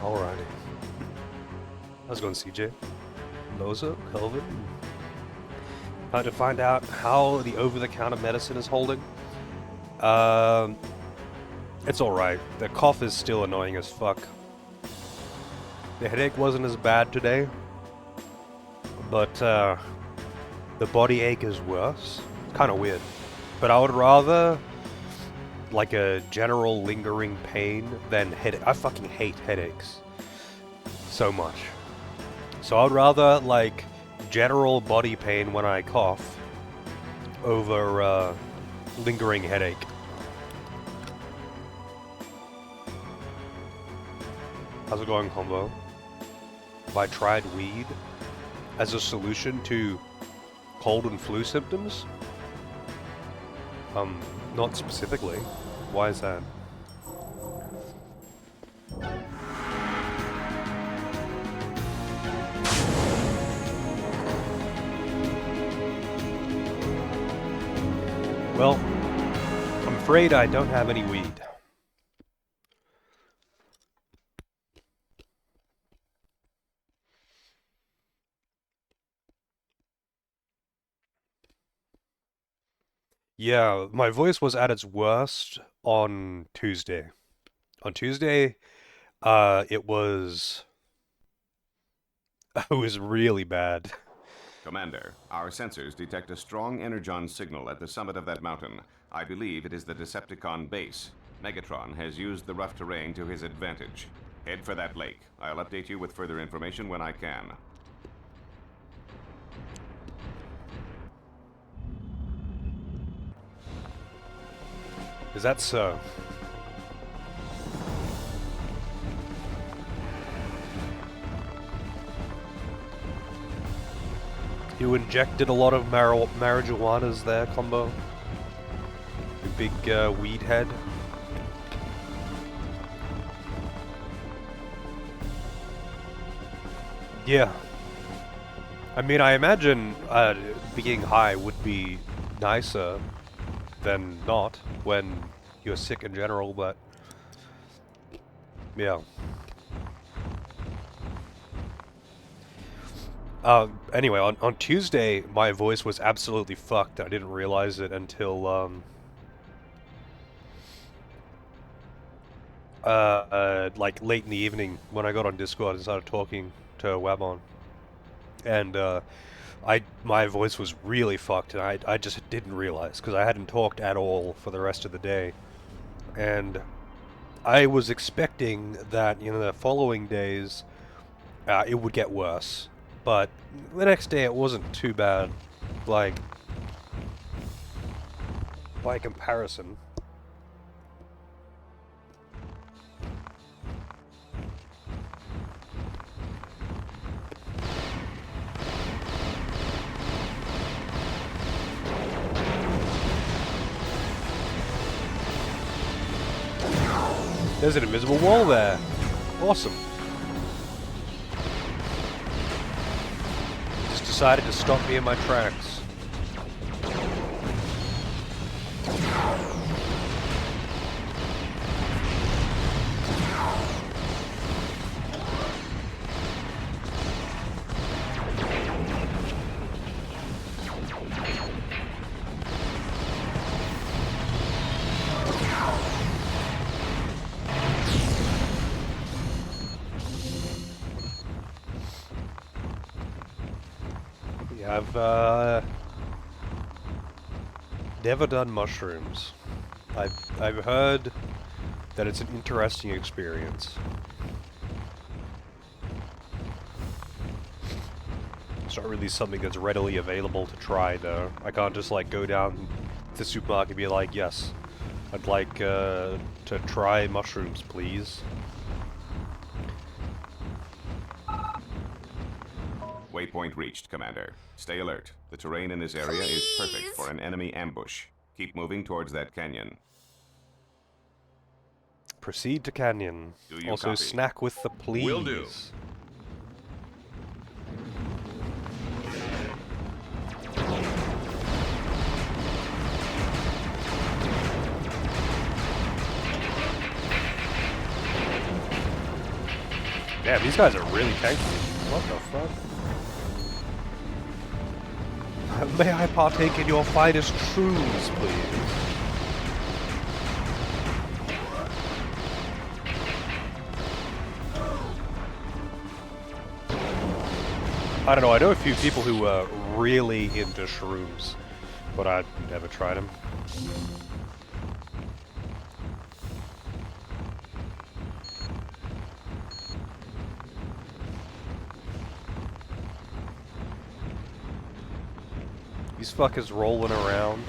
Alrighty. How's it going, CJ? Loza, Kelvin? To find out how the over-the-counter medicine is holding. Um, it's alright. The cough is still annoying as fuck. The headache wasn't as bad today, but the body ache is worse. It's kind of weird. But I would rather like a general lingering pain than headache. I fucking hate headaches so much. So I'd rather like general body pain when I cough over lingering headache. How's it going, Combo? Have I tried weed as a solution to cold and flu symptoms? Not specifically. Why is that? Well, I'm afraid I don't have any weed. Yeah, my voice was at its worst on Tuesday. On Tuesday, it was it was really bad. Commander, our sensors detect a strong energon signal at the summit of that mountain. I believe it is the Decepticon base. Megatron has used the rough terrain to his advantage. Head for that lake. I'll update you with further information when I can. Is that so? You injected a lot of marijuanas there, Combo? You big weed head? Yeah. I mean, I imagine being high would be nicer than not when you're sick in general, but yeah. Anyway, on Tuesday, my voice was absolutely fucked. I didn't realize it until like late in the evening when I got on Discord and started talking to Webon, and my voice was really fucked, and I just didn't realize because I hadn't talked at all for the rest of the day, and I was expecting that the following days it would get worse, but the next day it wasn't too bad, like by comparison. There's an invisible wall there. Awesome. Just decided to stop me in my tracks. I've never done mushrooms. I've heard that it's an interesting experience. It's not really something that's readily available to try, though. I can't just like go down to the supermarket and be like, yes, I'd like to try mushrooms, please. Waypoint reached, Commander. Stay alert. The terrain in this area is perfect for an enemy ambush. Keep moving towards that canyon. Proceed to canyon. Do you Also copy? snack with the please. Will do. Damn, these guys are really tanky. What the fuck? May I partake in your finest truths, please? I don't know, I know a few people who are really into shrooms, but I've never tried them. These fuckers rolling around.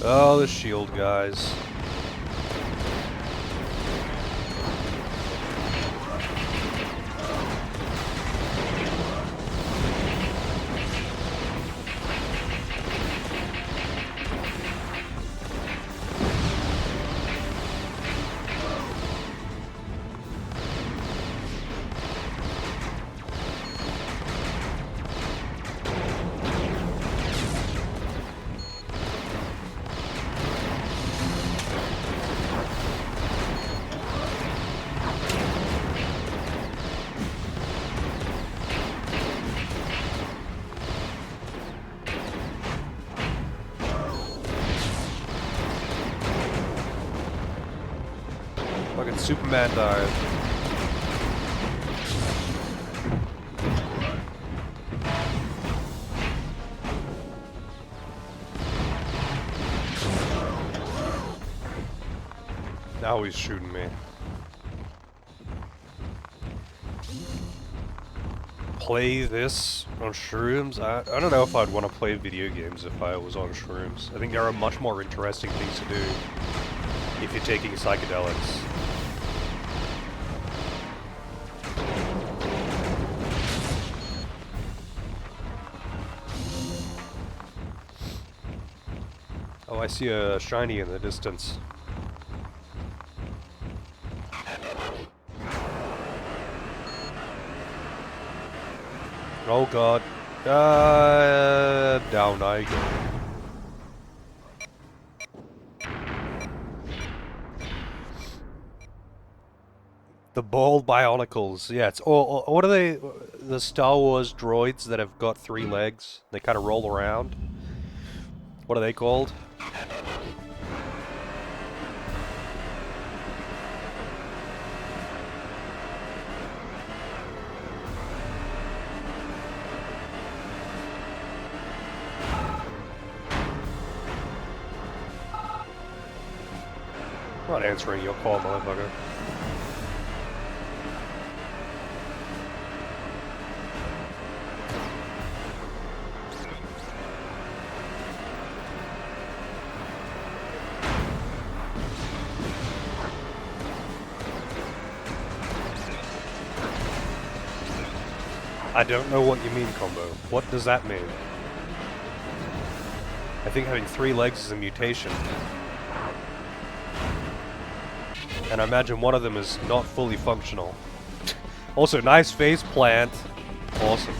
Oh, the shield guys. Fucking Superman died. Now he's shooting me. Play this on shrooms? I don't know if I'd want to play video games if I was on shrooms. I think there are much more interesting things to do if you're taking psychedelics. Oh, I see a shiny in the distance. Oh god. Down I go. The bald bionicles. Yeah, it's what are they? The Star Wars droids that have got 3 legs. They kind of roll around. What are they called? I'm not answering your call, motherfucker. I don't know what you mean, combo. What does that mean? I think having 3 legs is a mutation. And I imagine one of them is not fully functional. Also, nice face plant. Awesome.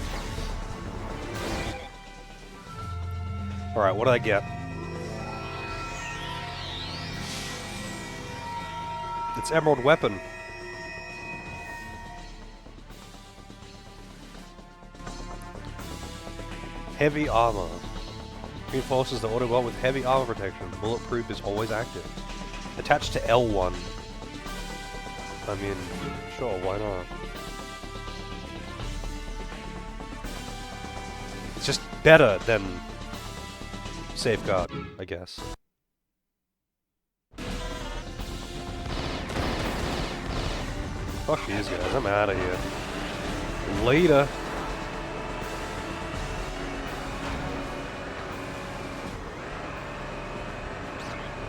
Alright, what did I get? It's Emerald Weapon. Heavy armor. Reinforces the autobot with heavy armor protection. Bulletproof is always active. Attached to L1. I mean, sure, why not? It's just better than Safeguard, I guess. Fuck these guys, I'm out of here. Later.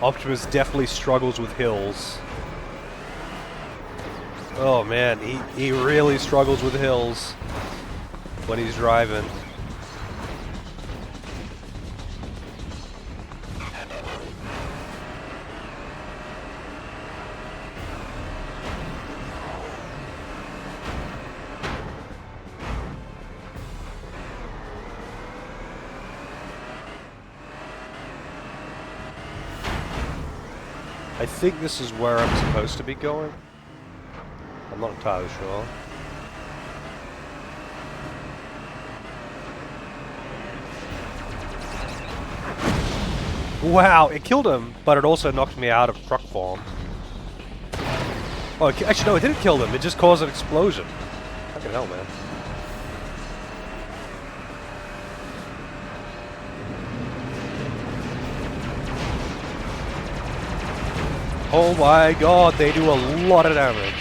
Optimus definitely struggles with hills. Oh man, he really struggles with hills when he's driving. think this is where I'm supposed to be going. I'm not entirely sure. Wow, it killed him, but it also knocked me out of truck form. Oh, actually no, it didn't kill him, it just caused an explosion. Fucking hell, man. Oh my god, they do a lot of damage.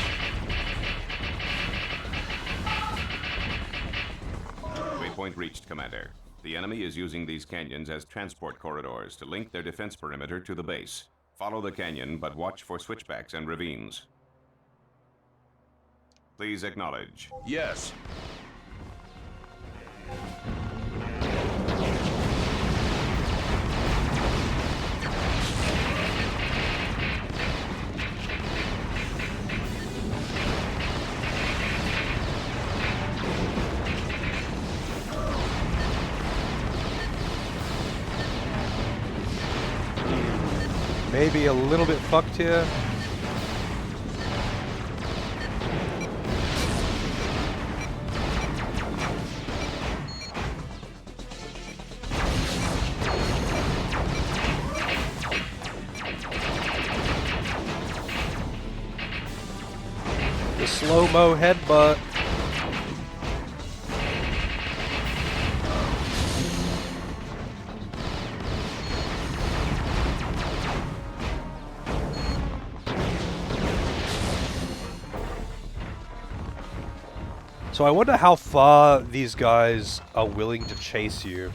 Waypoint reached, Commander. The enemy is using these canyons as transport corridors to link their defense perimeter to the base. Follow the canyon, but watch for switchbacks and ravines. Please acknowledge. Yes. Maybe a little bit fucked here. The slow-mo headbutt. So I wonder how far these guys are willing to chase you.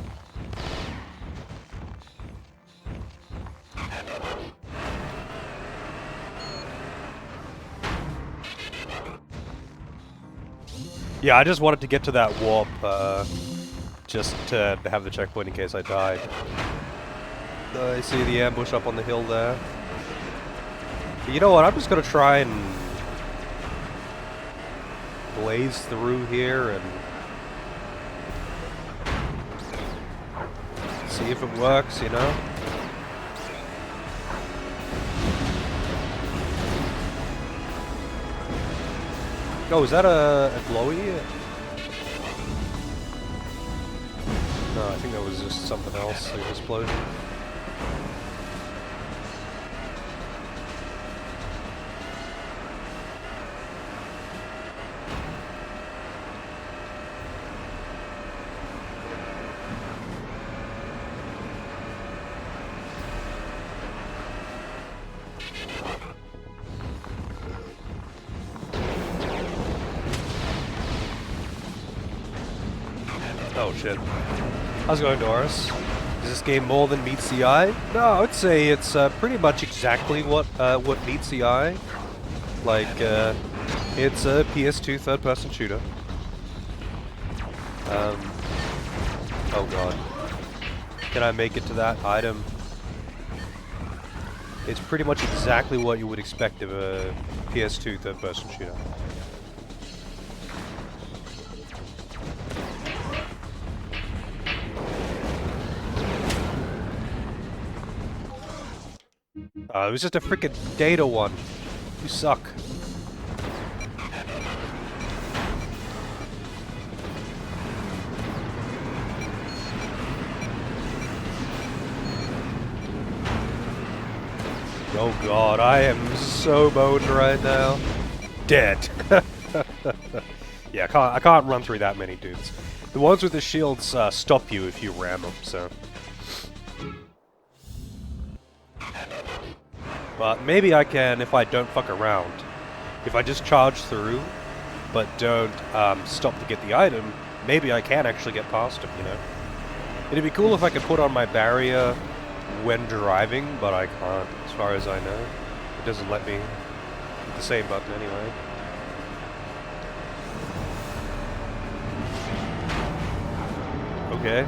Yeah, I just wanted to get to that warp, just to have the checkpoint in case I died. I see the ambush up on the hill there. But you know what, I'm just gonna try and blaze through here and see if it works, you know? Oh, is that a glowy? No, I think that was just something else, like an explosion. Oh shit. How's it going, Doris? Is this game more than meets the eye? No, I would say it's pretty much exactly what meets the eye. Like, it's a PS2 third-person shooter. Oh god. Can I make it to that item? It's pretty much exactly what you would expect of a PS2 third-person shooter. It was just a freaking data one. You suck. Oh god, I am so boned right now. Dead. Yeah, I can't run through that many dudes. The ones with the shields stop you if you ram them, so... But maybe I can if I don't fuck around. If I just charge through, but don't stop to get the item, maybe I can actually get past him, you know? It'd be cool if I could put on my barrier when driving, but I can't, as far as I know. It doesn't let me hit the same button anyway. Okay.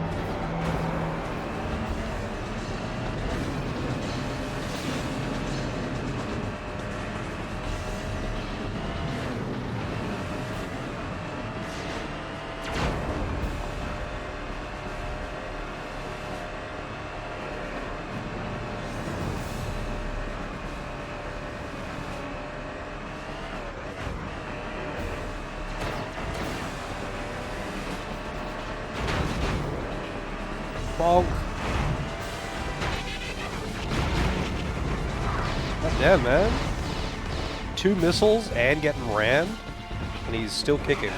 Bonk. God damn, man. 2 missiles and getting rammed, and he's still kicking.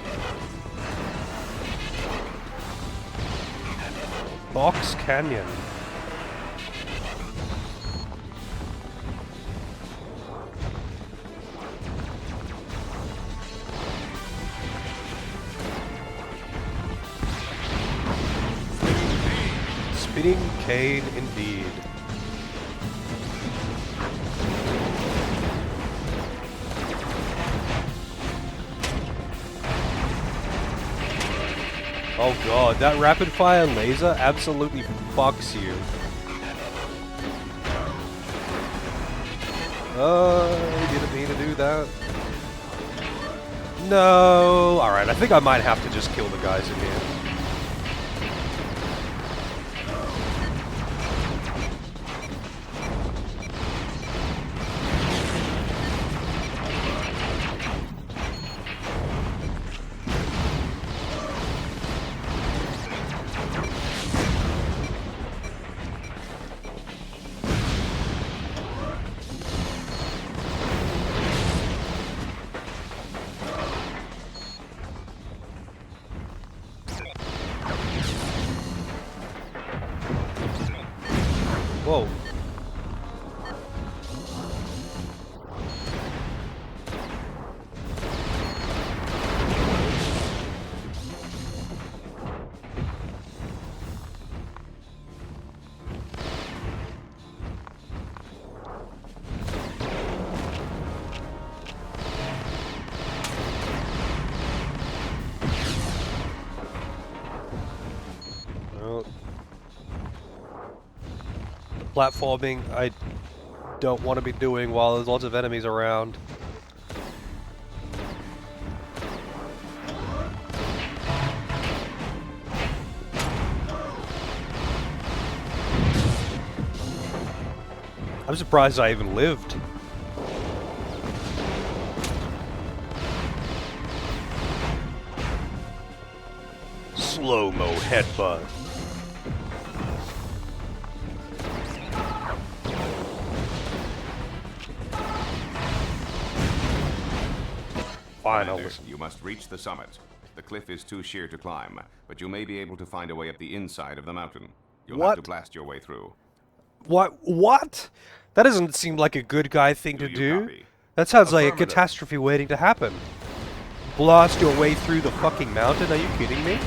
Box Canyon. Spinning cane indeed. Oh god, that rapid fire laser absolutely fucks you. I didn't mean to do that. No! Alright, I think I might have to just kill the guys in here. Whoa. Well, platforming I don't want to be doing while there's lots of enemies around. I'm surprised I even lived. Slow-mo headbutt. Fine, I'll Commander, listen. you must reach the summit. The cliff is too sheer to climb, but you may be able to find a way up the inside of the mountain. You'll have to What? blast your way through. What? That doesn't seem like a good guy thing to you do. copy? That sounds like a Affirmative. catastrophe waiting to happen. Blast your way through the fucking mountain? Are you kidding me?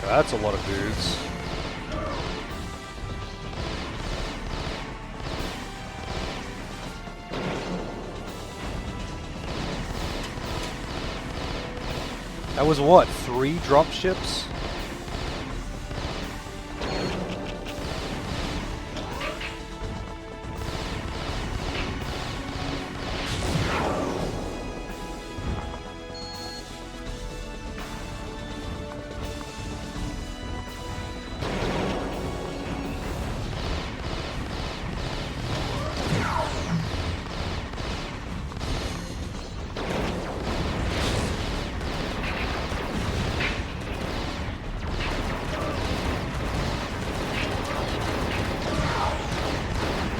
That's a lot of dudes. That was what, 3 dropships?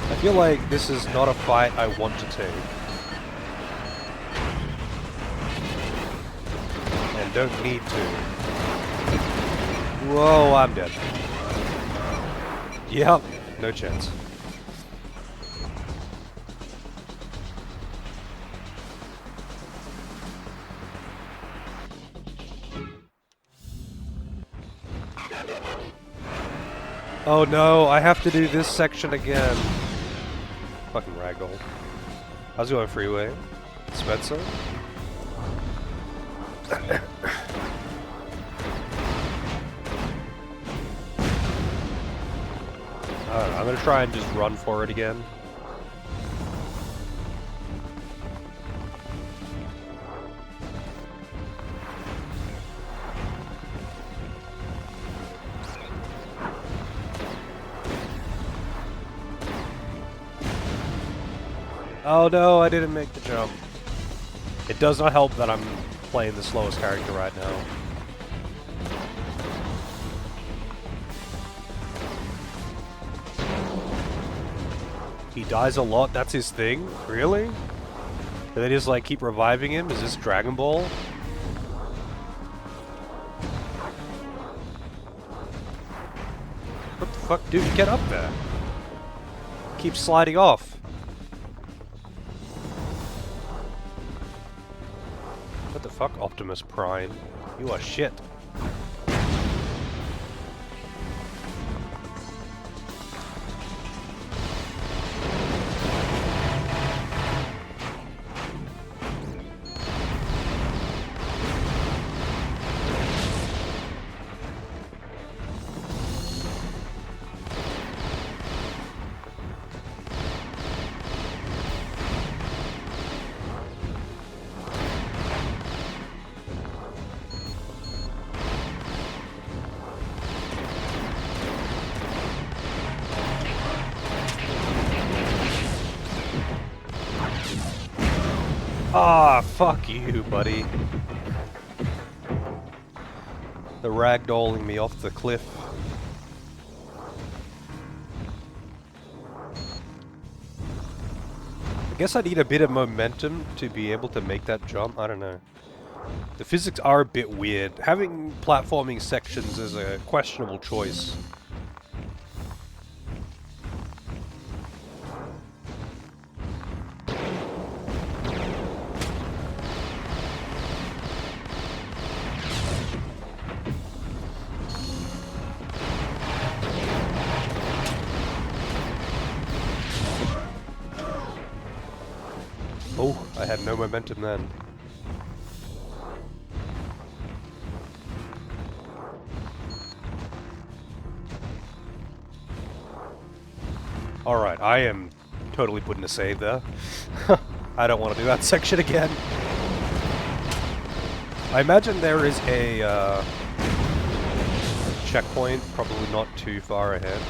I feel like this is not a fight I want to take. And don't need to. Whoa, I'm dead. Yep, no chance. Oh no, I have to do this section again. Fucking ragdoll. I was going freeway. Spencer. I don't know, I'm gonna try and just run for it again. Oh no, I didn't make the jump. It does not help that I'm playing the slowest character right now. He dies a lot, that's his thing? Really? Do they just like keep reviving him? Is this Dragon Ball? What the fuck? Dude, get up there. Keep sliding off. What the fuck, Optimus Prime? You are shit. Ah, fuck you, buddy. They're ragdolling me off the cliff. I guess I need a bit of momentum to be able to make that jump. I don't know. The physics are a bit weird. Having platforming sections is a questionable choice. Oh, I had no momentum then. Alright, I am totally putting a save there. I don't want to do that section again. I imagine there is a checkpoint, probably not too far ahead.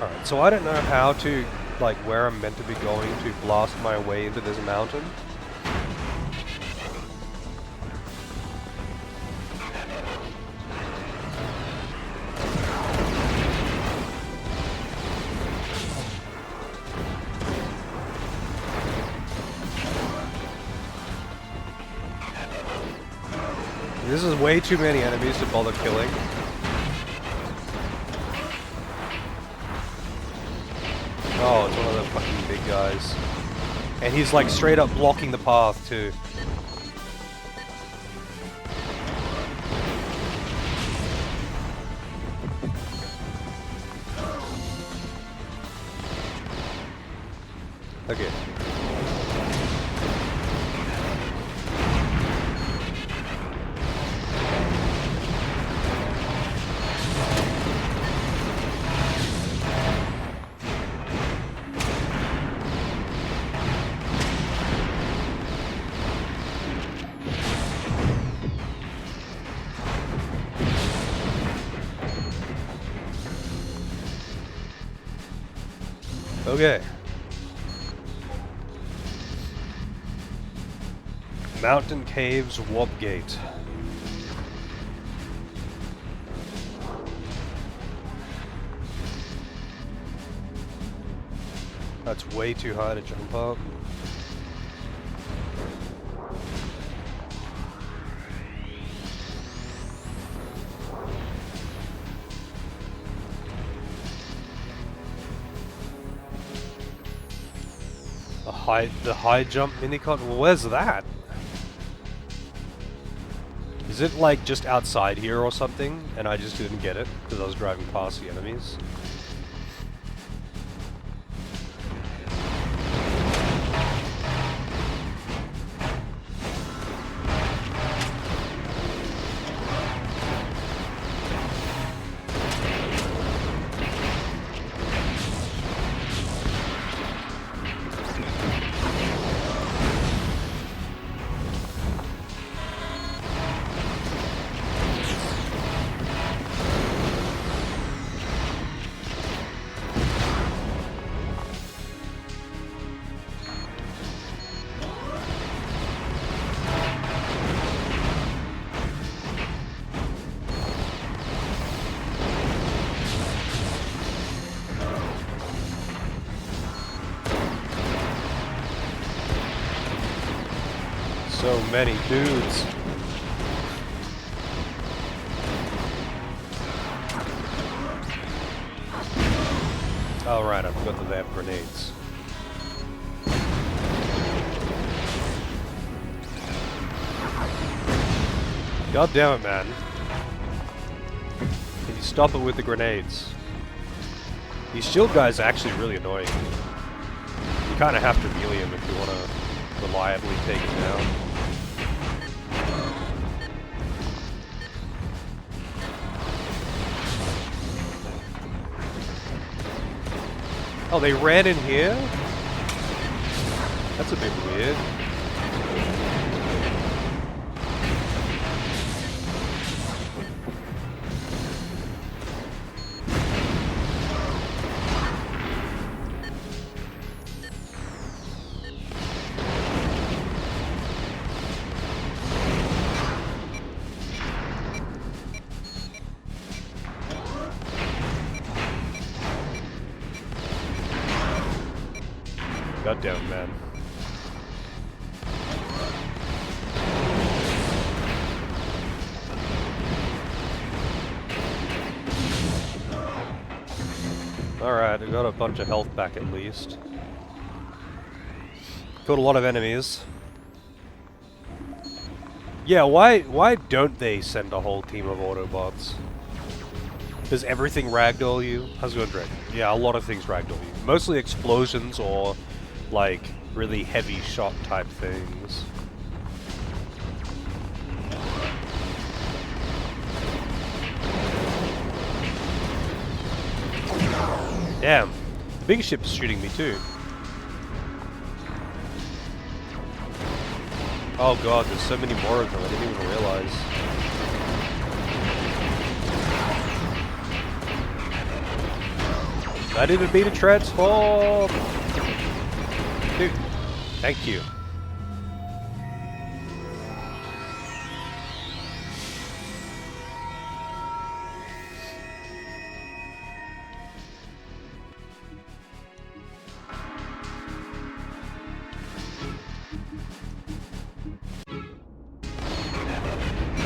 Alright, so I don't know how to, like, where I'm meant to be going to blast my way into this mountain. This is way too many enemies to bother killing. Oh, it's one of the fucking big guys. And he's like straight up blocking the path too. Okay. Okay. Mountain Caves Warp Gate. That's way too high to jump up. The high jump minicon. Well, where's that? Is it like just outside here or something? And I just didn't get it because I was driving past the enemies. So many dudes. Oh right, I forgot that they have grenades. God damn it, man. Can you stop it with the grenades? These shield guys are actually really annoying. You kind of have to melee him if you want to reliably take him down. Oh, they ran in here? That's a bit weird. Goddamn, man. Alright, I got a bunch of health back at least. Killed a lot of enemies. Yeah, why don't they send a whole team of Autobots? Does everything ragdoll you? How's it going, Drake? Yeah, a lot of things ragdoll you. Mostly explosions or like really heavy shot type things. Damn, the big ship's shooting me too. Oh god, there's so many more of them, I didn't even realize. I didn't mean to transform! Dude, thank you.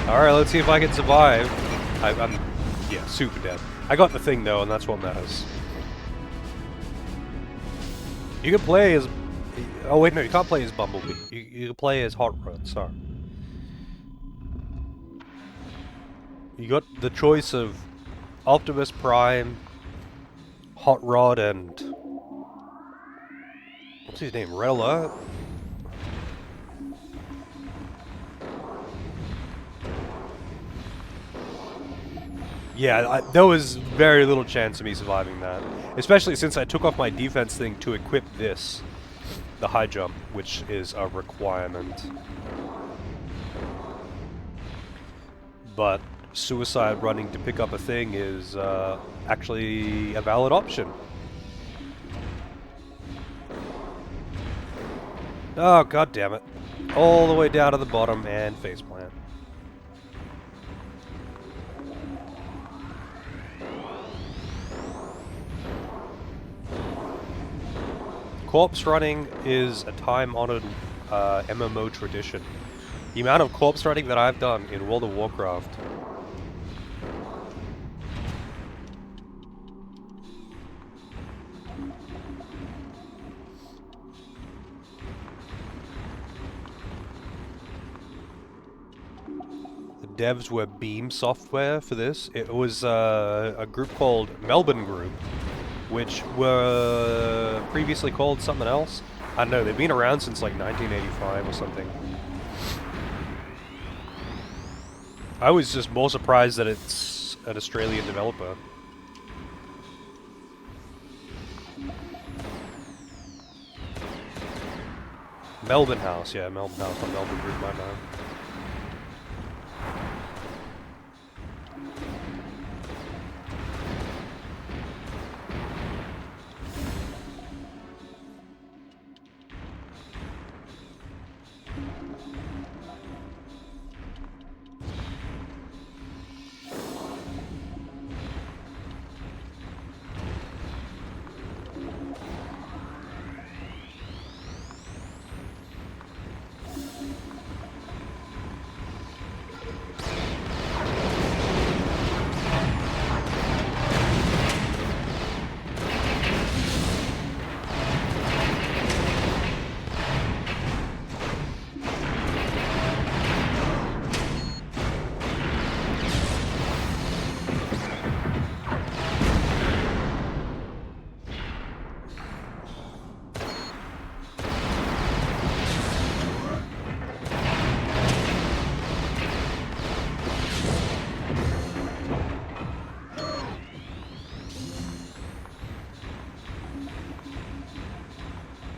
Alright, let's see if I can survive. I'm, yeah, super dead. I got the thing though, and that's what matters. You can play as... Oh wait, no, you can't play as Bumblebee. You can play as Hot Rod, sorry. You got the choice of Optimus Prime, Hot Rod, and... What's his name? Red Alert? Yeah, there was very little chance of me surviving that. Especially since I took off my defense thing to equip this. The high jump, which is a requirement. But suicide running to pick up a thing is actually a valid option. Oh, god damn it. All the way down to the bottom and faceplant. corpse running is a time-honored MMO tradition. The amount of corpse running that I've done in World of Warcraft. The devs were Beam Software for this. It was a group called Melbourne Group, which were previously called something else. I don't know, they've been around since like 1985 or something. I was just more surprised that it's an Australian developer. Melbourne House, yeah, Melbourne House, not Melbourne Group, my bad.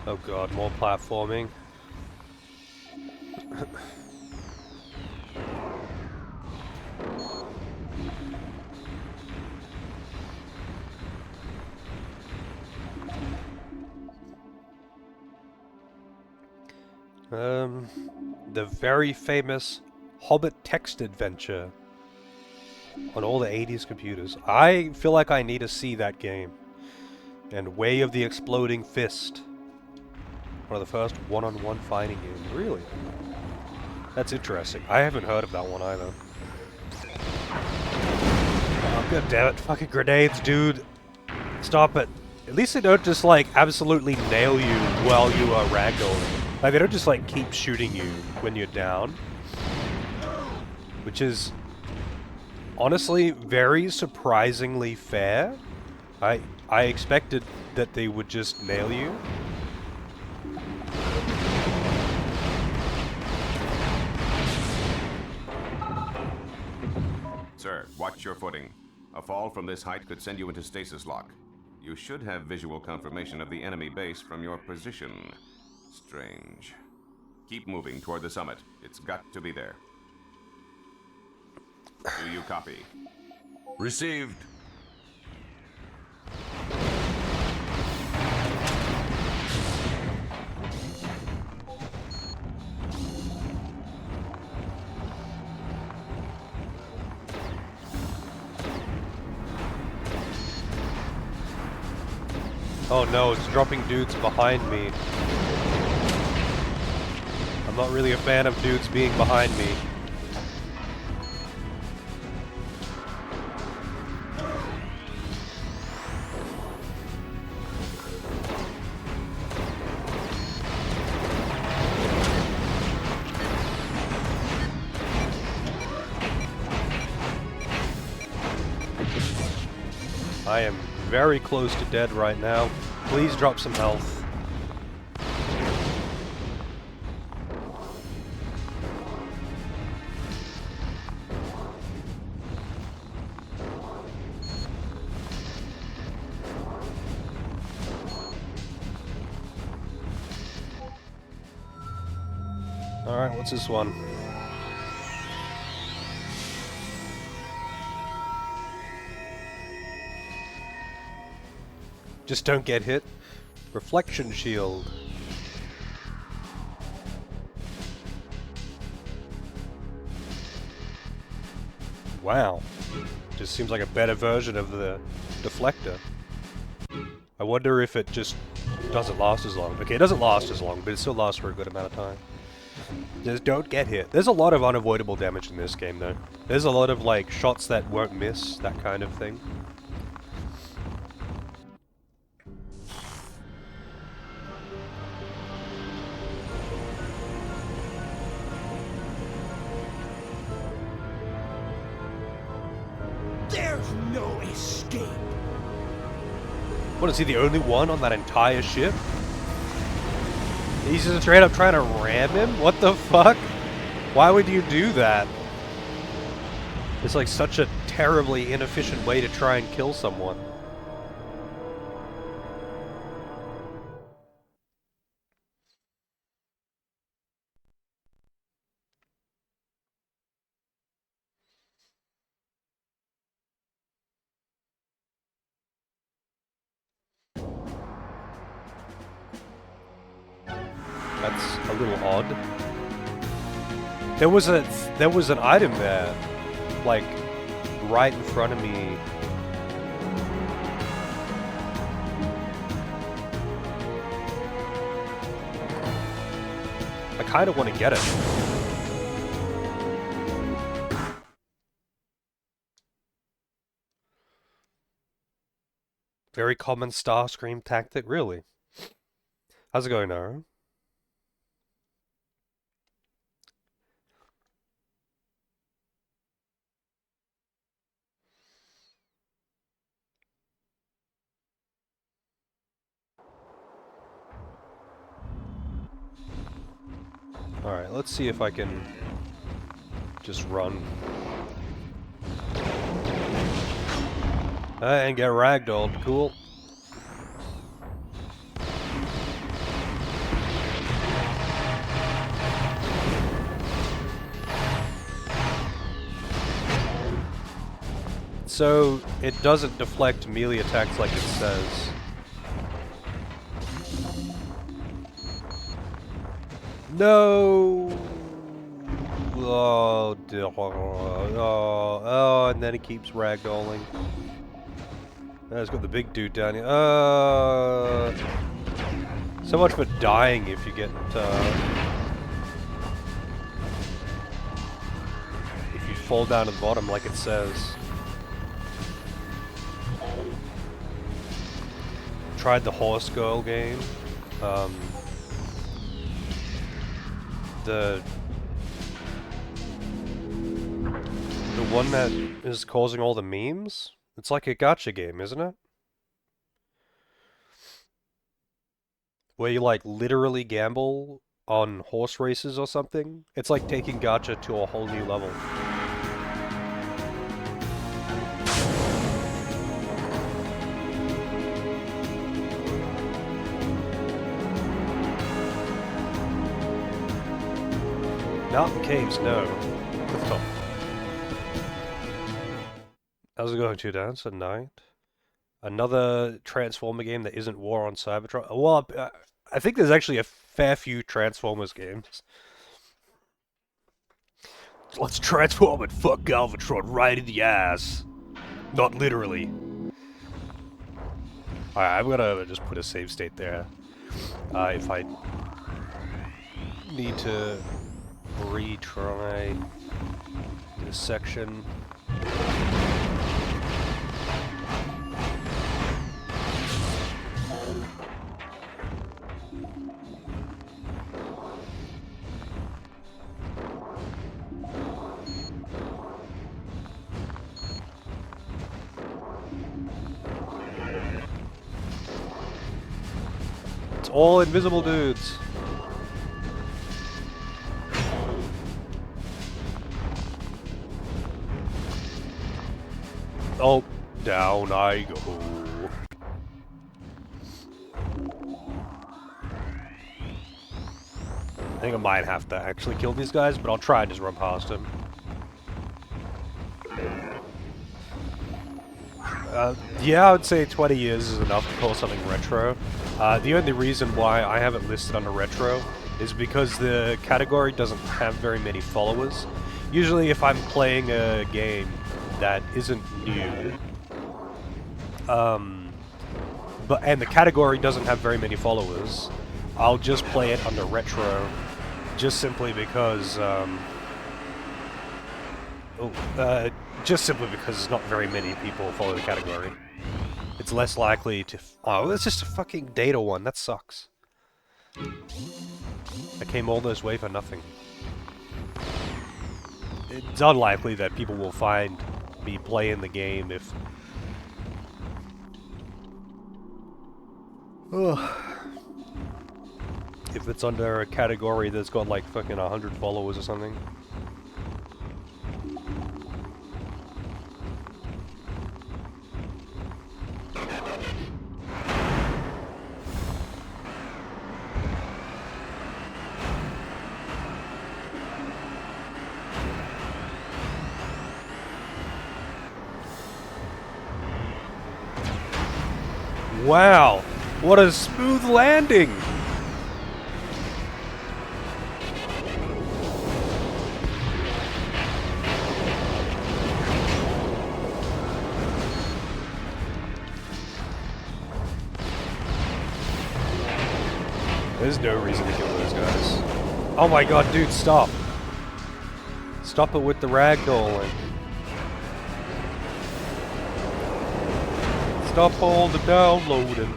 Oh god, more platforming. The very famous Hobbit text adventure on all the 80s computers. I feel like I need to see that game. And Way of the Exploding Fist. One of the first one-on-one fighting games. Really? That's interesting. I haven't heard of that one either. Oh, god damn it. Fucking grenades, dude. Stop it. At least they don't just, like, absolutely nail you while you are ragdolling. Like, they don't just, like, keep shooting you when you're down. Which is, honestly, very surprisingly fair. I expected that they would just nail you. Sir, watch your footing. A fall from this height could send you into stasis lock. You should have visual confirmation of the enemy base from your position. Strange. Keep moving toward the summit. It's got to be there. Do you copy? Received. Oh no, it's dropping dudes behind me. I'm not really a fan of dudes being behind me. I am very close to dead right now. Please drop some health. Alright, what's this one? Just don't get hit. Reflection shield. Wow. Just seems like a better version of the deflector. I wonder if it just Doesn't last as long. Okay, it doesn't last as long, but it still lasts for a good amount of time. Just don't get hit. There's a lot of unavoidable damage in this game, though. There's a lot of, like, shots that won't miss, that kind of thing. There's no escape. What, is he the only one on that entire ship? He's just straight up trying to ram him? What the fuck? Why would you do that? It's like such a terribly inefficient way to try and kill someone. That's a little odd. There was an item there, like right in front of me. I kind of want to get it. Very common Starscream tactic, really. How's it going, Nara? Alright, let's see if I can just run. And get ragdolled. Cool. So, it doesn't deflect melee attacks like it says. No! Oh, and then he keeps ragdolling. It's got the big dude down here. So much for dying if you get, if you fall down to the bottom like it says. Tried the Horse Girl game. The one that is causing all the memes? It's like a gacha game, isn't it? Where you like literally gamble on horse races or something? It's like taking gacha to a whole new level. Mountain caves, no. Lift off. How's it going, Two Dance at night? Another Transformer game that isn't War on Cybertron? Well, I think there's actually a fair few Transformers games. Let's transform and fuck Galvatron right in the ass. Not literally. Alright, I'm gonna just put a save state there. If I need to retry this section. It's all invisible dudes. Oh, down I go. I think I might have to actually kill these guys, but I'll try and just run past them. Yeah, I would say 20 years is enough to call something retro. The only reason why I have it listed under retro is because the category doesn't have very many followers. Usually if I'm playing a game that isn't new, and the category doesn't have very many followers, I'll just play it under retro, just simply because not very many people follow the category. It's less likely to. Oh, it's just a fucking data one. That sucks. I came all this way for nothing. It's unlikely that people will find me playing the game if... if it's under a category that's got like fucking 100 followers or something. Wow, what a smooth landing! There's no reason to kill those guys. Oh my god, dude, stop! Stop it with the ragdolling. Stop all the downloading.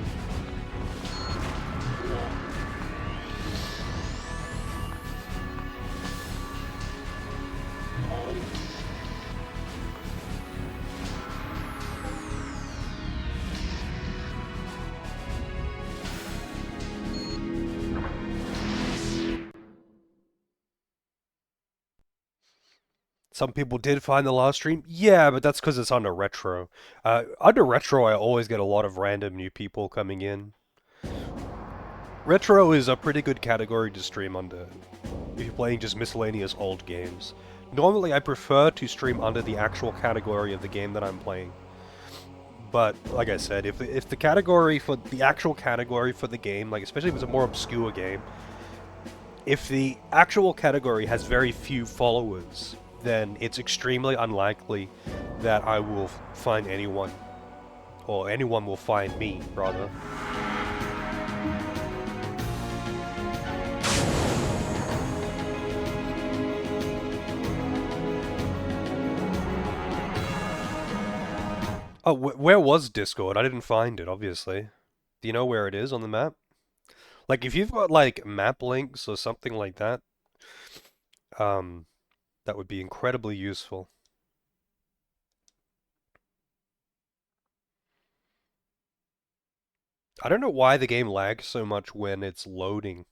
Some people did find the last stream. Yeah, but that's because it's under retro. Under retro, I always get a lot of random new people coming in. Retro is a pretty good category to stream under if you're playing just miscellaneous old games. Normally, I prefer to stream under the actual category of the game that I'm playing. But, like I said, if the category for the actual category for the game, like especially if it's a more obscure game, if the actual category has very few followers, then it's extremely unlikely that I will find anyone, or anyone will find me, rather. Oh, where was Discord? I didn't find it, obviously. Do you know where it is on the map? Like, if you've got, like, map links or something like that, that would be incredibly useful. I don't know why the game lags so much when it's loading.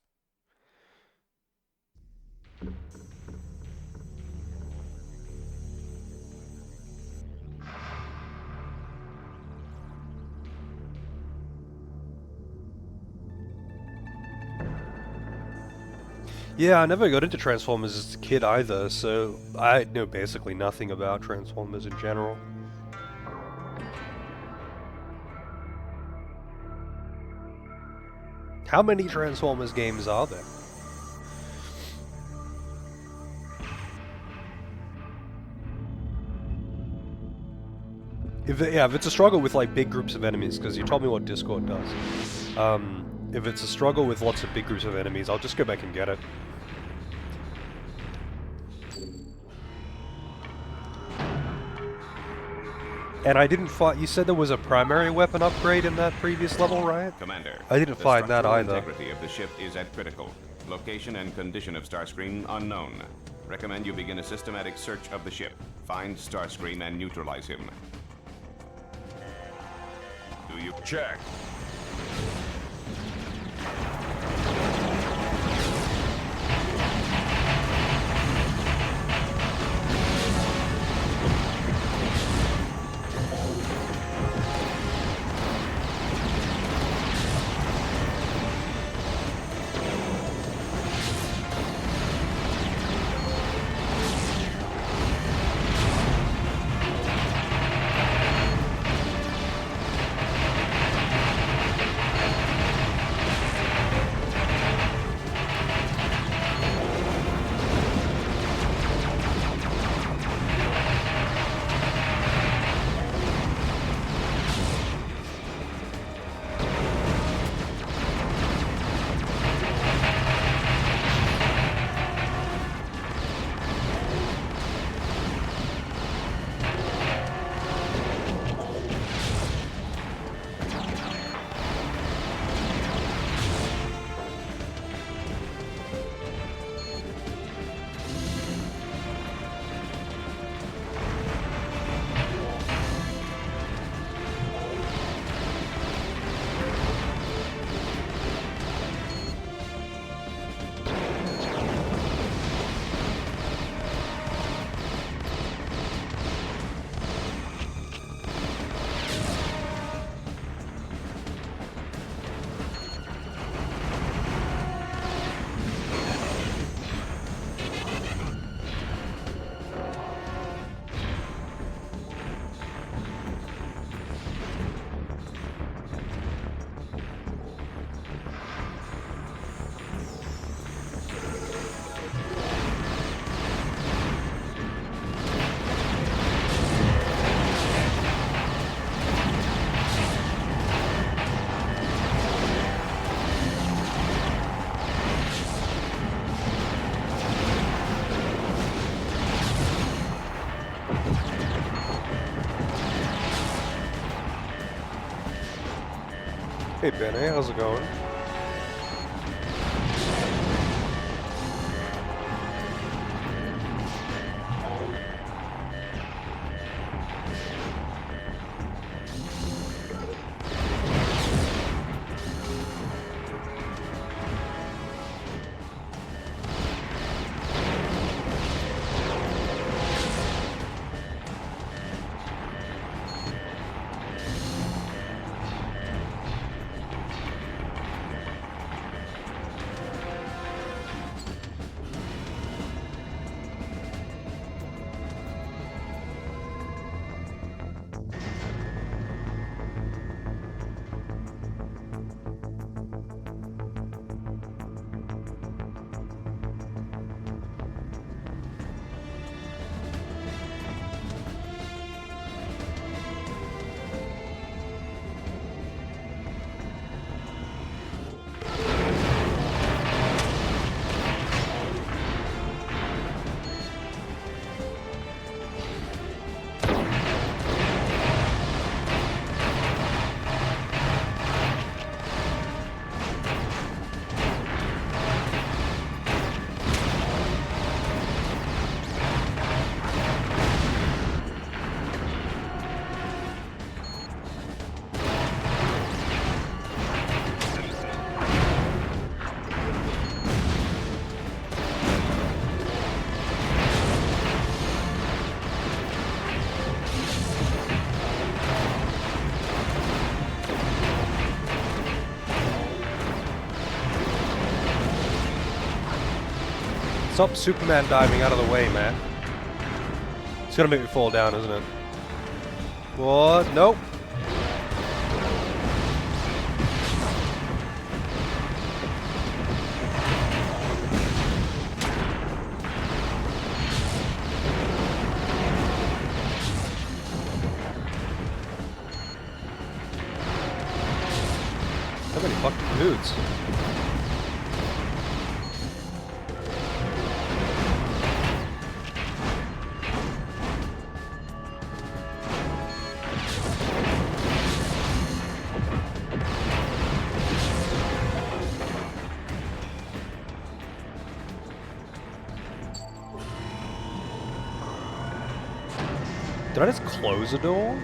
Yeah, I never got into Transformers as a kid either, so I know basically nothing about Transformers in general. How many Transformers games are there? If it's a struggle with like big groups of enemies, because you told me what Discord does. If it's a struggle with lots of big groups of enemies, I'll just go back and get it. And I didn't find... You said there was a primary weapon upgrade in that previous level, right? Commander, I didn't find that either. The integrity of the ship is at critical. Location and condition of Starscream unknown. Recommend you begin a systematic search of the ship. Find Starscream and neutralize him. Do you... Check. Hey Benny, how's it going? Stop Superman diving out of the way, man. It's gonna make me fall down, isn't it? What? Nope. How many fucking dudes? Did I just close a door?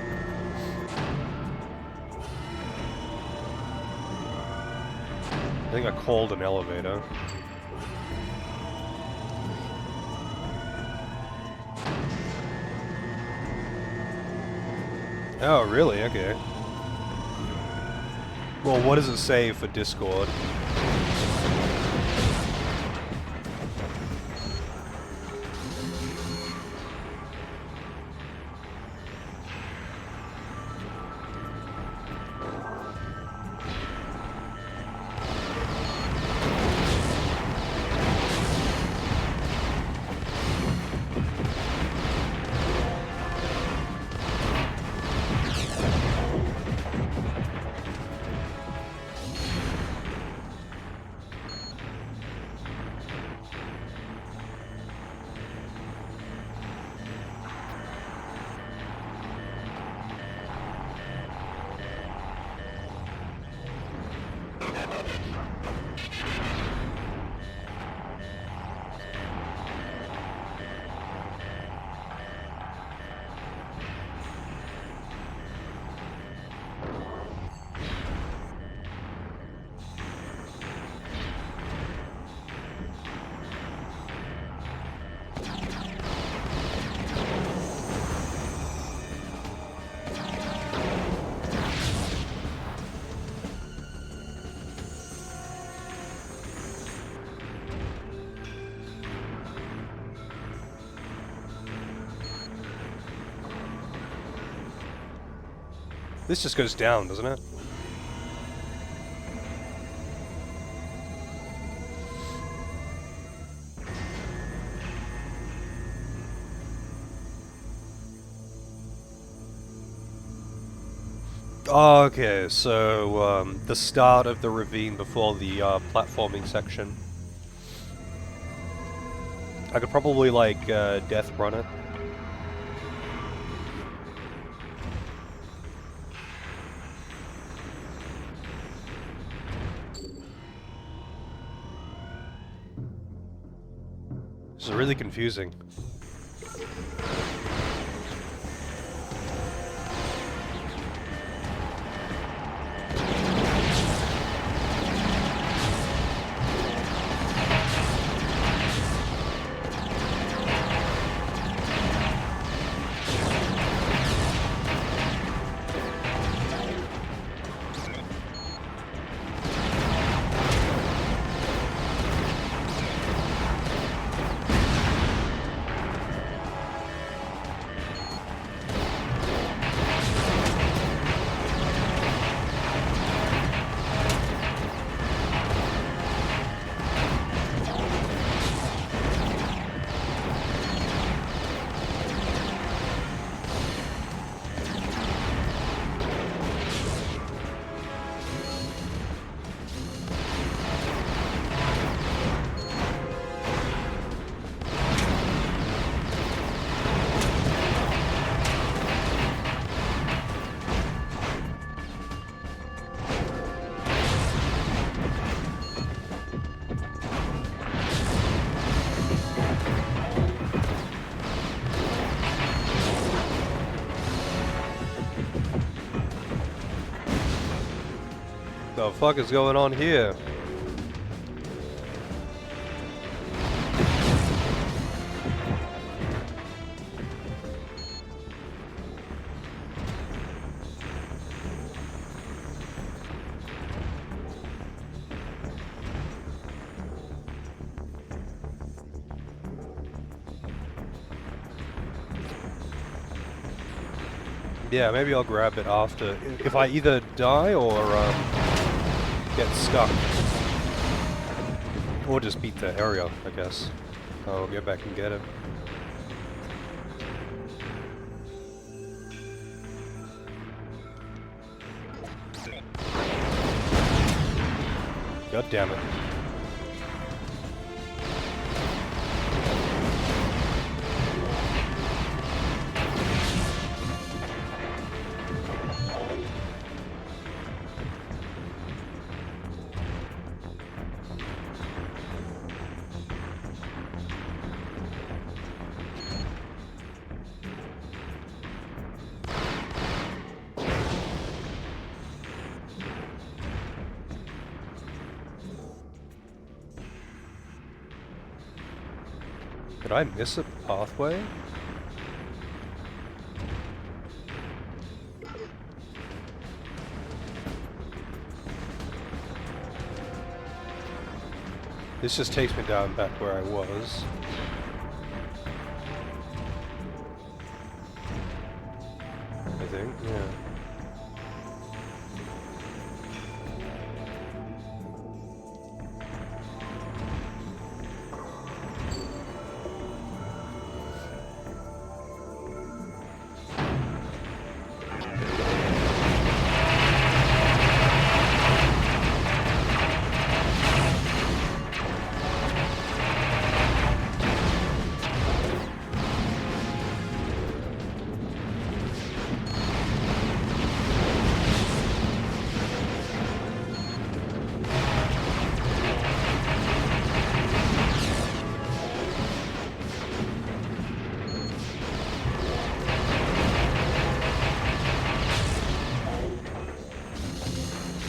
I think I called an elevator. Oh, really? Okay. Well, what does it say for Discord? This just goes down, doesn't it? Okay, so the start of the ravine before the platforming section. I could probably like death run it. is really confusing. The fuck is going on here? Yeah, maybe I'll grab it after. If I either die or get stuck. Or just beat the area, I guess. I'll get back and get it. God damn it. Did I miss a pathway? This just takes me down back where I was. I think, yeah.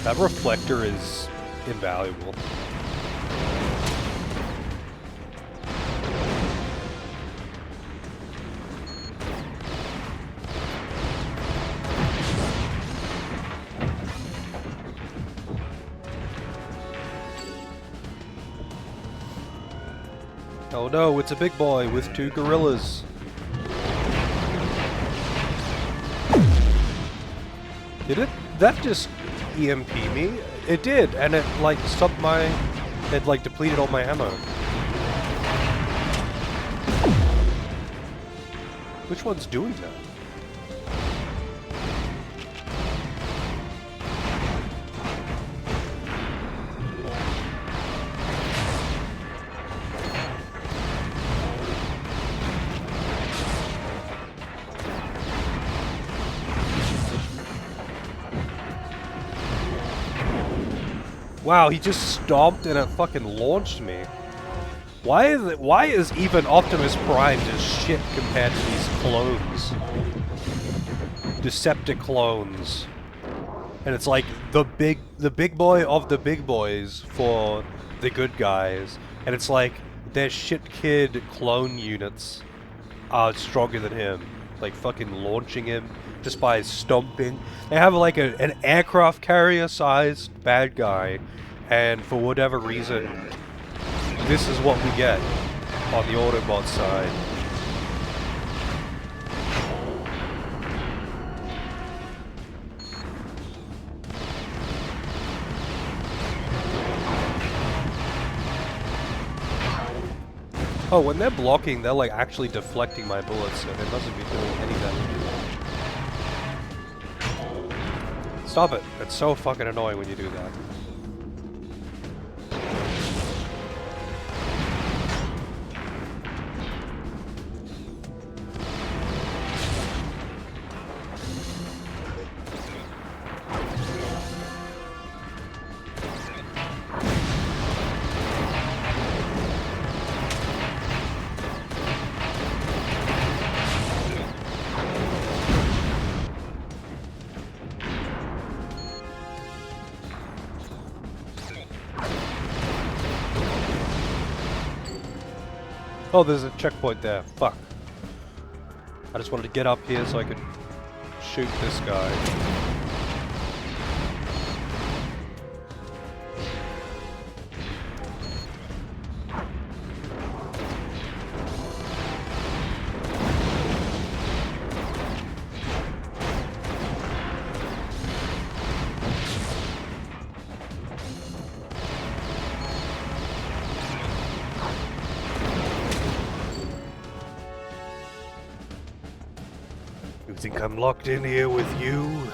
That reflector is invaluable. Oh no, it's a big boy with 2 gorillas. Did it? That just EMP me? It did, and it like stopped my... It like depleted all my ammo. Which one's doing that? Wow, he just stomped and it fucking launched me. Why is even Optimus Prime just shit compared to these clones? Decepticlones. And it's like the big boy of the big boys for the good guys. And it's like their shit kid clone units are stronger than him. Like fucking launching him just by stomping. They have like an aircraft carrier sized bad guy, and for whatever reason this is what we get on the Autobot side. Oh, when they're blocking, they're like actually deflecting my bullets, so they mustn't be doing any damage. Stop it. It's so fucking annoying when you do that. Oh, there's a checkpoint there. Fuck. I just wanted to get up here so I could shoot this guy. You think I'm locked in here with you?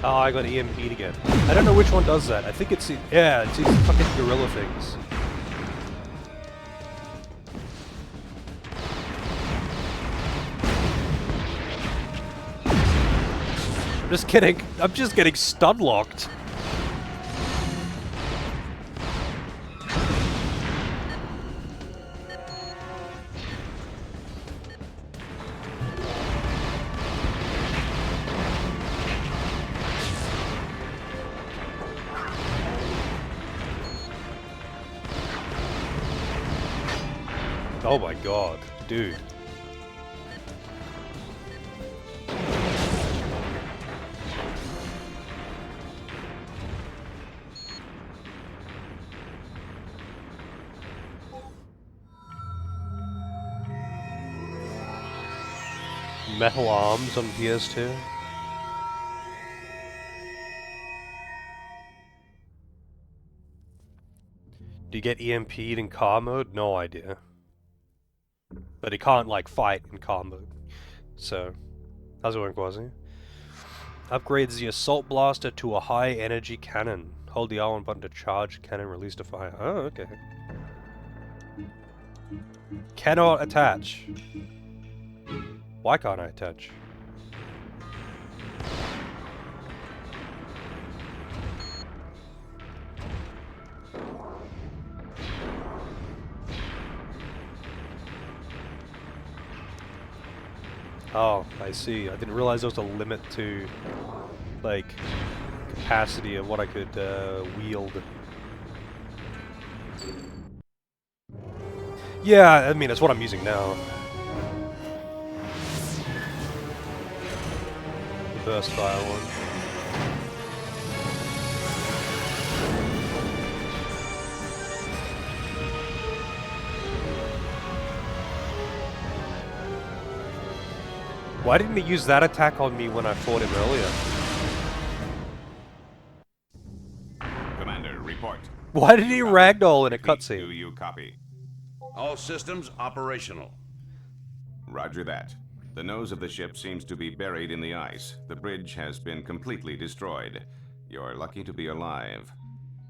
Oh, I got EMP'd again. I don't know which one does that. I think it's... Yeah, it's these fucking gorilla things. I'm just kidding. I'm just getting stun locked. Oh my god, dude. Metal arms on PS2. Do you get EMP'd in car mode? No idea. But he can't, like, fight in car mode. So, how's it going, Quasi? Upgrades the assault blaster to a high energy cannon. Hold the R1 button to charge cannon, release to fire. Oh, okay. Cannot attach. Why can't I attach? Oh, I see. I didn't realize there was a limit to, like, capacity of what I could wield. Yeah, I mean, that's what I'm using now. The burst fire one. Why didn't he use that attack on me when I fought him earlier? Commander, report. Why did he ragdoll in a cutscene? Do you copy? All systems operational. Roger that. The nose of the ship seems to be buried in the ice. The bridge has been completely destroyed. You're lucky to be alive.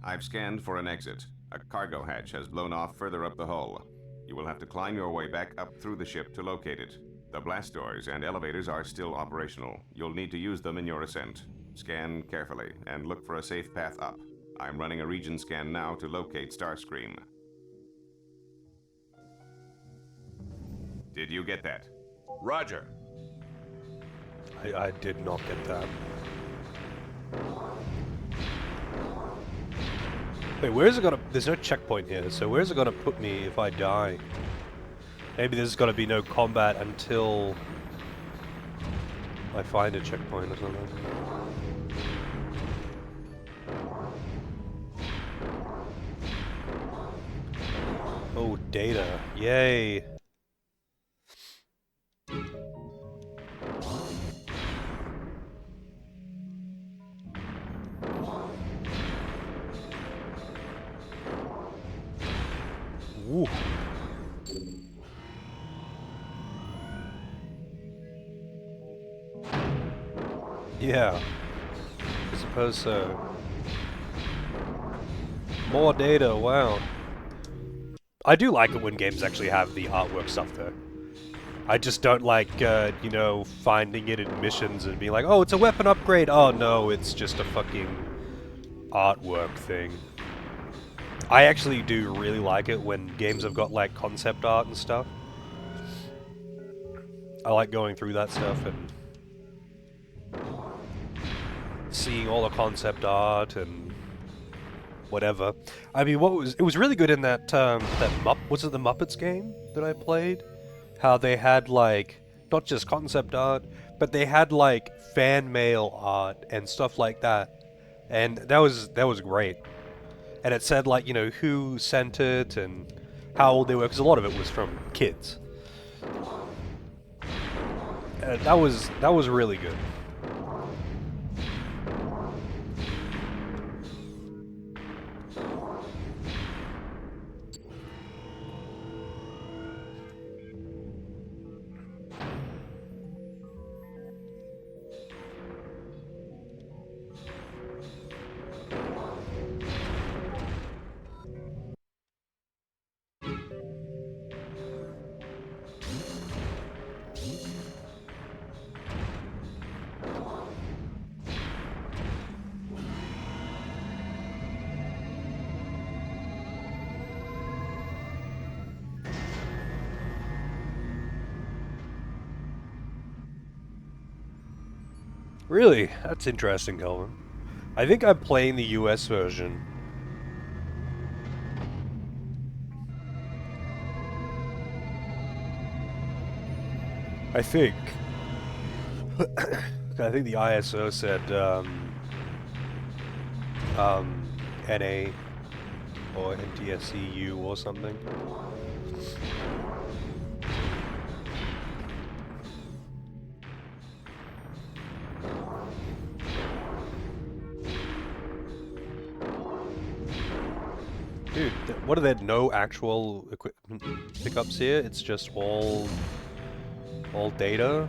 I've scanned for an exit. A cargo hatch has blown off further up the hull. You will have to climb your way back up through the ship to locate it. The blast doors and elevators are still operational. You'll need to use them in your ascent. Scan carefully and look for a safe path up. I'm running a region scan now to locate Starscream. Did you get that? Roger. I did not get that. Wait, where's it gonna... There's no checkpoint here, so where's it gonna put me if I die? Maybe there's gonna be no combat until I find a checkpoint or something. Oh, data. Yay! Woo. Yeah, I suppose so. More data, wow. I do like it when games actually have the artwork stuff though. I just don't like, you know, finding it in missions and being like, oh, it's a weapon upgrade. Oh no, it's just a fucking artwork thing. I actually do really like it when games have got like concept art and stuff. I like going through that stuff and seeing all the concept art and whatever. I mean, it was really good in that was it the Muppets game that I played? How they had like not just concept art, but they had like fan mail art and stuff like that, and that was great. And it said like, you know, who sent it and how old they were, because a lot of it was from kids. That was really good. Really? That's interesting, Calvin. I think I'm playing the US version. I think. I think the ISO said, NA or NTSCU or something. Dude, what are there no actual equipment pickups here? It's just all data?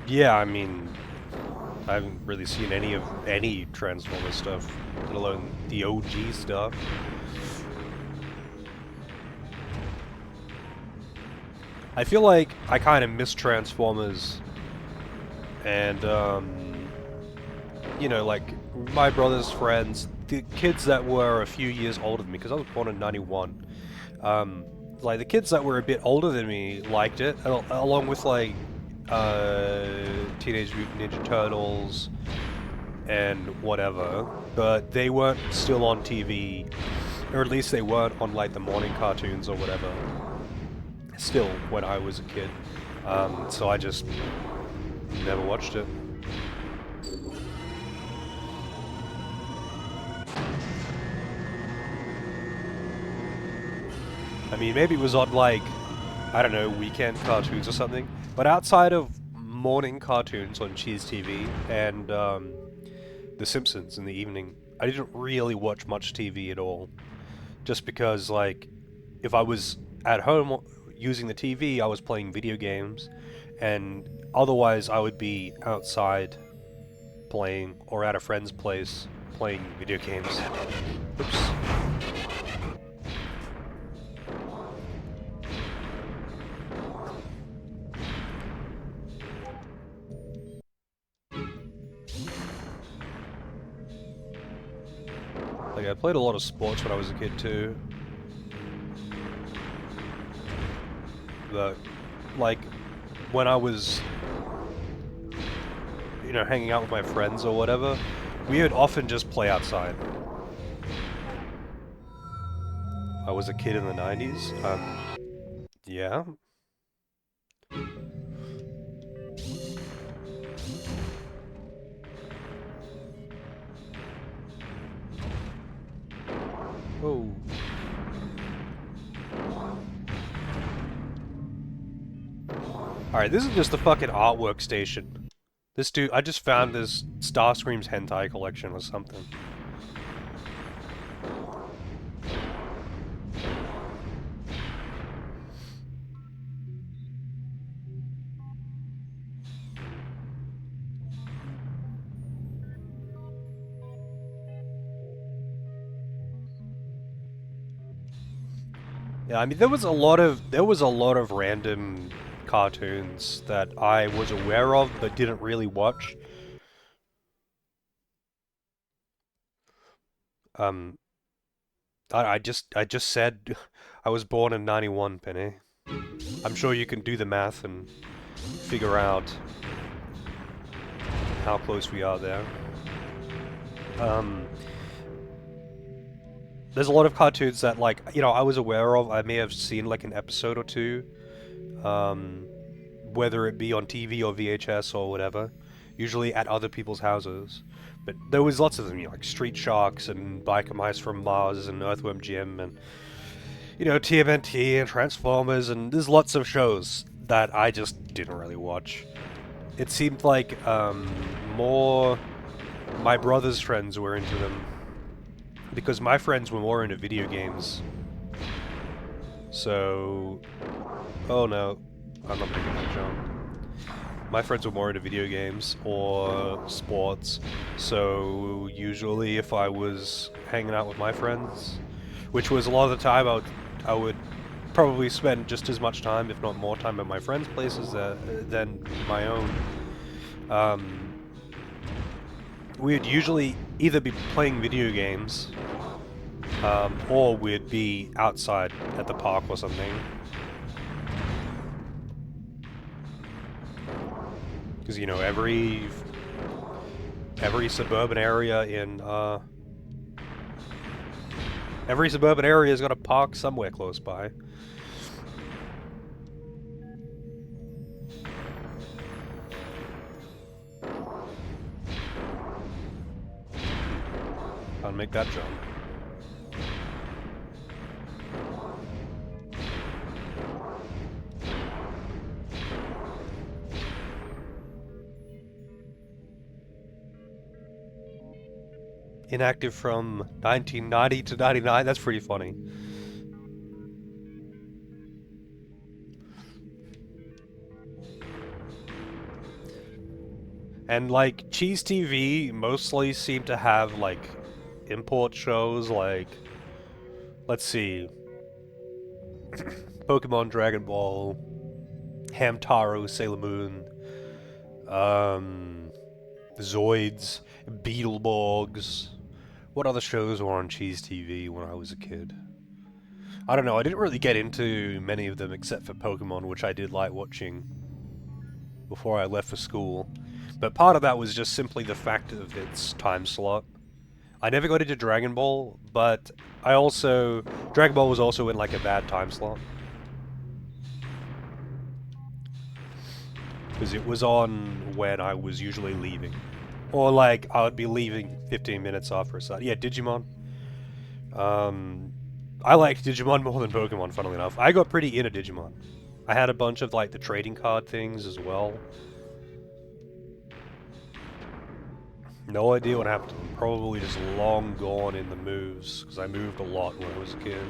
Yeah, I mean, I haven't really seen any Transformers stuff, let alone the OG stuff. I feel like I kind of miss Transformers, and you know, like my brother's friends, the kids that were a few years older than me, because I was born in '91. Like the kids that were a bit older than me liked it, along with like Teenage Mutant Ninja Turtles and whatever, but they weren't still on TV, or at least they weren't on like the morning cartoons or whatever. Still, when I was a kid, so I just never watched it. I mean, maybe it was on like, I don't know, weekend cartoons or something, but outside of morning cartoons on Cheese TV and The Simpsons in the evening, I didn't really watch much TV at all, just because like, if I was at home, using the TV, I was playing video games, and otherwise I would be outside playing or at a friend's place playing video games. Oops. Like, I played a lot of sports when I was a kid too. But, like, when I was, you know, hanging out with my friends or whatever, we would often just play outside. I was a kid in the 90s. Yeah. Oh. Alright, this is just the fucking artwork station. This dude, I just found this Starscream's hentai collection or something. Yeah, I mean there was a lot of random cartoons that I was aware of but didn't really watch. I just said I was born in 91, Penny. I'm sure you can do the math and figure out how close we are there. There's a lot of cartoons that, like, you know, I was aware of. I may have seen, like, an episode or two. Whether it be on TV or VHS or whatever. Usually at other people's houses. But there was lots of them, you know, like Street Sharks and Biker Mice from Mars and Earthworm Jim and, you know, TMNT and Transformers, and there's lots of shows that I just didn't really watch. It seemed like, more my brother's friends were into them. Because my friends were more into video games. So... Oh no, I'm not making that jump. My friends were more into video games or sports, so usually if I was hanging out with my friends, which was a lot of the time, I would probably spend just as much time, if not more time, at my friends' places than my own. We'd usually either be playing video games, or we'd be outside at the park or something. Because, you know, every suburban area in, every suburban area has got a park somewhere close by. I'll make that jump. Inactive from 1990 to 99, that's pretty funny. And, like, Cheese TV mostly seem to have, like, import shows, like, let's see, Pokemon, Dragon Ball, Hamtaro, Sailor Moon, Zoids, Beetleborgs. What other shows were on Cheese TV when I was a kid? I don't know, I didn't really get into many of them except for Pokemon, which I did like watching before I left for school. But part of that was just simply the fact of its time slot. I never got into Dragon Ball, but Dragon Ball was also in, like, a bad time slot. Because it was on when I was usually leaving. Or, like, I would be leaving 15 minutes after a start. Yeah, Digimon. I liked Digimon more than Pokemon, funnily enough. I got pretty into Digimon. I had a bunch of, like, the trading card things as well. No idea what happened to them. Probably just long gone in the moves, because I moved a lot when I was a kid.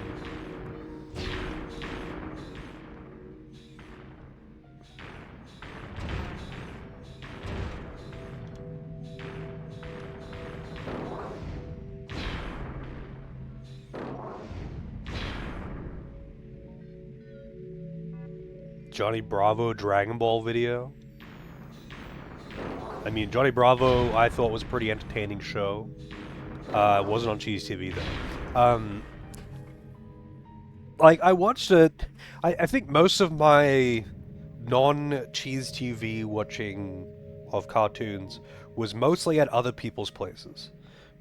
Johnny Bravo Dragon Ball video. I mean, Johnny Bravo I thought was a pretty entertaining show. It wasn't on Cheese TV though. Like, I watched it. I think most of my non-Cheese TV watching of cartoons was mostly at other people's places.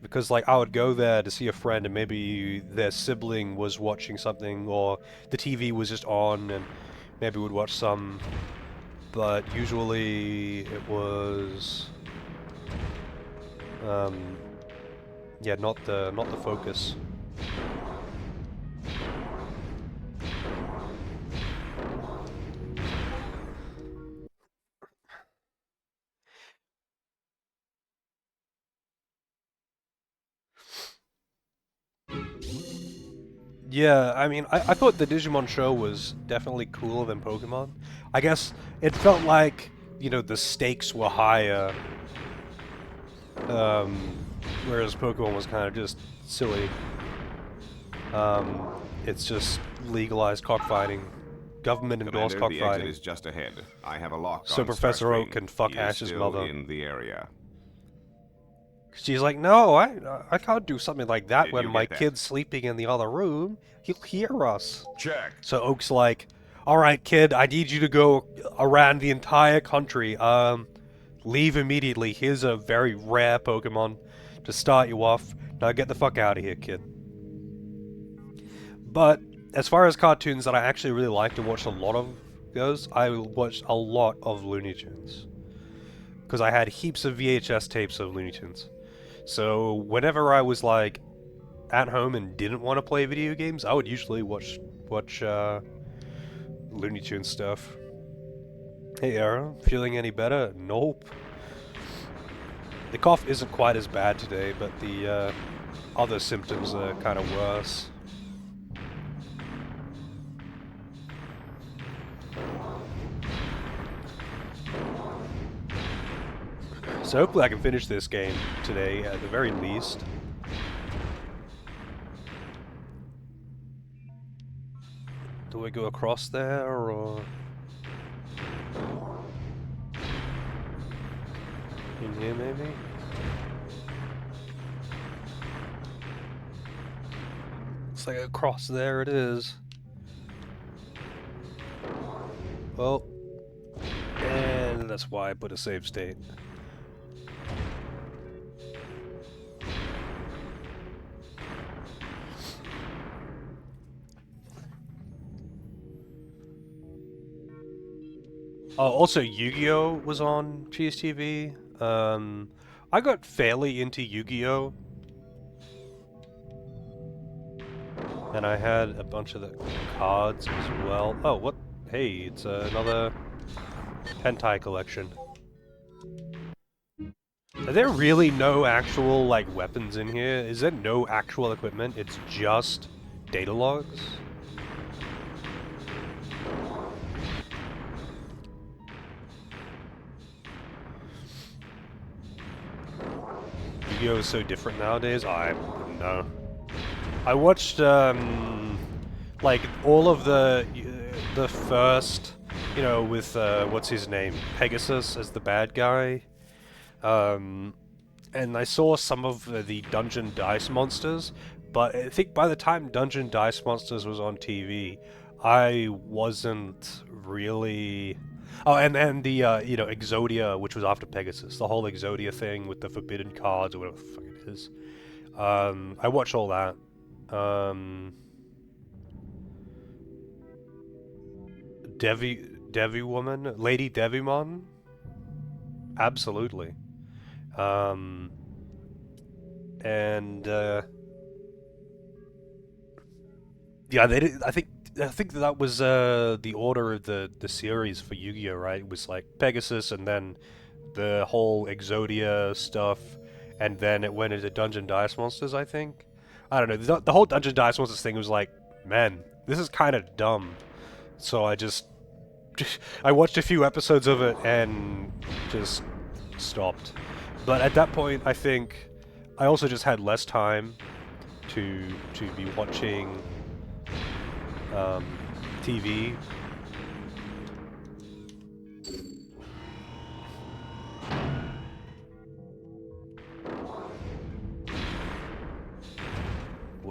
Because, like, I would go there to see a friend and maybe their sibling was watching something, or the TV was just on and maybe we'd watch some. But usually it was... yeah, not the focus. Yeah, I mean, I thought the Digimon show was definitely cooler than Pokemon. I guess it felt like, you know, the stakes were higher, whereas Pokemon was kind of just silly. It's just legalized cockfighting, government-endorsed Commander, the exit cockfighting. is just ahead. I have a lock So on Professor Starscream. Oak can fuck He is Ash's still mother. in the area. She's like, no, I can't do something like that Did when you my get that? kid's sleeping in the other room. He'll hear us. Check. So Oak's like, alright kid, I need you to go around the entire country. Leave immediately. Here's a very rare Pokemon to start you off. Now get the fuck out of here, kid. But, as far as cartoons that I actually really liked and watched a lot of goes, I watched a lot of Looney Tunes. Because I had heaps of VHS tapes of Looney Tunes. So, whenever I was, like, at home and didn't want to play video games, I would usually watch Looney Tunes stuff. Hey, Era, feeling any better? Nope. The cough isn't quite as bad today, but the other symptoms are kind of worse. So hopefully I can finish this game today, at the very least. Do we go across there, or... in here, maybe? Looks like across there it is. Well... and that's why I put a save state. Also, Yu-Gi-Oh! Was on Cheese TV. I got fairly into Yu-Gi-Oh! And I had a bunch of the cards as well. Oh, what? Hey, it's another hentai collection. Are there really no actual, like, weapons in here? Is there no actual equipment? It's just data logs? Yu-Gi-Oh! Is so different nowadays? I wouldn't know. I watched, like, all of the first, you know, with, what's his name? Pegasus as the bad guy. And I saw some of the Dungeon Dice Monsters, but I think by the time Dungeon Dice Monsters was on TV, I wasn't really... Oh, and then the, you know, Exodia, which was after Pegasus. The whole Exodia thing with the forbidden cards, or whatever the fuck it is. I watched all that. Devi Woman? Lady Devimon? Absolutely. Yeah, they did, I think that was the order of the series for Yu-Gi-Oh, right? It was like Pegasus and then the whole Exodia stuff, and then it went into Dungeon Dice Monsters, I think. I don't know. The whole Dungeon Dice Monsters thing was like, man, this is kind of dumb. So I watched a few episodes of it and just stopped. But at that point, I think I also just had less time to be watching TV.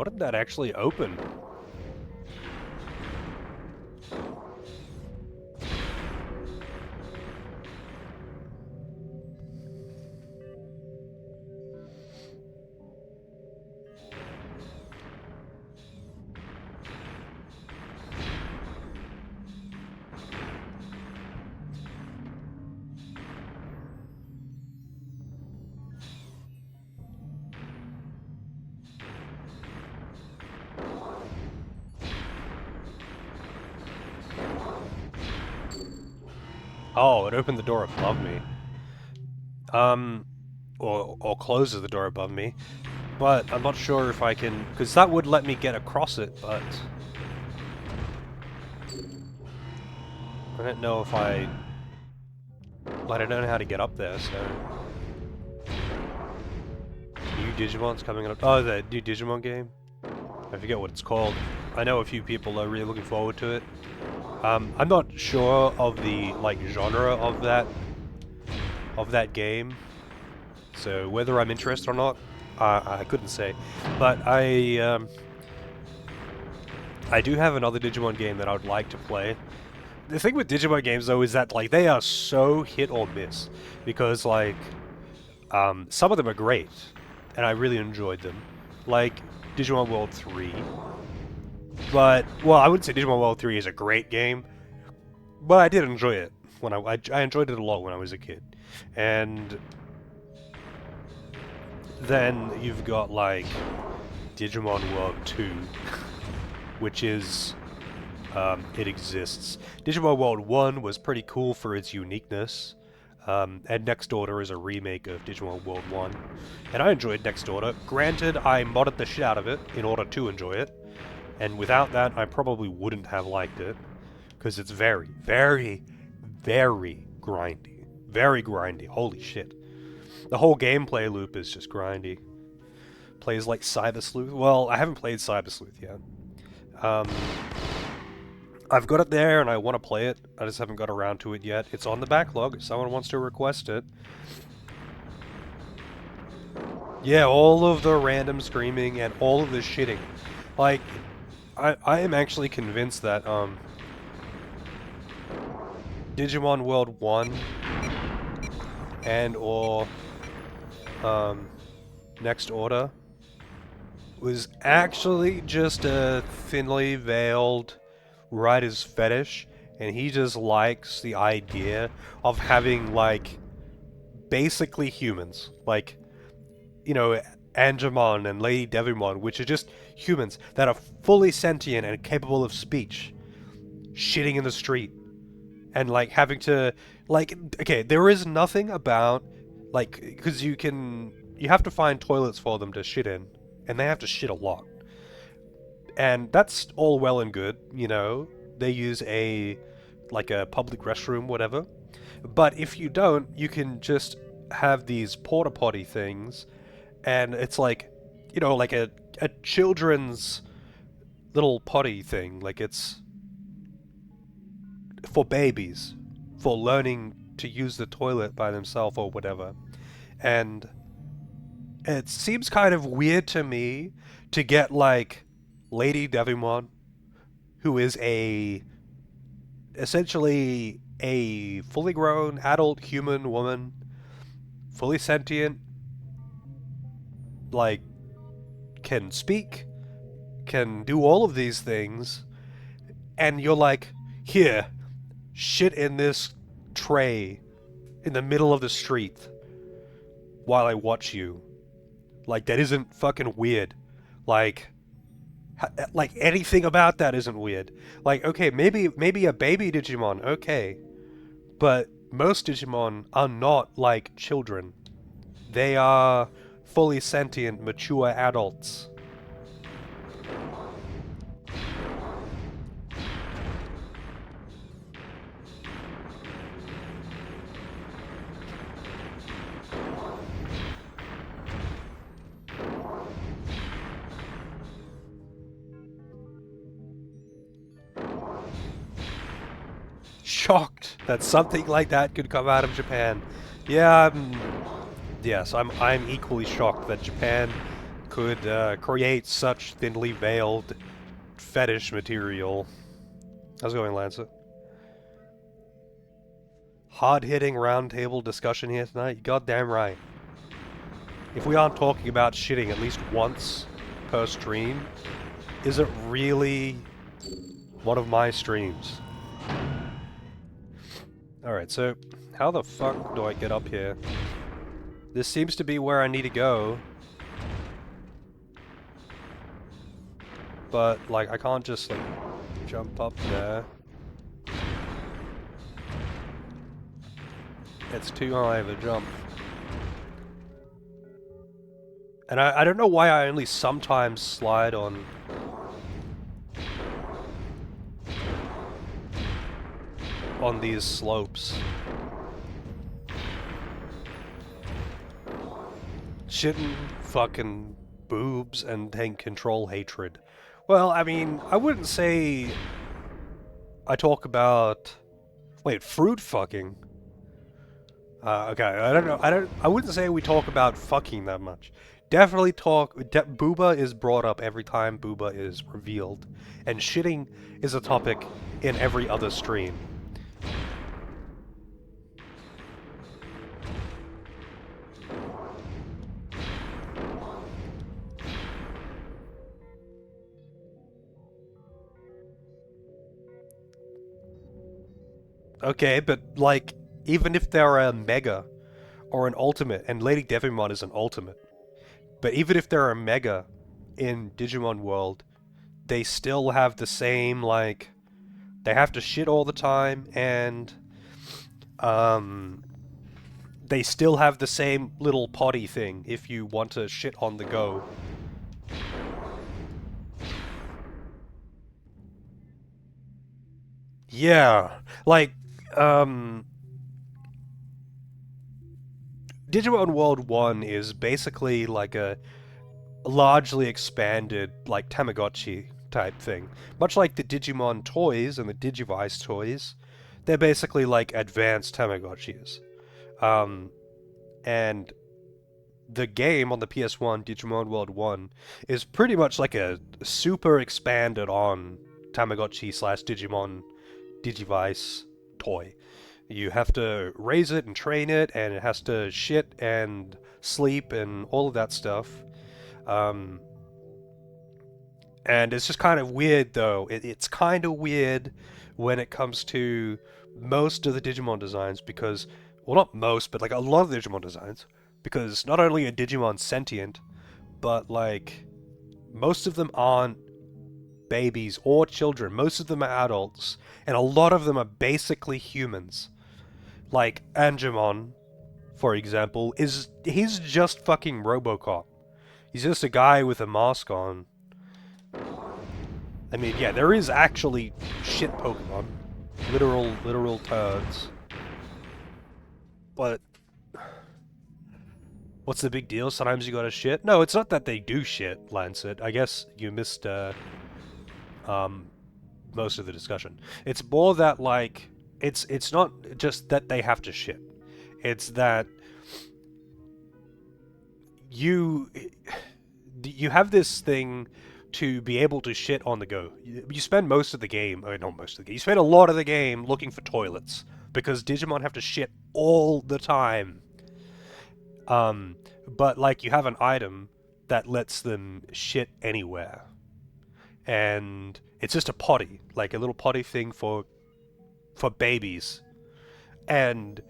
what did that actually open? Oh, it opened the door above me. Or closes the door above me. But I'm not sure if I can, because that would let me get across it, but I don't know if I don't know how to get up there, so... New Digimon's coming up. Oh, the new Digimon game? I forget what it's called. I know a few people are really looking forward to it. I'm not sure of the, like, genre of that game, so whether I'm interested or not, I couldn't say. But I do have another Digimon game that I would like to play. The thing with Digimon games, though, is that, like, they are so hit or miss. Because, like, some of them are great, and I really enjoyed them. Like, Digimon World 3. But, well, I wouldn't say Digimon World 3 is a great game, but I did enjoy it. When I enjoyed it a lot when I was a kid. And then you've got, like, Digimon World 2, which is... it exists. Digimon World 1 was pretty cool for its uniqueness, and Next Order is a remake of Digimon World 1, and I enjoyed Next Order. Granted, I modded the shit out of it in order to enjoy it, and without that, I probably wouldn't have liked it, because it's very, very, very grindy. Very grindy, holy shit. The whole gameplay loop is just grindy. Plays like Cyber Sleuth. Well, I haven't played Cyber Sleuth yet. I've got it there and I want to play it. I just haven't got around to it yet. It's on the backlog if someone wants to request it. Yeah, all of the random screaming and all of the shitting. Like, I am actually convinced that, Digimon World 1 and or, Next Order was actually just a thinly veiled writer's fetish, and he just likes the idea of having, like, basically humans, like, you know, Angemon and Lady Devimon, which are just humans that are fully sentient and capable of speech, shitting in the street, and, like, having to, like, okay, there is nothing about, like, because you have to find toilets for them to shit in, and they have to shit a lot. And that's all well and good, you know, they use a public restroom, whatever. But if you don't, you can just have these porta potty things, and it's like, you know, like a children's little potty thing, like it's for babies, for learning to use the toilet by themselves or whatever. And it seems kind of weird to me to get, like, Lady Devimon, who is essentially a fully grown adult human woman, fully sentient, like, can speak, can do all of these things, and you're like, here, shit in this tray in the middle of the street while I watch you. Like, that isn't fucking weird. Like anything about that isn't weird. Like, okay, maybe a baby Digimon, okay. But most Digimon are not like children. They are fully sentient, mature adults. Shocked that something like that could come out of Japan. Yeah, yes, I'm equally shocked that Japan could create such thinly veiled fetish material. How's it going, Lancer? Hard-hitting roundtable discussion here tonight? You goddamn right. If we aren't talking about shitting at least once per stream, is it really one of my streams? Alright, so how the fuck do I get up here? This seems to be where I need to go. But, like, I can't just, like, jump up there. It's too high of a jump. And I don't know why I only sometimes slide on... on these slopes. Shitting fucking boobs and tank control hatred. Well, I mean, I wouldn't say I talk about... Wait, fruit fucking? Okay, I wouldn't say we talk about fucking that much. Definitely talk... Booba is brought up every time Booba is revealed. And shitting is a topic in every other stream. Okay, but, like, even if they're a Mega or an Ultimate, and Lady Devimon is an Ultimate, but even if they're a Mega in Digimon World, they still have the same, like, they have to shit all the time, and, they still have the same little potty thing if you want to shit on the go. Yeah, like, Digimon World 1 is basically like a largely expanded, like, Tamagotchi type thing. Much like the Digimon toys and the Digivice toys, they're basically like advanced Tamagotchis. And the game on the PS1, Digimon World 1, is pretty much like a super expanded on Tamagotchi slash Digimon Digivice toy. You have to raise it and train it, and it has to shit and sleep and all of that stuff. And it's just kind of weird, though. It's kind of weird when it comes to most of the Digimon designs, because... Well, not most, but, like, a lot of the Digimon designs. Because not only are Digimon sentient, but, like, most of them aren't babies or children. Most of them are adults, and a lot of them are basically humans. Like, Angemon, for example, he's just fucking Robocop. He's just a guy with a mask on. I mean, yeah, there is actually shit Pokemon. Literal turds. But... what's the big deal? Sometimes you gotta shit? No, it's not that they do shit, Lancet. I guess you missed, most of the discussion. It's more that, like, it's not just that they have to shit. It's that you have this thing to be able to shit on the go. You spend most of the game, or not most of the game, you spend a lot of the game looking for toilets, because Digimon have to shit all the time. But, like, you have an item that lets them shit anywhere. And it's just a potty, like a little potty thing for babies. And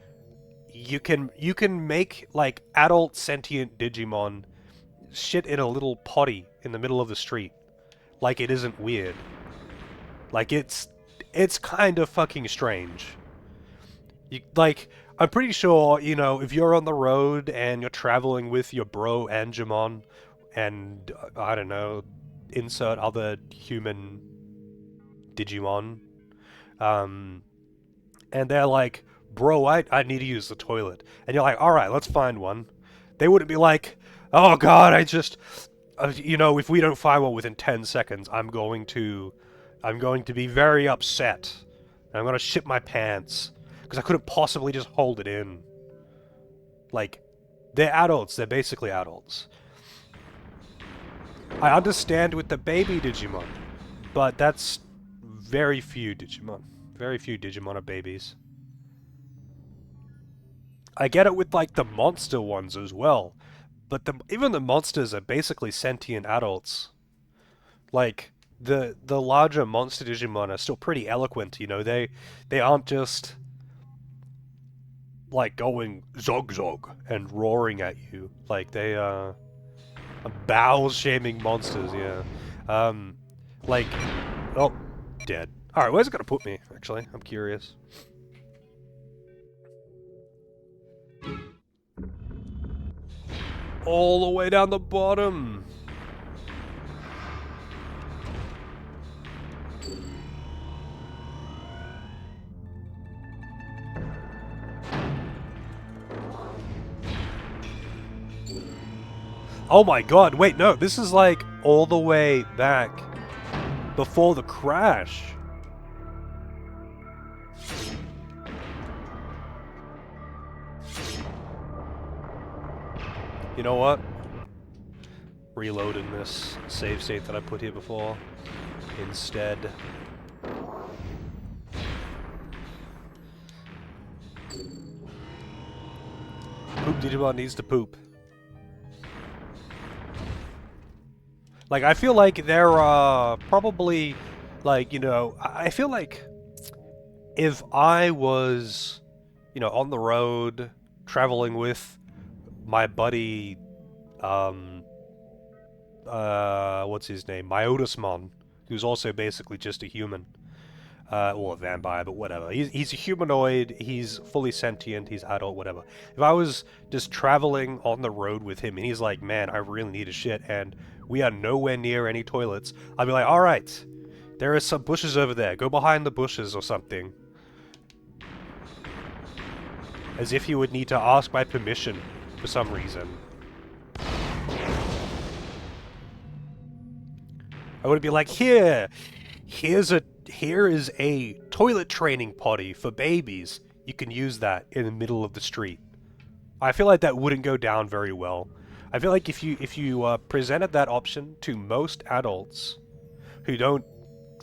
you can make, like, adult sentient Digimon shit in a little potty in the middle of the street. Like, it isn't weird. Like, it's kind of fucking strange. Like, I'm pretty sure, you know, if you're on the road and you're traveling with your bro Angemon, and, I don't know, insert other human Digimon, and they're like, bro, I need to use the toilet. And you're like, alright, let's find one. They wouldn't be like, oh god, I just... you know, if we don't find one within 10 seconds, I'm going to be very upset. And I'm going to shit my pants. Because I couldn't possibly just hold it in. Like, they're adults. They're basically adults. I understand with the baby Digimon, but that's very few Digimon. Very few Digimon are babies. I get it with like the monster ones as well, but even the monsters are basically sentient adults. Like the larger monster Digimon are still pretty eloquent, you know. They aren't just like going zog zog and roaring at you. Like they are bowel shaming monsters, yeah. Like oh, dead. All right, where's it gonna put me? Actually, I'm curious. All the way down the bottom. Oh my god, wait, no, this is like all the way back before the crash. You know what? Reloading this save state that I put here before instead. Poop Digimon needs to poop. Like, I feel like they're, probably, like, you know, I feel like if I was, you know, on the road, traveling with my buddy, what's his name? Myotismon, who's also basically just a human. Well, a vampire, but whatever. He's a humanoid, he's fully sentient, he's adult, whatever. If I was just traveling on the road with him and he's like, man, I really need a shit, and we are nowhere near any toilets, I'd be like, alright, there are some bushes over there, go behind the bushes or something. As if he would need to ask my permission for some reason. I would be like, here is a toilet training potty for babies. You can use that in the middle of the street. I feel like that wouldn't go down very well. I feel like if you presented that option to most adults who don't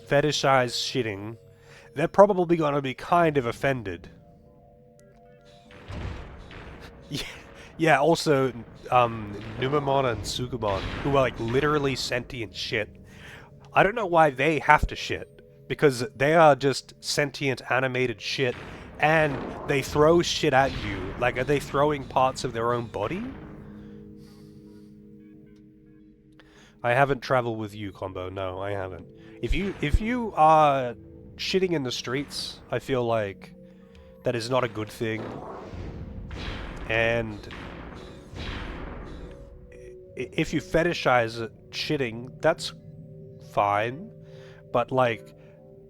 fetishize shitting, they're probably gonna be kind of offended. Yeah, also, Numemon and Sugumon, who are like literally sentient shit. I don't know why they have to shit, because they are just sentient animated shit, and they throw shit at you. Like, are they throwing parts of their own body? I haven't traveled with you, Combo. No, I haven't. If you are shitting in the streets, I feel like that is not a good thing. And if you fetishize shitting, that's fine, but like,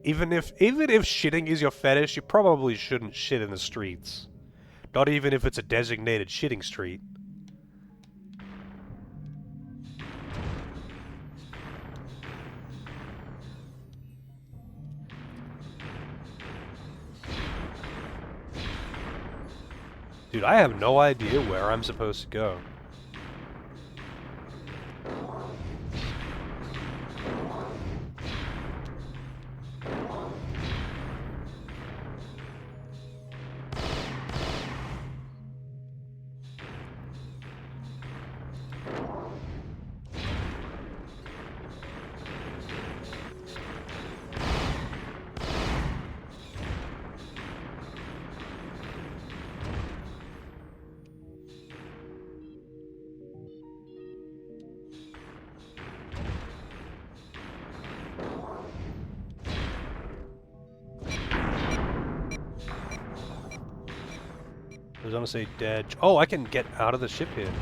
even if shitting is your fetish, you probably shouldn't shit in the streets. Not even if it's a designated shitting street. Dude, I have no idea where I'm supposed to go. I was gonna say dead. Oh, I can get out of the ship here.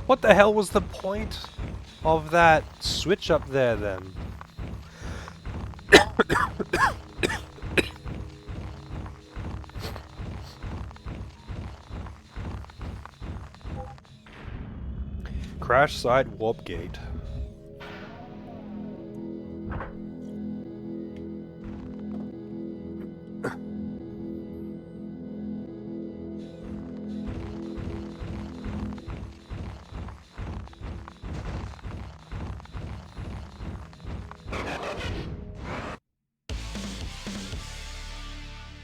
What the hell was the point of that switch up there then? Crash side warp gate.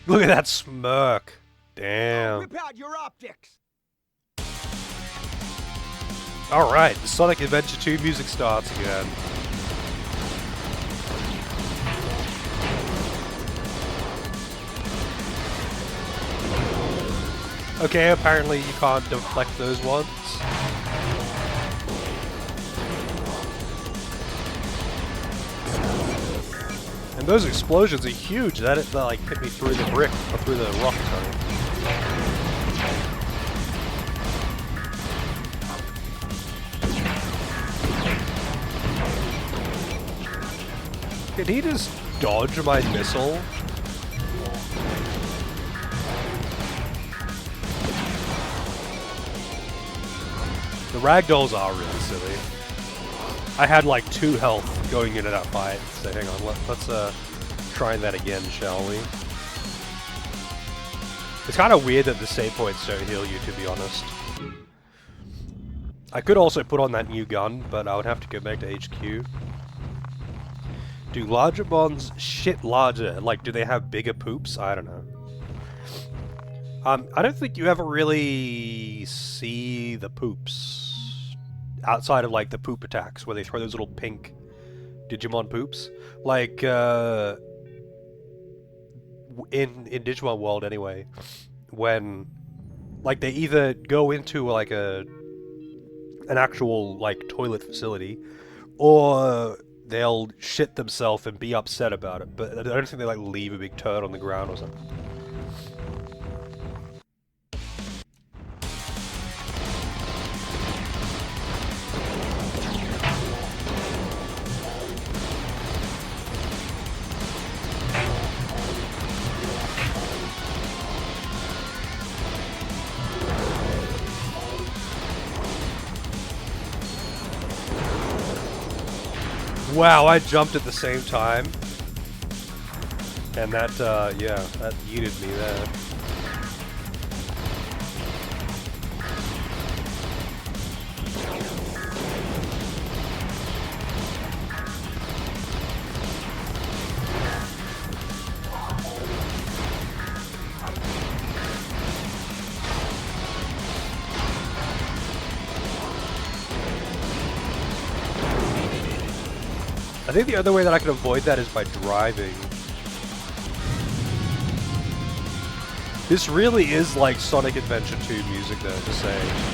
Look at that smirk. Damn. Whip out your optics. Alright, the Sonic Adventure 2 music starts again. Okay, apparently you can't deflect those ones. And those explosions are huge. That like hit me through the brick or through the rock. Sorry. Did he just dodge my missile? The ragdolls are really silly. I had like 2 health going into that fight, so hang on, let's try that again, shall we? It's kind of weird that the save points don't heal you, to be honest. I could also put on that new gun, but I would have to go back to HQ. Do larger bonds shit larger? Like, do they have bigger poops? I don't know. I don't think you ever really see the poops outside of like the poop attacks where they throw those little pink Digimon poops. Like in Digimon World anyway, when like they either go into like an actual like toilet facility, or they'll shit themselves and be upset about it. But I don't think they like leave a big turd on the ground or something. Wow, I jumped at the same time. And that, yeah, that yeeted me there. I think the other way that I can avoid that is by driving. This really is like Sonic Adventure 2 music though, to say.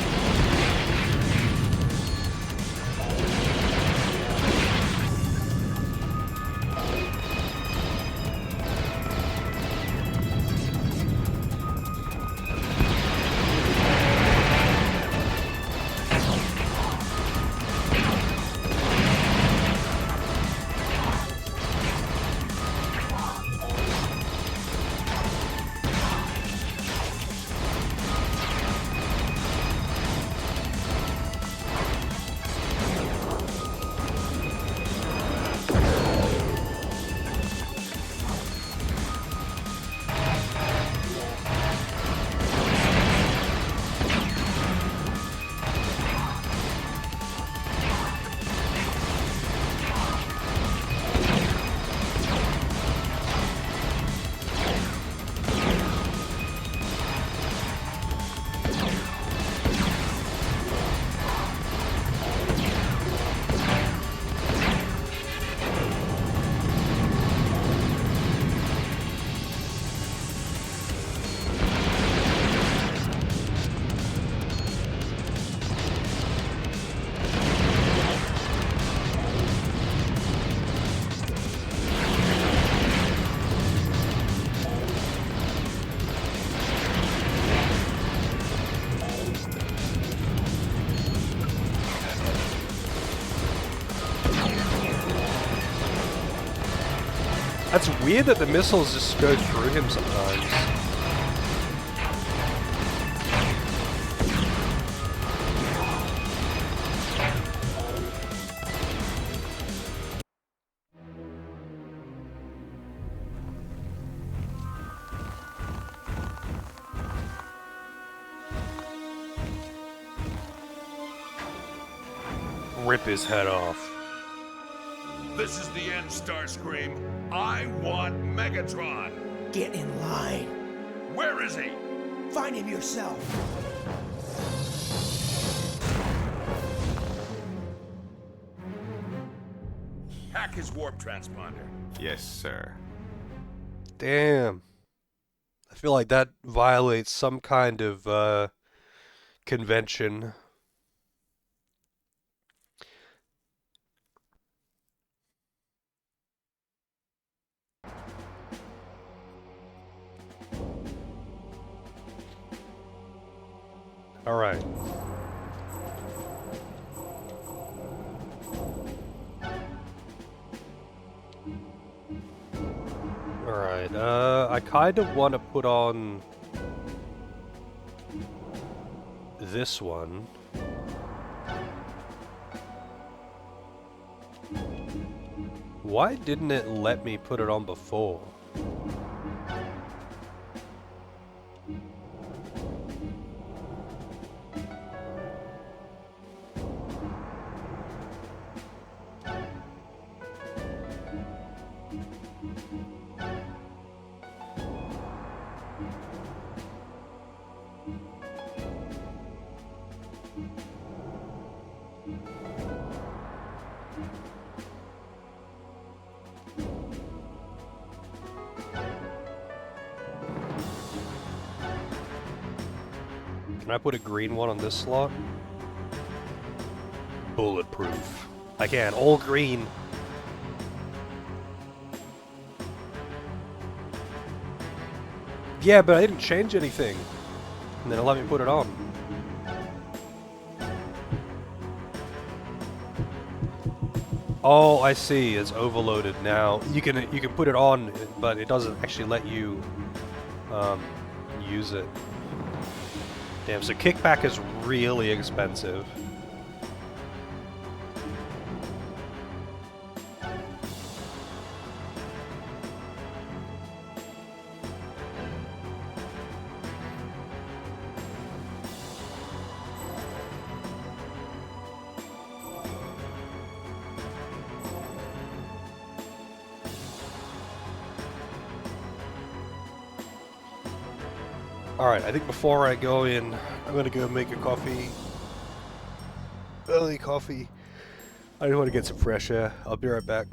That's weird that the missiles just go through him sometimes. Rip his head off. This is the end, Starscream. I want Megatron. Get in line. Where is he? Find him yourself. Hack his warp transponder. Yes, sir. Damn. I feel like that violates some kind of convention. All right. All right. I kind of want to put on this one. Why didn't it let me put it on before? Can I put a green one on this slot? Bulletproof. I can. All green. Yeah, but I didn't change anything. And then it let me put it on. Oh, I see. It's overloaded now. You can put it on, but it doesn't actually let you use it. Damn, so kickback is really expensive. Alright, I think before I go in, I'm gonna go make a coffee. Early coffee. I just want to get some fresh air. I'll be right back.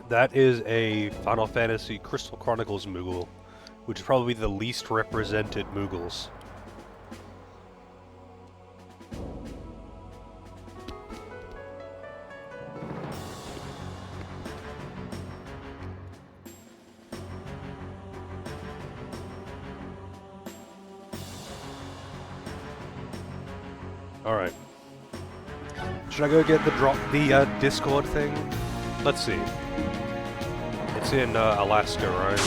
That is a Final Fantasy Crystal Chronicles Moogle, which is probably the least represented Moogles. Alright. Should I go get the Discord thing? Let's see. It's in Alaska, right?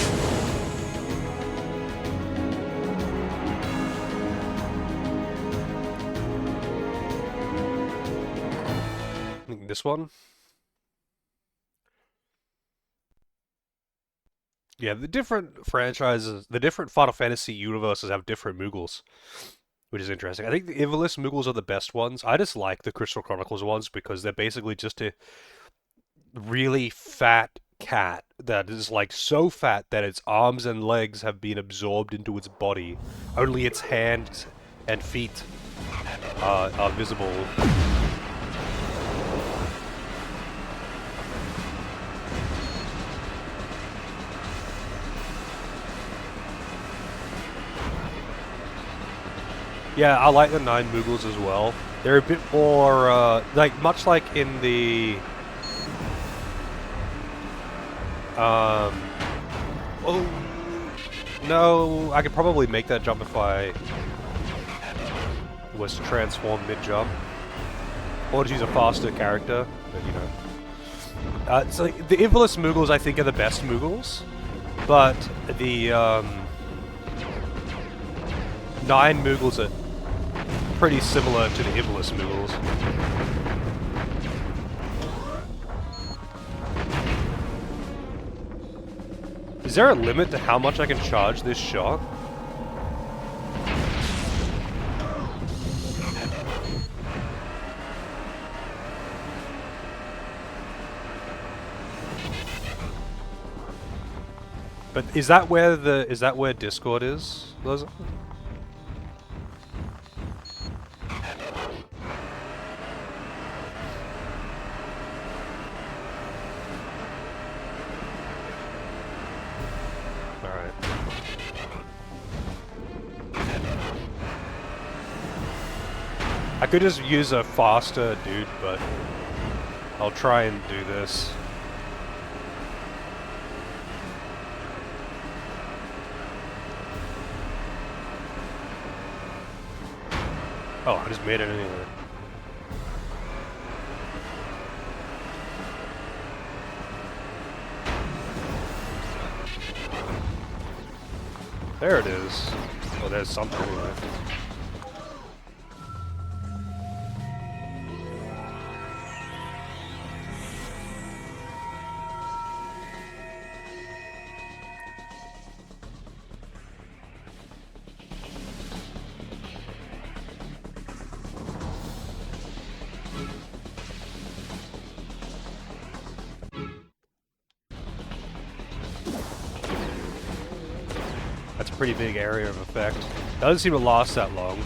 This one? Yeah, the different franchises, the different Final Fantasy universes have different Moogles, which is interesting. I think the Ivalice Moogles are the best ones. I just like the Crystal Chronicles ones because they're basically just a really fat cat that is like so fat that its arms and legs have been absorbed into its body. Only its hands and feet are visible. Yeah, I like the 9 Moogles as well. They're a bit more, like, much like in the... Oh... No, I could probably make that jump if I was to transform mid-jump. Or to use a faster character, but, you know. So, like, the Ivalice Moogles, I think, are the best Moogles. But the, 9 Moogles are pretty similar to the Ivalice Moogles. Is there a limit to how much I can charge this shot? But is that where Discord is, Loza? I could just use a faster dude, but I'll try and do this. Oh, I just made it anyway. There it is. Oh, there's something anyway. That's a pretty big area of effect. Doesn't seem to last that long.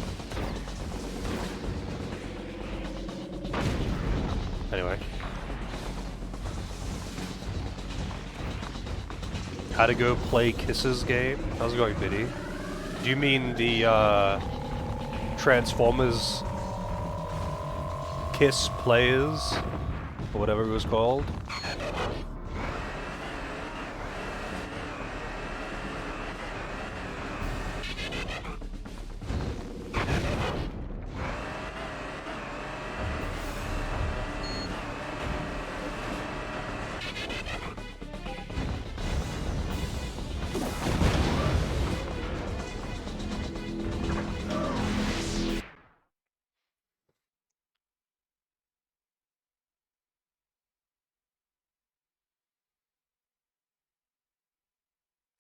Anyway. How to go play Kisses game? How's it going, Biddy? Do you mean the Transformers Kiss Players? Or whatever it was called?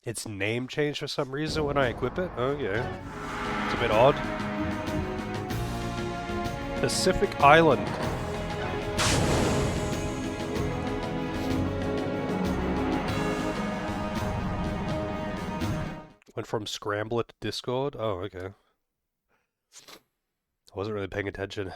Its name changed for some reason when I equip it? Oh, yeah. It's a bit odd. Pacific Island. Went from Scrambler to Discord? Oh, okay. I wasn't really paying attention.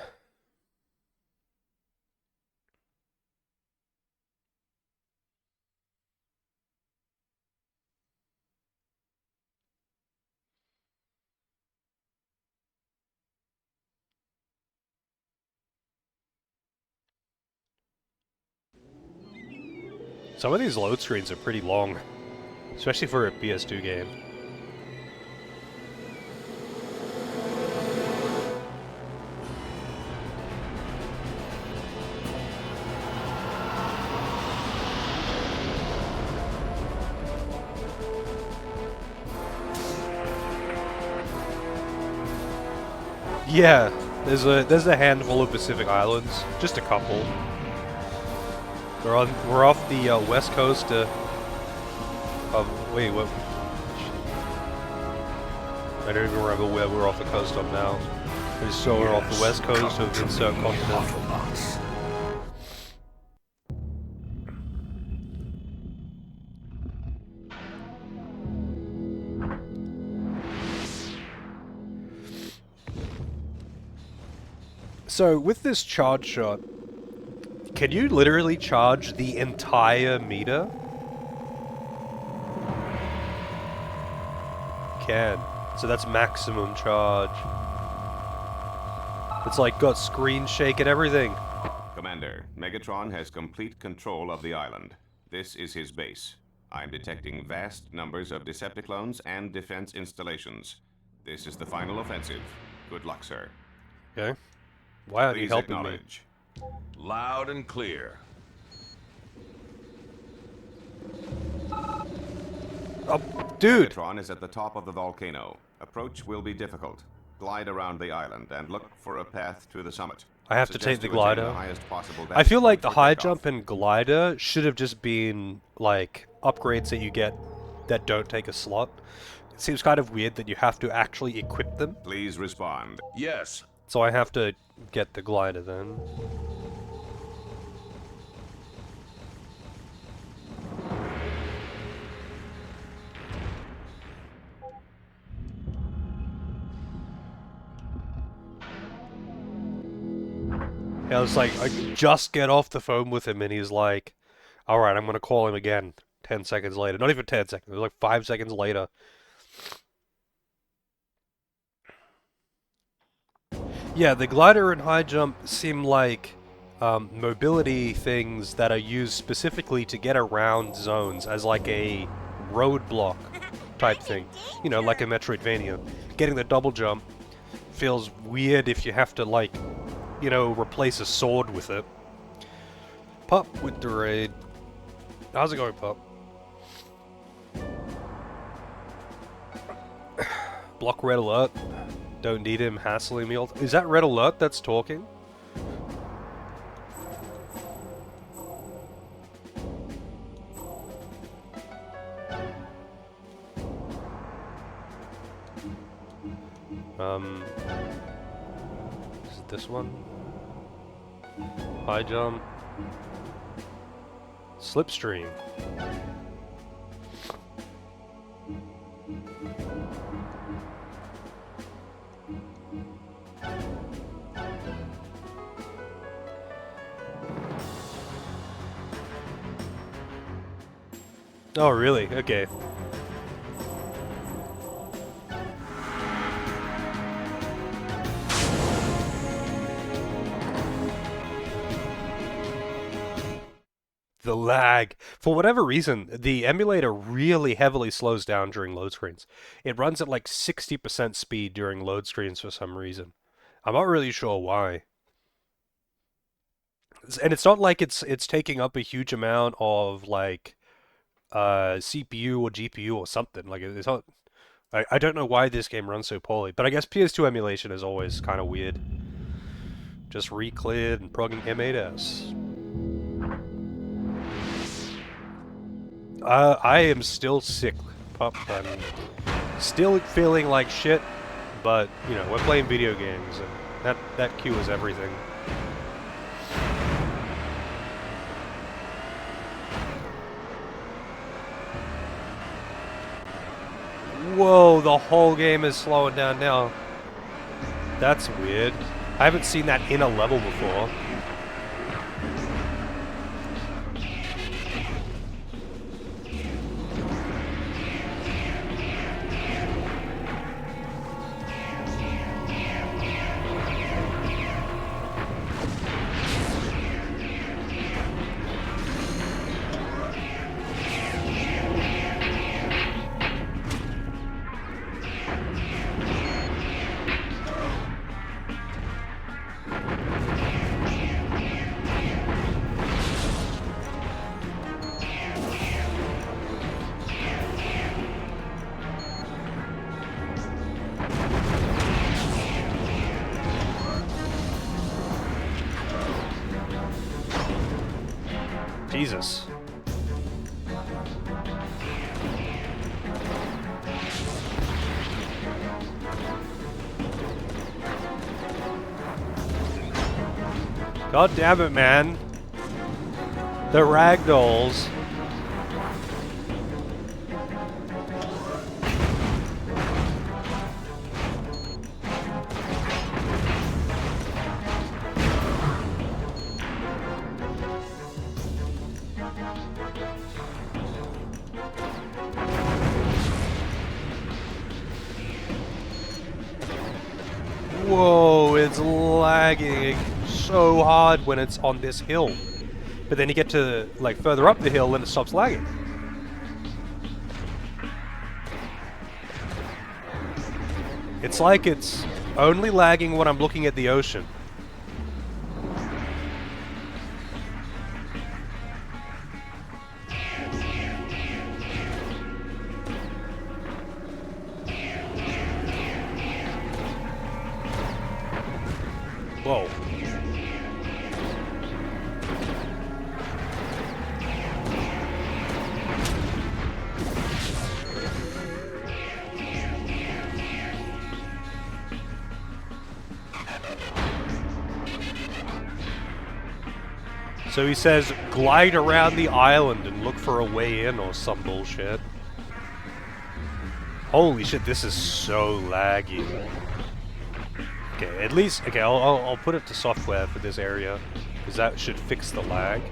Some of these load screens are pretty long, especially for a PS2 game. Yeah, there's a handful of Pacific Islands, just a couple. We're off the west coast of wait, what? I don't even remember where we're off the coast of now. So we're off the west coast of insert continent. So with this charge shot, can you literally charge the entire meter? Can. So that's maximum charge. It's like got screen shake and everything. Commander, Megatron has complete control of the island. This is his base. I'm detecting vast numbers of Decepticons and defense installations. This is the final offensive. Good luck, sir. Okay. Why aren't you Please helping me? acknowledge. Loud and clear. Oh, dude! Megatron is at the top of the volcano. Approach will be difficult. Glide around the island and look for a path to the summit. I have to take Suggest the you attain glider. highest possible I feel like vantage the point for high takeoff. jump and glider should have just been, like, upgrades that you get that don't take a slot. It seems kind of weird that you have to actually equip them. Please respond. Yes. So I have to get the glider then. Yeah, it's like, I just get off the phone with him and he's like, alright, I'm gonna call him again 10 seconds later. Not even 10 seconds, it was like 5 seconds later. Yeah, the glider and high jump seem like mobility things that are used specifically to get around zones as like a roadblock type thing. You know, like a Metroidvania. Getting the double jump feels weird if you have to, like, you know, replace a sword with it. Pup with the raid. How's it going, Pup? Block red alert. Don't need him hassling me all. Is that red alert that's talking? Is it this one? High jump. Slipstream. Oh, really? Okay. The lag. For whatever reason, the emulator really heavily slows down during load screens. It runs at like 60% speed during load screens for some reason. I'm not really sure why. And it's not like it's taking up a huge amount of like CPU or GPU or something. Like it's not. I don't know why this game runs so poorly, but I guess PS2 emulation is always kind of weird. Just re-cleared and plugging M8S. I am still sick, pup. I'm still feeling like shit, but you know we're playing video games, and that cue is everything. Whoa, the whole game is slowing down now. That's weird. I haven't seen that in a level before. Jesus. God damn it, man. The ragdolls. Whoa, it's lagging so hard when it's on this hill. But then you get to, like, further up the hill and it stops lagging. It's like it's only lagging when I'm looking at the ocean. Whoa. So he says, glide around the island and look for a way in or some bullshit. Holy shit, this is so laggy. Okay, at least, okay, I'll put it to software for this area, because that should fix the lag.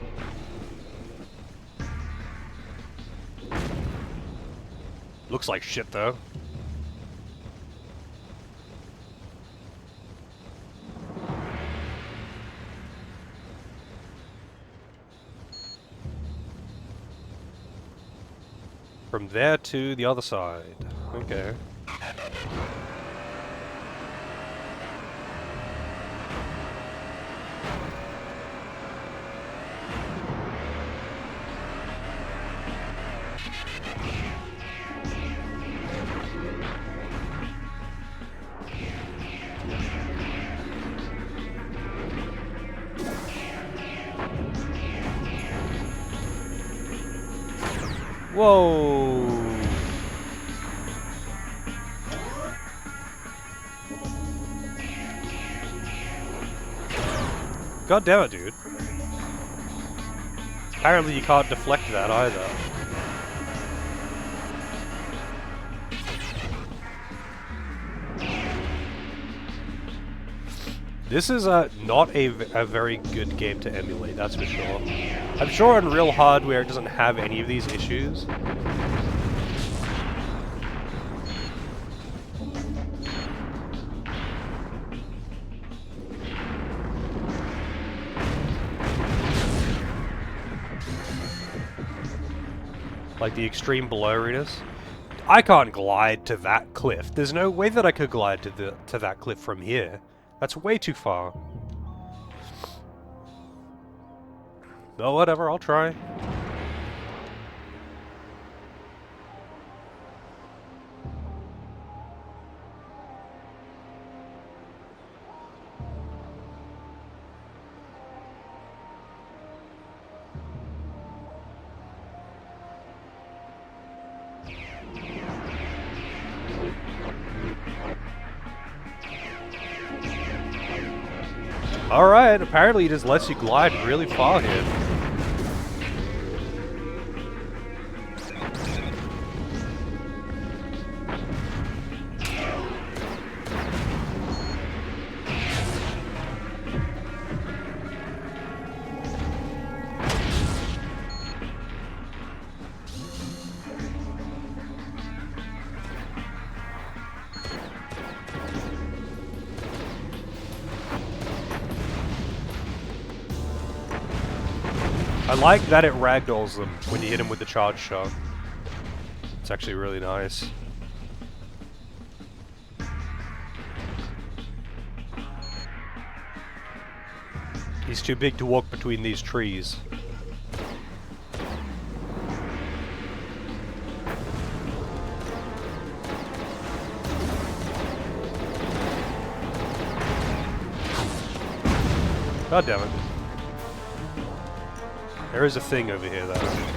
Looks like shit though. From there to the other side. Okay. Whoa! God damn it, dude. Apparently you can't deflect that either. This is not a very good game to emulate, that's for sure. I'm sure on real hardware it doesn't have any of these issues. Like the extreme blurriness. I can't glide to that cliff. There's no way that I could glide to that cliff from here. That's way too far. Oh, whatever, I'll try. Alright, apparently he just lets you glide really far here. I like that it ragdolls them when you hit him with the charge shot. It's actually really nice. He's too big to walk between these trees. God damn it. There is a thing over here, though.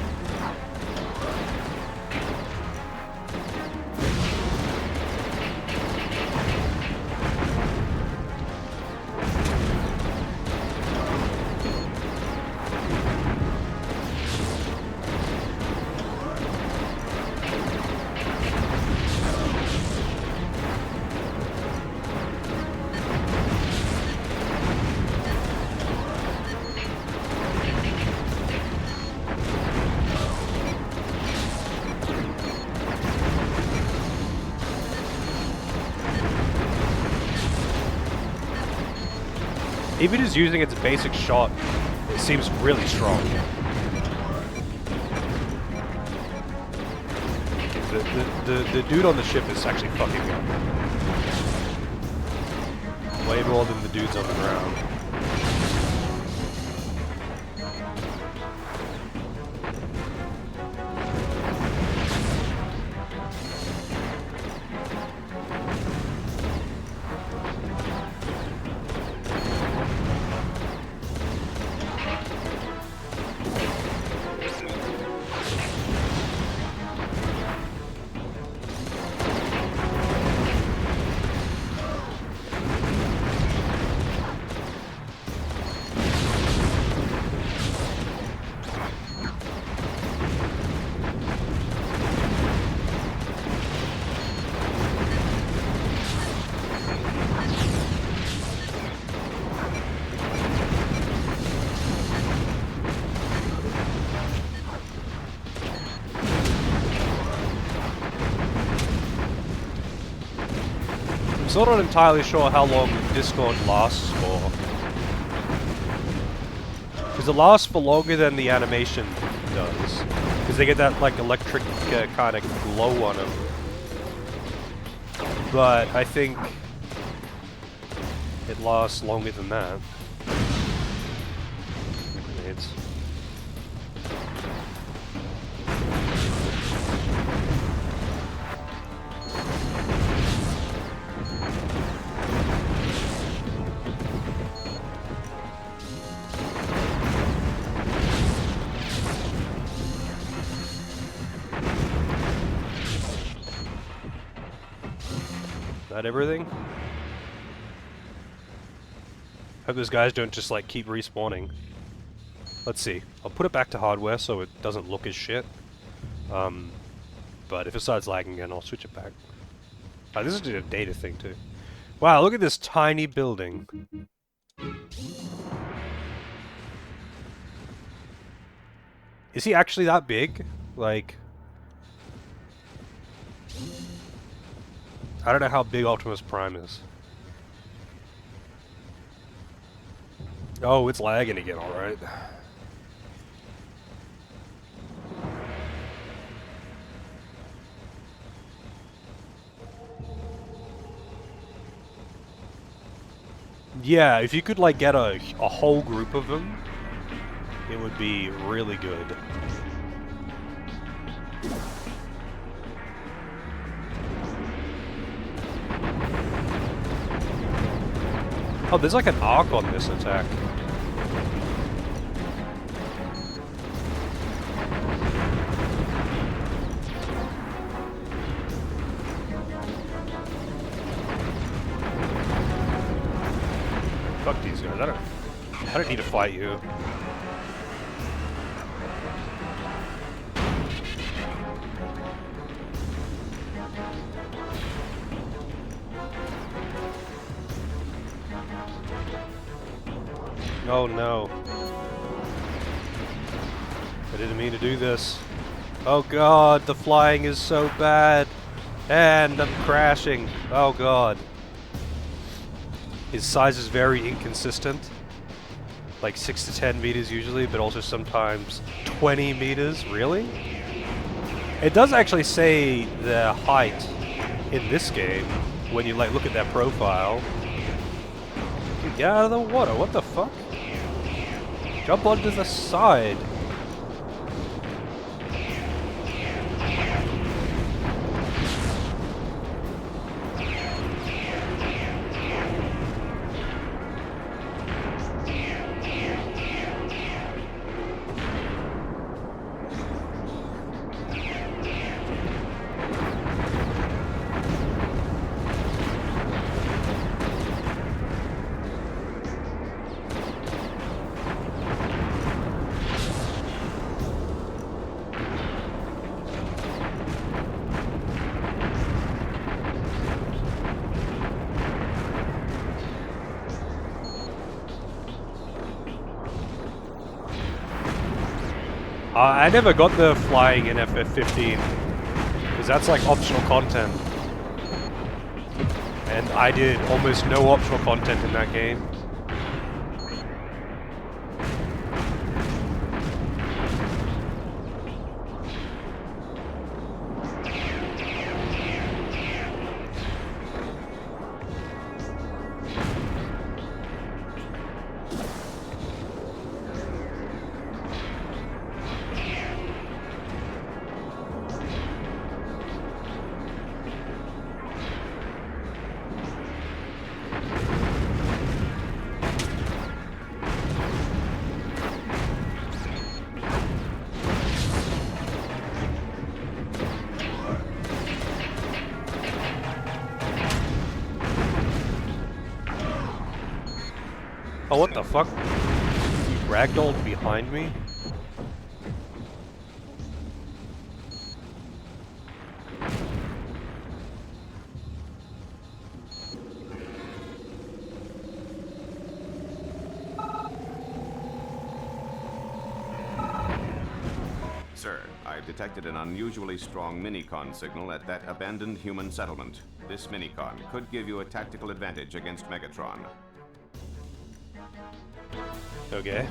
Even just using its basic shot, it seems really strong. The dude on the ship is actually fucking me up. Way more than the dudes on the ground. I'm still not entirely sure how long Discord lasts for. Because it lasts for longer than the animation does. Because they get that like electric kind of glow on them. But I think it lasts longer than that. Grenades. That everything? Hope those guys don't just like keep respawning. Let's see. I'll put it back to hardware so it doesn't look as shit. But if it starts lagging again, I'll switch it back. This is a data thing too. Wow, look at this tiny building. Is he actually that big? Like... I don't know how big Optimus Prime is. Oh, it's lagging again, alright. Yeah, if you could like get a whole group of them, it would be really good. Oh, there's like an arc on this attack. Fuck these guys, I don't need to fight you. Oh no. I didn't mean to do this. Oh god, the flying is so bad. And I'm crashing. Oh god. His size is very inconsistent. Like 6 to 10 meters usually, but also sometimes 20 meters. Really? It does actually say the height in this game when you like look at their profile. Dude, get out of the water, what the fuck? Jump onto the side. I never got the flying in FF15, because that's like optional content. And I did almost no optional content in that game. Oh, what the fuck? You ragdolled behind me? Sir, I've detected an unusually strong minicon signal at that abandoned human settlement. This minicon could give you a tactical advantage against Megatron. Okay.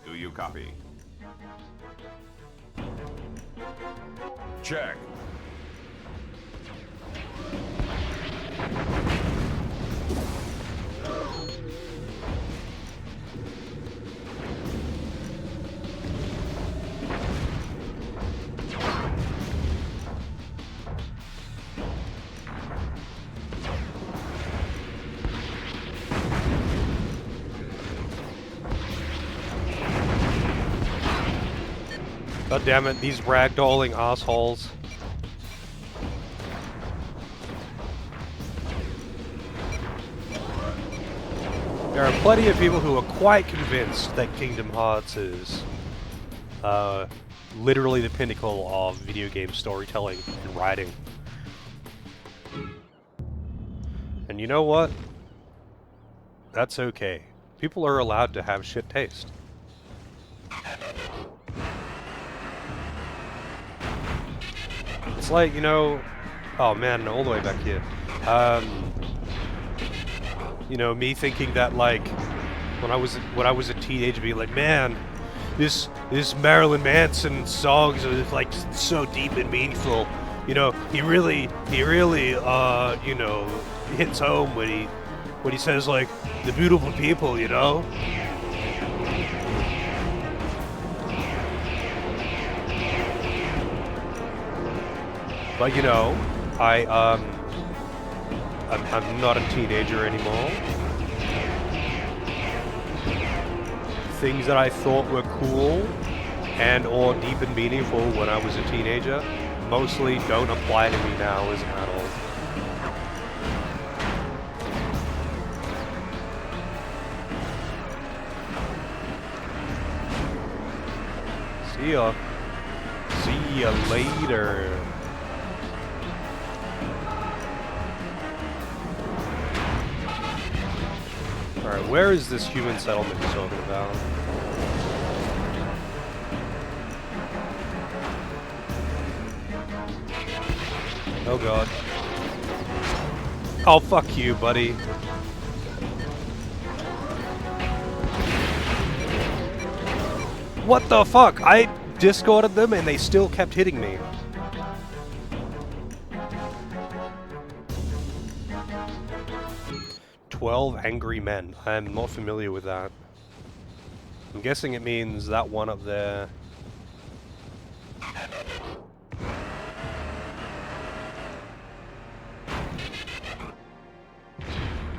Do you copy? Check. God damn it, these ragdolling assholes. There are plenty of people who are quite convinced that Kingdom Hearts is literally the pinnacle of video game storytelling and writing. And you know what? That's okay. People are allowed to have shit taste. It's like, you know, oh man, all the way back here. You know, me thinking that like when I was a teenager, being like, man, this Marilyn Manson songs are like so deep and meaningful. You know, he really, you know, hits home when he says like the beautiful people, you know. But you know, I'm not a teenager anymore. Things that I thought were cool and or deep and meaningful when I was a teenager mostly don't apply to me now as an adult. See ya. See ya later. Alright, where is this human settlement he's talking about? Oh god. Oh, fuck you, buddy. What the fuck? I discarded them and they still kept hitting me. "12 angry men." I'm not familiar with that. I'm guessing it means that one up there.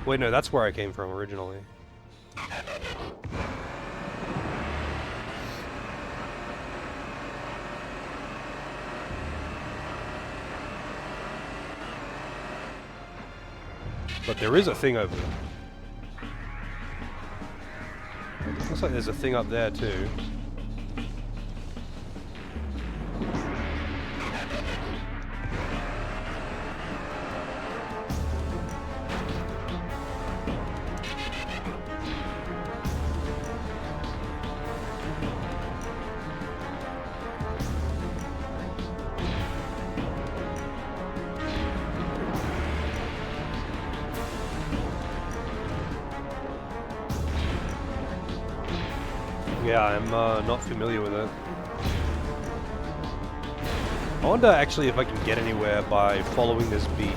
Wait, no, that's where I came from originally. But there is a thing over there. Looks like there's a thing up there too. Yeah, I'm not familiar with it. I wonder actually if I can get anywhere by following this beach.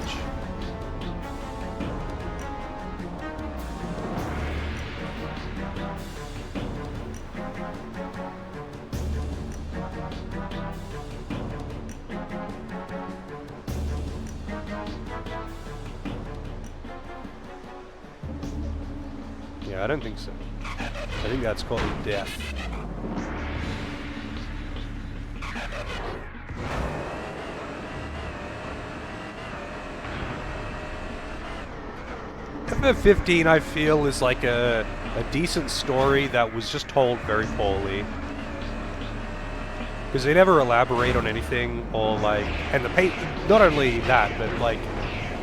Yeah, I don't think so. I think that's called death. FF15 I feel is like a decent story that was just told very poorly. Because they never elaborate on anything, or like, and not only that, but like,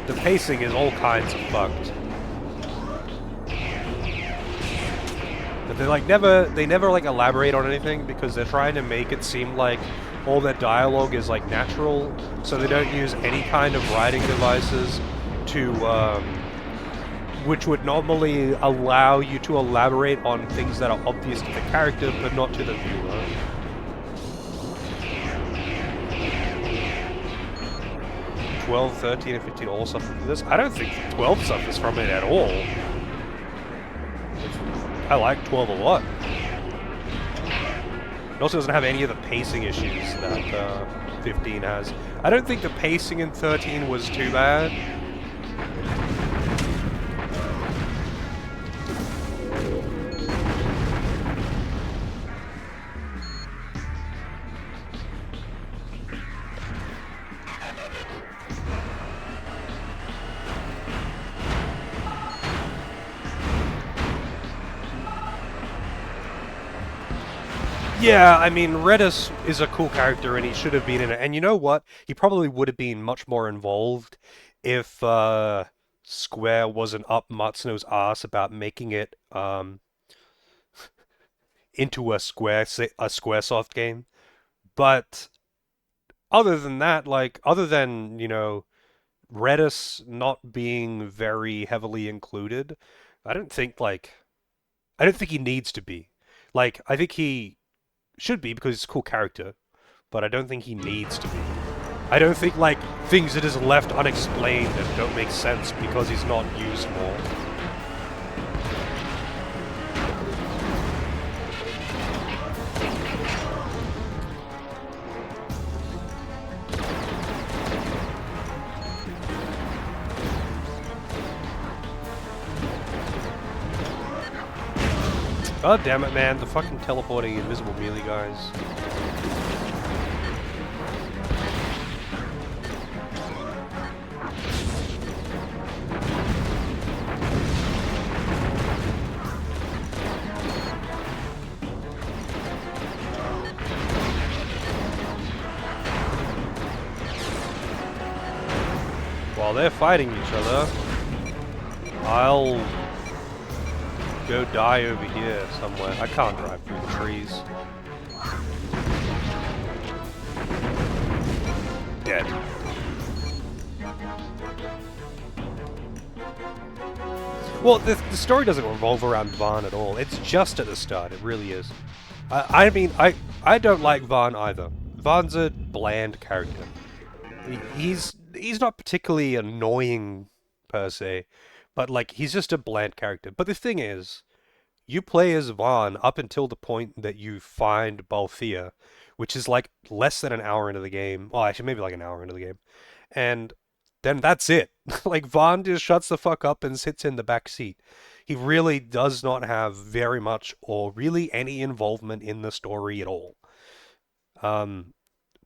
the pacing is all kinds of fucked. But they never like elaborate on anything because they're trying to make it seem like all their dialogue is like natural, so they don't use any kind of writing devices to, which would normally allow you to elaborate on things that are obvious to the character, but not to the viewer. 12, 13, and 15 all suffer from this. I don't think 12 suffers from it at all. I like 12 a lot. It also doesn't have any of the pacing issues that 15 has. I don't think the pacing in 13 was too bad. Yeah, I mean, Redis is a cool character and he should have been in it. And you know what? He probably would have been much more involved if Square wasn't up Matsuno's ass about making it into a Squaresoft game. But other than that, like, other than, Redis not being very heavily included, I don't think, like, I don't think he needs to be. Like, I think he should be because he's a cool character, but I don't think he needs to be. I don't think, like, things are just left unexplained and don't make sense because he's not used more. God damn it, man. The fucking teleporting invisible melee guys. While they're fighting each other, I'll go die over here somewhere. I can't drive through the trees. Dead. Well, the story doesn't revolve around Vaughn at all. It's just at the start. It really is. I mean, I don't like Vaughn either. Vaughn's a bland character. He's not particularly annoying per se, but like he's just a bland character. But the thing is, you play as Vaughn up until the point that you find Balthea, which is like less than an hour into the game. Well, actually, maybe like an hour into the game, and then that's it. Like Vaughn just shuts the fuck up and sits in the back seat. He really does not have very much or really any involvement in the story at all.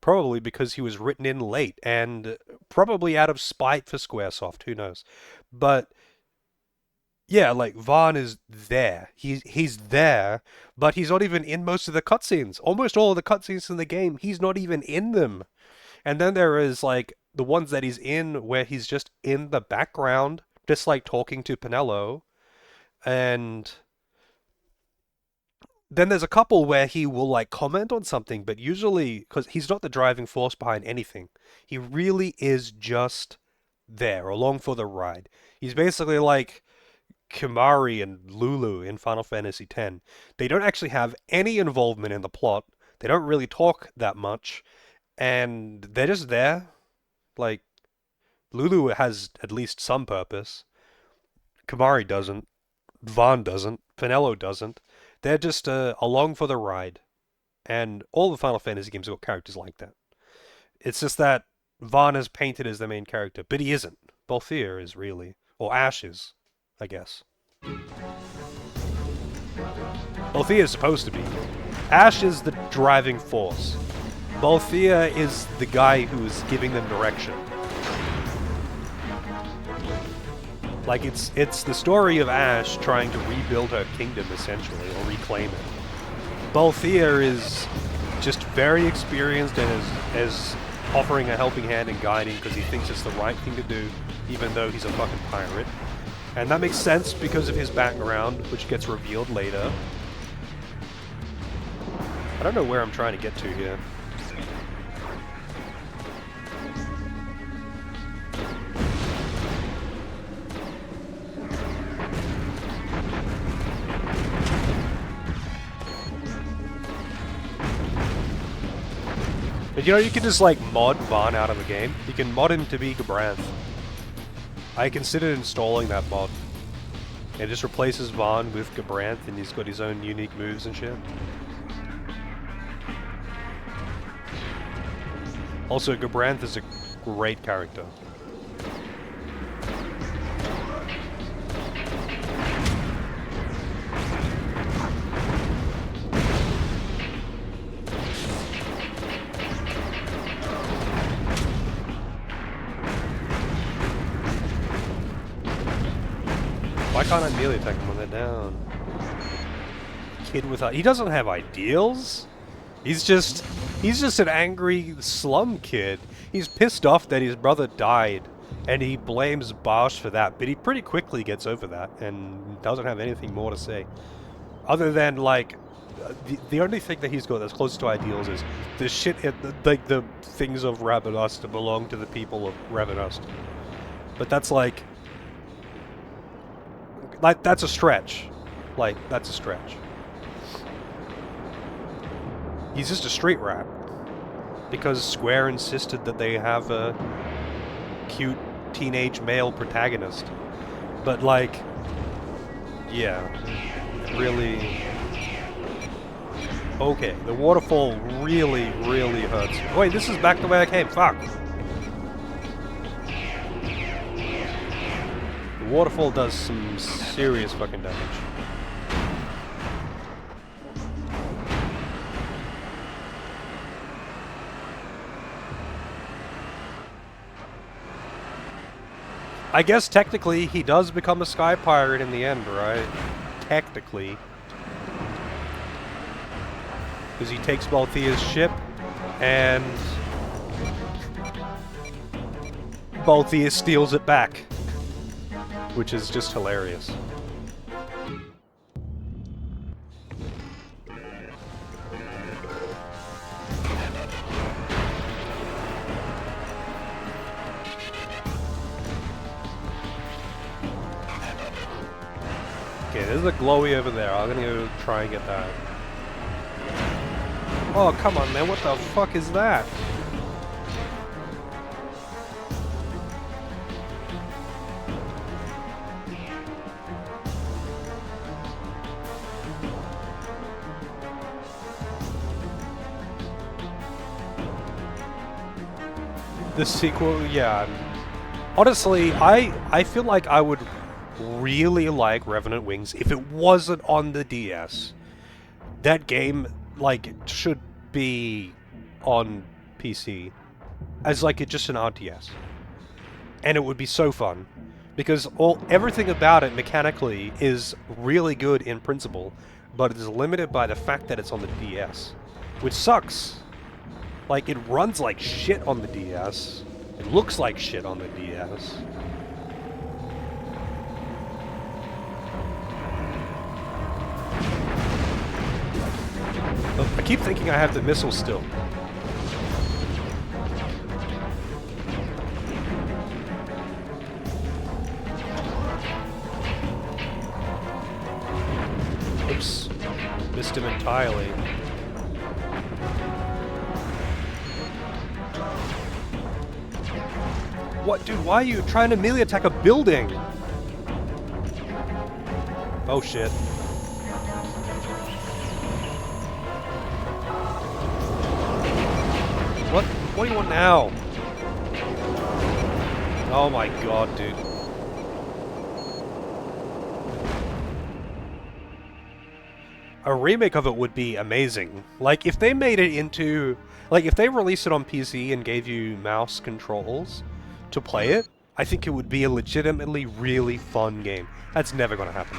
Probably because he was written in late and probably out of spite for Squaresoft, who knows. But yeah, like Vaughn is there. He's there, but he's not even in most of the cutscenes. Almost all of the cutscenes in the game, he's not even in them. And then there is like the ones that he's in where he's just in the background, just like talking to Pinello. And then there's a couple where he will like comment on something, but usually because he's not the driving force behind anything. He really is just there, along for the ride. He's basically like Kimari and Lulu in Final Fantasy X, they don't actually have any involvement in the plot. They don't really talk that much, and they're just there. Like, Lulu has at least some purpose. Kimari doesn't. Vaughn doesn't. Finello doesn't. They're just along for the ride. And all the Final Fantasy games have got characters like that. It's just that Vaughn is painted as the main character, but he isn't. Balthier is really. Or Ash is, I guess. Balthier is supposed to be. Ash is the driving force. Balthier is the guy who's giving them direction. Like, it's the story of Ash trying to rebuild her kingdom, essentially, or reclaim it. Balthier is just very experienced and is offering a helping hand and guiding because he thinks it's the right thing to do, even though he's a fucking pirate. And that makes sense because of his background, which gets revealed later. I don't know where I'm trying to get to here. But you know, you can just like mod Vaughn out of the game. You can mod him to be Gabranth. I considered installing that mod. It just replaces Vaughn with Gabranth and he's got his own unique moves and shit. Also, Gabranth is a great character. Why can't I melee attack him when they're down? Kid with he doesn't have ideals. He's just an angry slum kid. He's pissed off that his brother died, and he blames Bosch for that. But he pretty quickly gets over that and doesn't have anything more to say, other than like the only thing that he's got that's close to ideals is the shit, like the things of Ravenust belong to the people of Ravenust. But that's like that's a stretch. Like, that's a stretch. He's just a street rat. Because Square insisted that they have a cute teenage male protagonist. But, like, yeah. Really. Okay, the waterfall really, really hurts. Wait, this is back the way I came. Fuck. The waterfall does some serious fucking damage. I guess technically he does become a sky pirate in the end, right? Technically. Because he takes Balthier's ship and Balthier steals it back. Which is just hilarious. Okay, there's a glowy over there. I'm gonna go try and get that. Oh, come on, man. What the fuck is that? The sequel, yeah. Honestly, I feel like I would really like Revenant Wings if it wasn't on the DS. That game, like, should be on PC as like just an RTS. And it would be so fun. Because everything about it mechanically is really good in principle, but it is limited by the fact that it's on the DS. Which sucks. Like, it runs like shit on the DS. It looks like shit on the DS. Oh, I keep thinking I have the missile still. entirely. What, dude? Why are you trying to melee attack a building? Oh shit. What do you want now? Oh my god, dude. A remake of it would be amazing. Like, if they made it into... Like, if they released it on PC and gave you mouse controls to play it, I think it would be a legitimately really fun game. That's never gonna happen.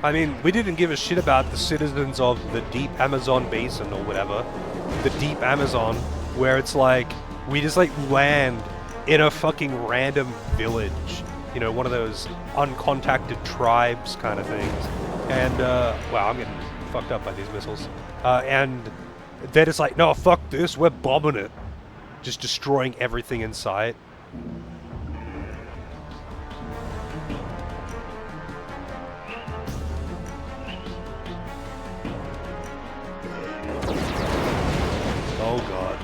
I mean, we didn't give a shit about the citizens of the deep Amazon basin or whatever. The deep Amazon, where it's like, we just like land in a fucking random village. You know, one of those uncontacted tribes kind of things. And, wow, I'm getting fucked up by these missiles. And they're just like, no, fuck this, we're bombing it. Just destroying everything in sight. Oh god.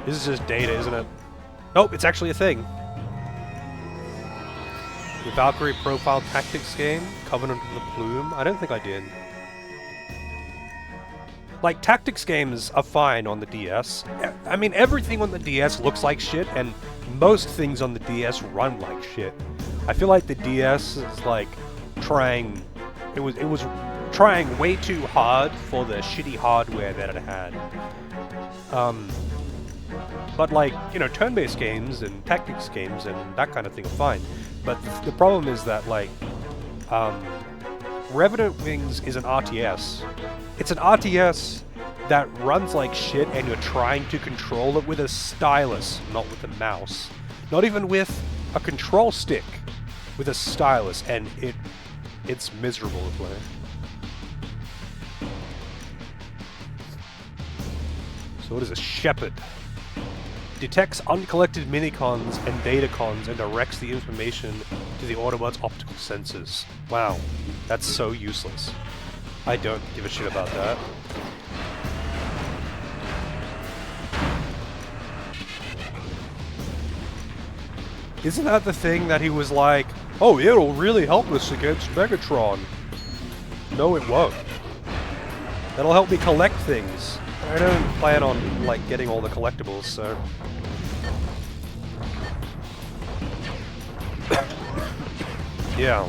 This is just data, isn't it? Nope, it's actually a thing. The Valkyrie Profile Tactics game, Covenant of the Plume. I don't think I did. Like, tactics games are fine on the DS. I mean, everything on the DS looks like shit, and most things on the DS run like shit. I feel like the DS is like trying... It was trying way too hard for the shitty hardware that it had. But like, you know, turn-based games and tactics games and that kind of thing are fine. But the problem is that, like, Revenant Wings is an RTS. It's an RTS that runs like shit and you're trying to control it with a stylus, not with a mouse. Not even with a control stick, with a stylus, and it's miserable to play. So what is a Shepherd? Detects uncollected minicons and datacons and directs the information to the Autobot's optical sensors. Wow, that's so useless. I don't give a shit about that. Isn't that the thing that he was like, oh, it'll really help us against Megatron? No, it won't. That'll help me collect things. I don't plan on, like, getting all the collectibles, so... yeah.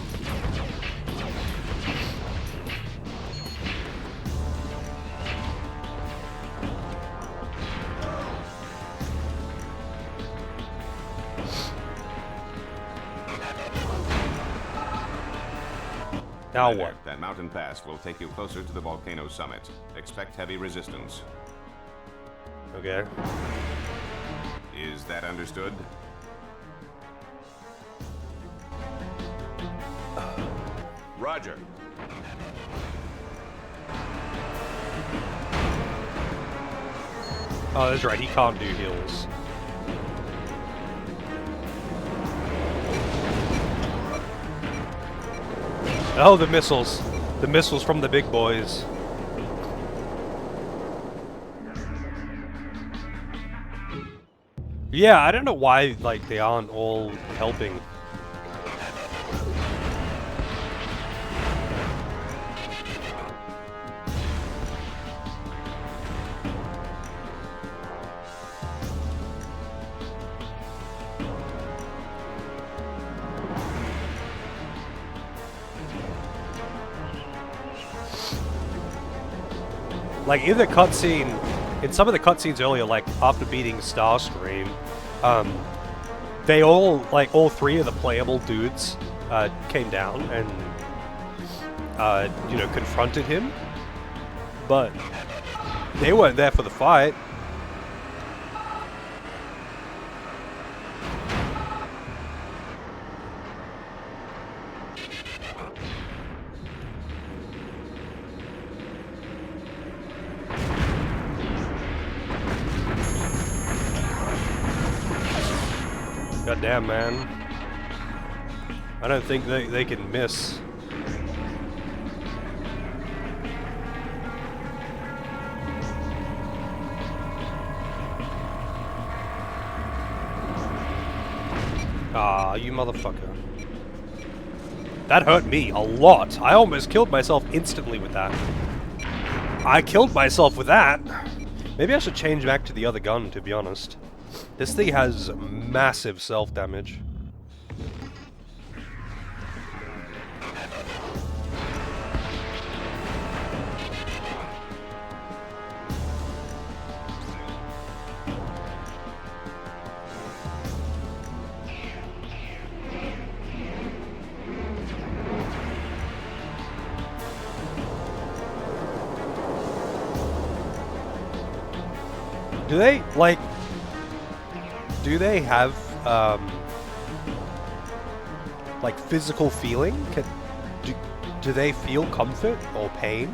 Now what? That mountain pass will take you closer to the volcano summit. Expect heavy resistance. Okay. Is that understood? Roger. Oh, that's right, he can't do heals. Oh, the missiles. The missiles from the big boys. Yeah, I don't know why, like, they aren't all helping. Like, in the cutscene, in some of the cutscenes earlier, like, after beating Starscream, they all, like, all three of the playable dudes, came down and, you know, confronted him. But They weren't there for the fight. God damn, man. I don't think they can miss. Ah, you motherfucker. That hurt me a lot. I almost killed myself instantly with that. I killed myself with that. Maybe I should change back to the other gun, to be honest. This thing has massive self-damage. Do they, like... Do they have, like, physical feeling? Do they feel comfort or pain?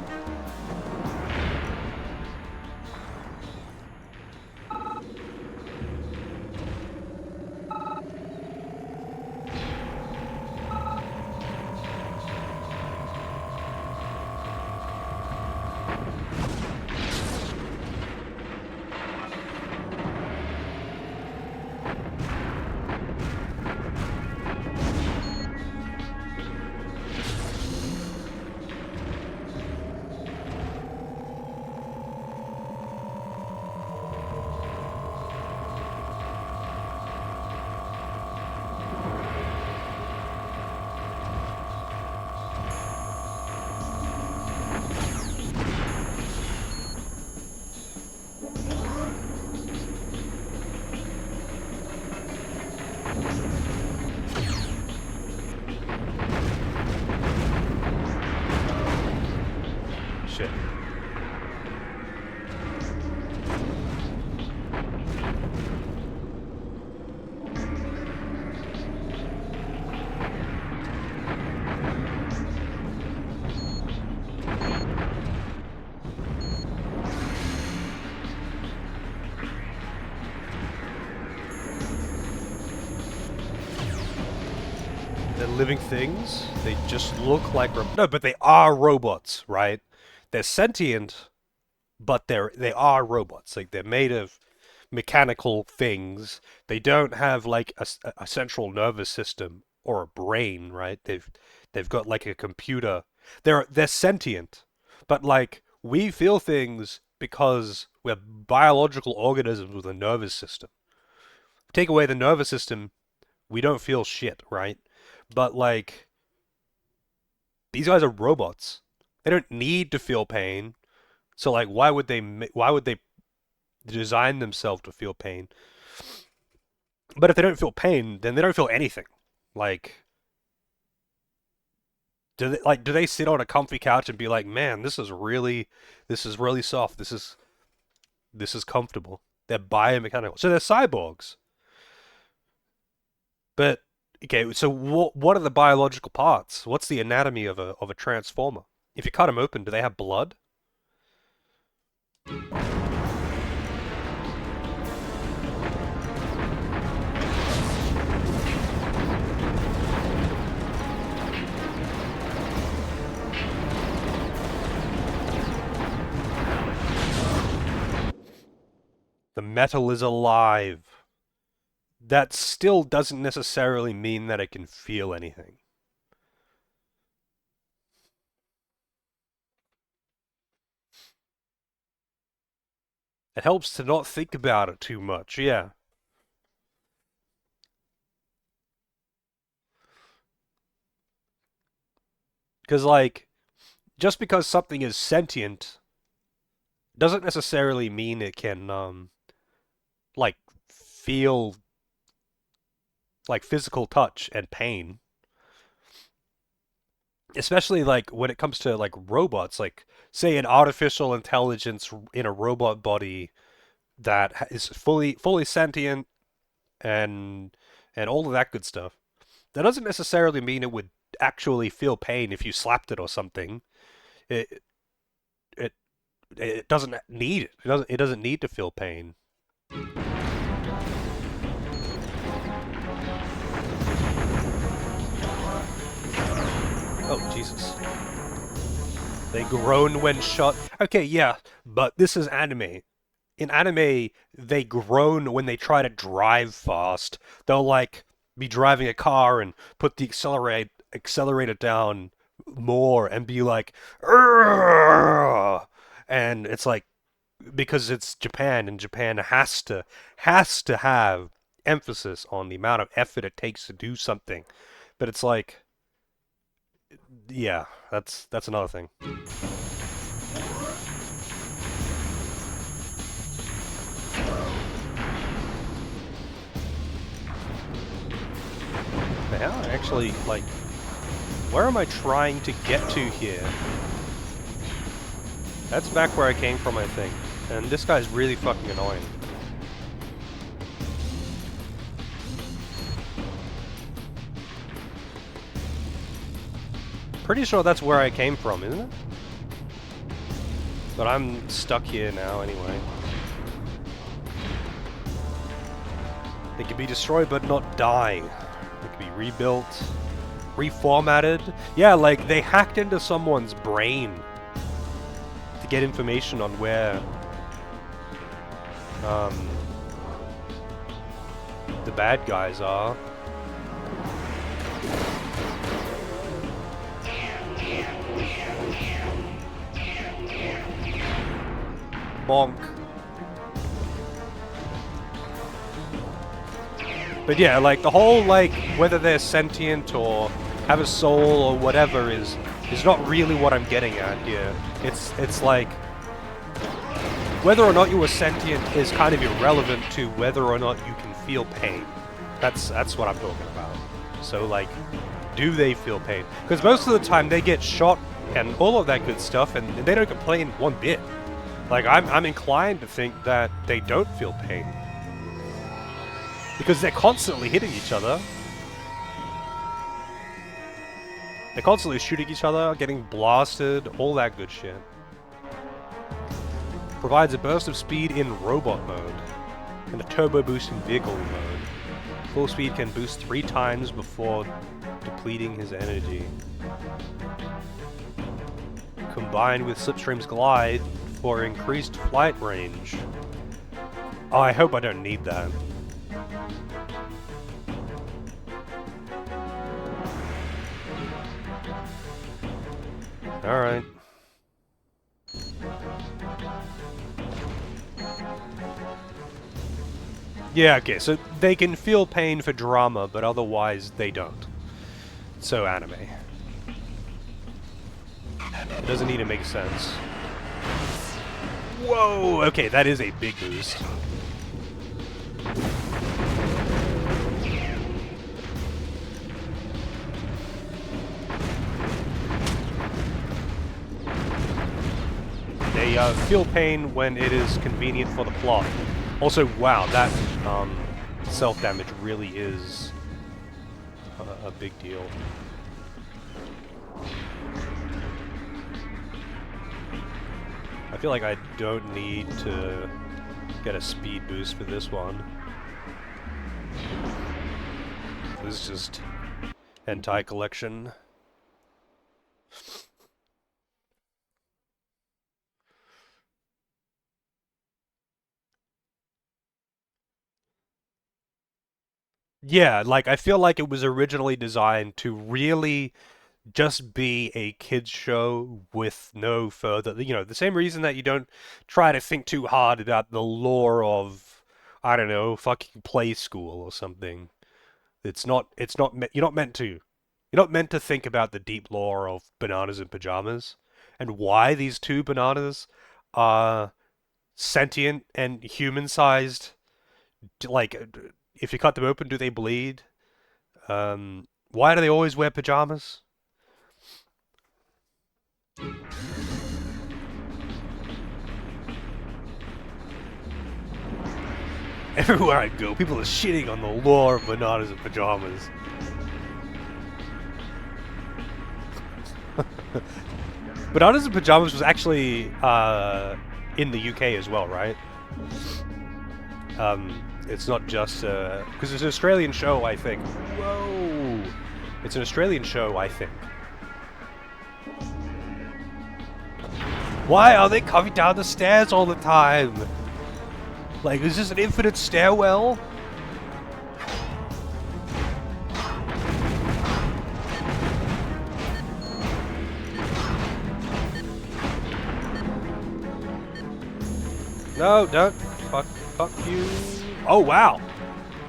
Shit. They're living things. They just look like no, but they are robots, right? They're sentient, but they are robots. Like they're made of mechanical things. They don't have like a central nervous system or a brain, right? They've got like a computer. They're sentient, but like we feel things because we're biological organisms with a nervous system. Take away the nervous system, we don't feel shit, right? But like these guys are robots. They don't need to feel pain. So like why would they design themselves to feel pain? But if they don't feel pain, then they don't feel anything. Like do they sit on a comfy couch and be like, "Man, this is really soft. This is comfortable." They're biomechanical. So they're cyborgs. But okay, so what are the biological parts? What's the anatomy of a transformer? If you cut them open, do they have blood? The metal is alive. That still doesn't necessarily mean that it can feel anything. It helps to not think about it too much, yeah. Because, like, just because something is sentient doesn't necessarily mean it can, like, feel, like, physical touch and pain. especially like when it comes to like robots, like say an artificial intelligence in a robot body that is fully sentient and all of that good stuff. That doesn't necessarily mean it would actually feel pain if you slapped it or something. It it it doesn't need it. It doesn't need to feel pain. Oh Jesus. They groan when shot. Okay, yeah, but this is anime. In anime, they groan when they try to drive fast. They'll like be driving a car and put the accelerator down more and be like, "Urgh!" And it's like because it's Japan and Japan has to have emphasis on the amount of effort it takes to do something. But it's like, yeah, that's another thing. But how actually like where am I trying to get to here? That's back where I came from, I think. And this guy's really fucking annoying. Pretty sure that's where I came from, isn't it? But I'm stuck here now anyway. They can be destroyed but not die. They can be rebuilt, reformatted. Yeah, like they hacked into someone's brain to get information on where the bad guys are. Bonk. But yeah, like the whole like whether they're sentient or have a soul or whatever is not really what I'm getting at here. It's like whether or not you are sentient is kind of irrelevant to whether or not you can feel pain. That's what I'm talking about. So like, do they feel pain? Because most of the time they get shot and all of that good stuff, and they don't complain one bit. Like I'm inclined to think that they don't feel pain because they're constantly hitting each other. They're constantly shooting each other, getting blasted, all that good shit. Provides a burst of speed in robot mode and a turbo boost in vehicle mode. Full speed can boost 3 times before depleting his energy. Combined with Slipstream's glide for increased flight range. Oh, I hope I don't need that. Alright. Yeah, okay, so they can feel pain for drama, but otherwise they don't. So anime. It doesn't need to make sense. Whoa! Okay, that is a big boost. They feel pain when it is convenient for the plot. Also, wow, that self-damage really is a big deal. I feel like I don't need to get a speed boost for this one. This is just hentai collection. Yeah, like I feel like it was originally designed to really just be a kids show with no further, the same reason that you don't try to think too hard about the lore of, I don't know, fucking Play School or something. You're not meant to think about the deep lore of Bananas in Pajamas and why these two bananas are sentient and human-sized. Like, if you cut them open, do they bleed? Why do they always wear pajamas? Everywhere I go, people are shitting on the lore of bananas and pajamas. Bananas and Pajamas was actually in the UK as well, right? It's not just because it's an Australian show, I think. Whoa! It's an Australian show, I think. Why are they coming down the stairs all the time? Like, is this an infinite stairwell? No, don't. Fuck you. Oh, wow.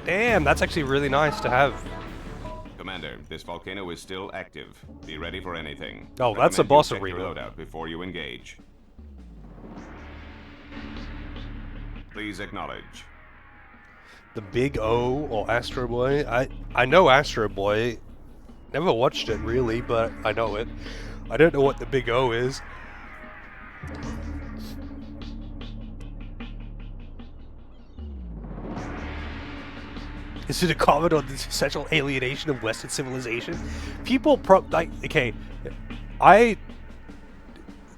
Damn, that's actually really nice to have. Commander, this volcano is still active. Be ready for anything. Oh, that's a Recommend boss you check your arena. loadout before you engage. Please acknowledge. The Big O or Astro Boy. I know Astro Boy. Never watched it really, but I know it. I don't know what the Big O is. Is it a comment on the essential alienation of Western civilization? People okay,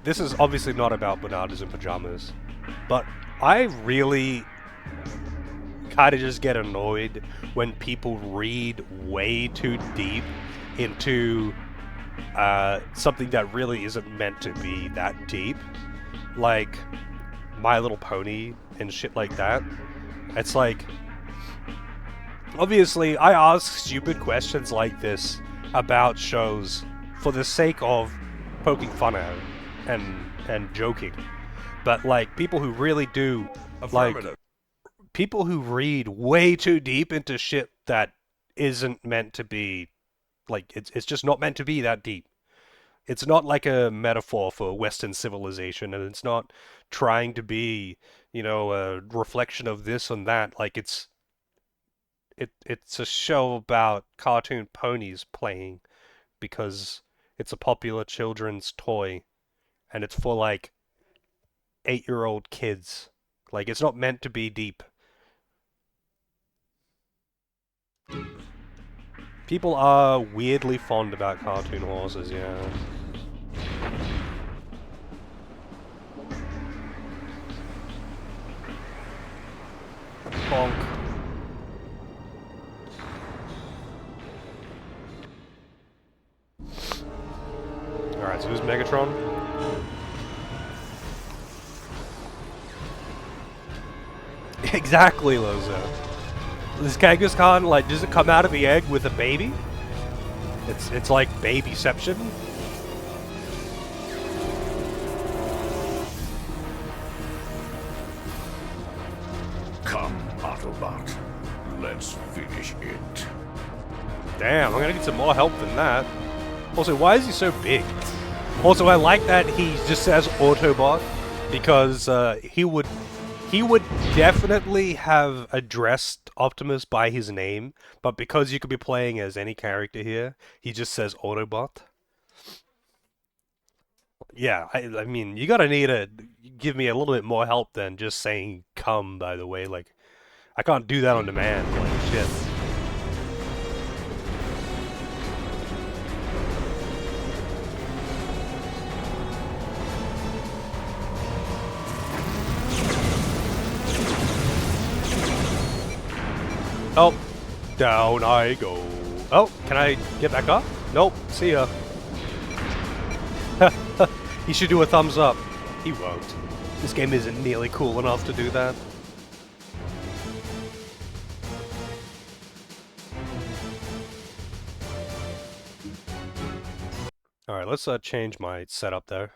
this is obviously not about bananas and pajamas, but I really kind of just get annoyed when people read way too deep into something that really isn't meant to be that deep, like My Little Pony and shit like that. It's like, obviously, I ask stupid questions like this about shows for the sake of poking fun at it and joking. But, like, people who really do, like, people who read way too deep into shit that isn't meant to be, like, it's just not meant to be that deep. It's not like a metaphor for Western civilization, and it's not trying to be, you know, a reflection of this and that. Like, it's a show about cartoon ponies playing because it's a popular children's toy and it's for like 8-year-old kids. Like, it's not meant to be deep. People are weirdly fond about cartoon horses, yeah. Bonk. Alright, so who's Megatron? Exactly, Lozo. This Kangaskhan, like, does it come out of the egg with a baby? It's like babyception. Come, Autobot. Let's finish it. Damn, I'm gonna need some more help than that. Also, why is he so big? Also, I like that he just says Autobot because he would definitely have addressed Optimus by his name, but because you could be playing as any character here, he just says Autobot. Yeah, I mean, you gotta need to give me a little bit more help than just saying come, by the way. Like, I can't do that on demand, like, shit. Oh, down I go. Oh, can I get back up? Nope, see ya. He should do a thumbs up. He won't. This game isn't nearly cool enough to do that. Alright, let's change my setup there.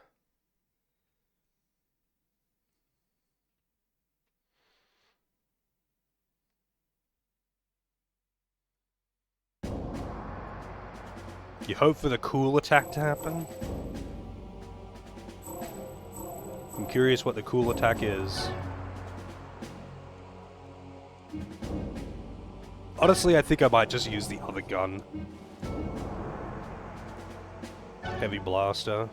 You hope for the cool attack to happen? I'm curious what the cool attack is. Honestly, I think I might just use the other gun. Heavy blaster.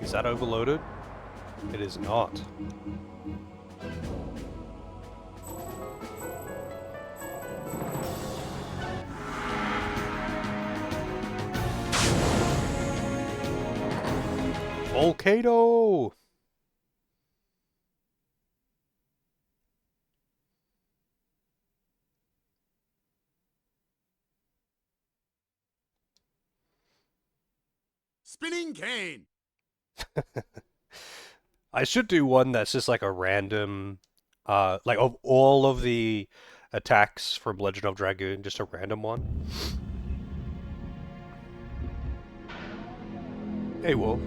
Is that overloaded? It is not. Volcano! Spinning cane. I should do one that's just like a random, like of all of the attacks from Legend of Dragoon, just a random one. Hey Wolf.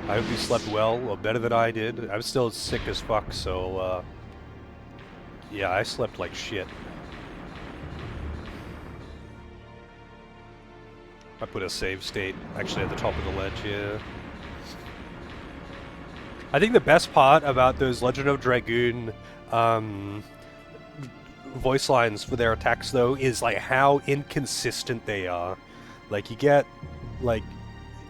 I hope you slept well, or better than I did. I'm still sick as fuck, so, yeah, I slept like shit. I put a save state actually at the top of the ledge here. I think the best part about those Legend of Dragoon voice lines for their attacks, though, is like how inconsistent they are. Like, you get, like,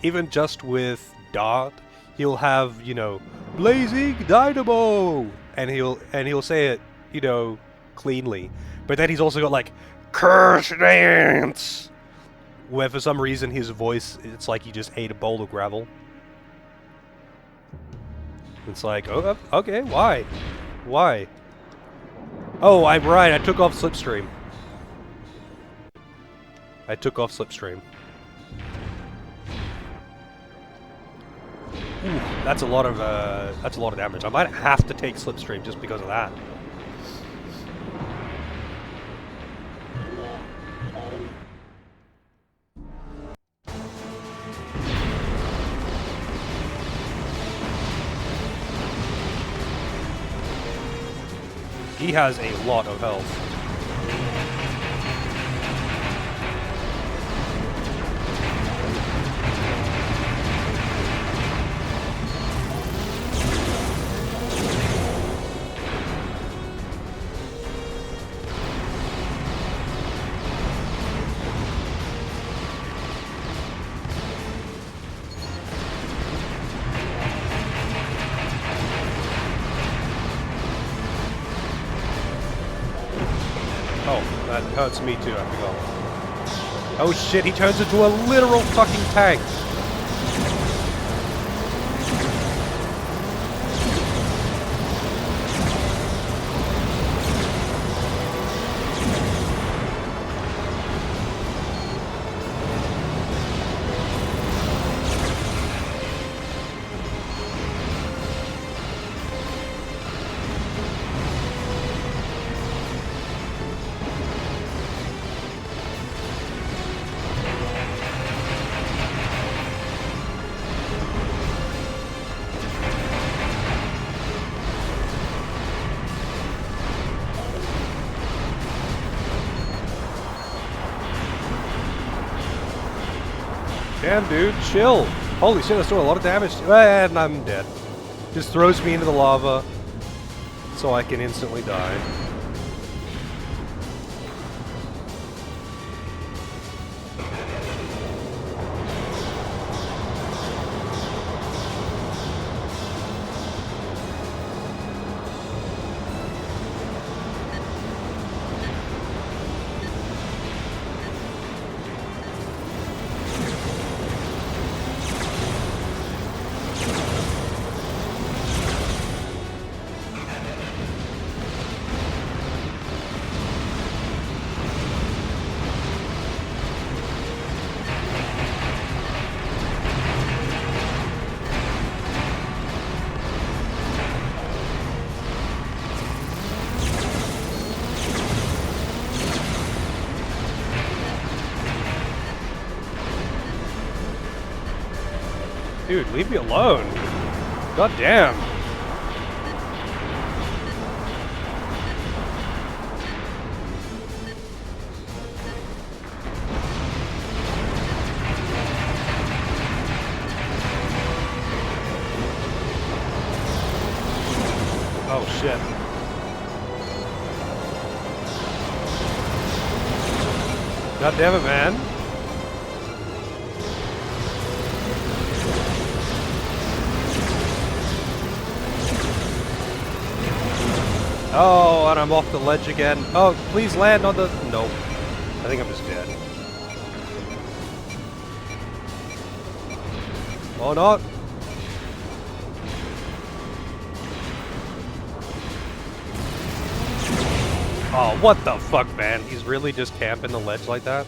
even just with Dart, he'll have, you know, blazing dynamo, and he'll say it, you know, cleanly. But then he's also got like curse dance, where for some reason his voice, it's like he just ate a bowl of gravel. It's like, oh, okay, why? Why? Oh, I'm right, I took off Slipstream. I took off Slipstream. Ooh, that's a lot of damage. I might have to take Slipstream just because of that. He has a lot of health. Oh, that hurts me too, I forgot. Oh shit, he turns into a literal fucking tank! Damn, dude, chill. Holy shit, that's doing a lot of damage. And I'm dead. Just throws me into the lava so I can instantly die. Dude, leave me alone. God damn. Oh shit. God damn it, man. Oh, and I'm off the ledge again. Oh, please land on the... Nope. I think I'm just dead. Oh, not. Oh, what the fuck, man? He's really just camping the ledge like that?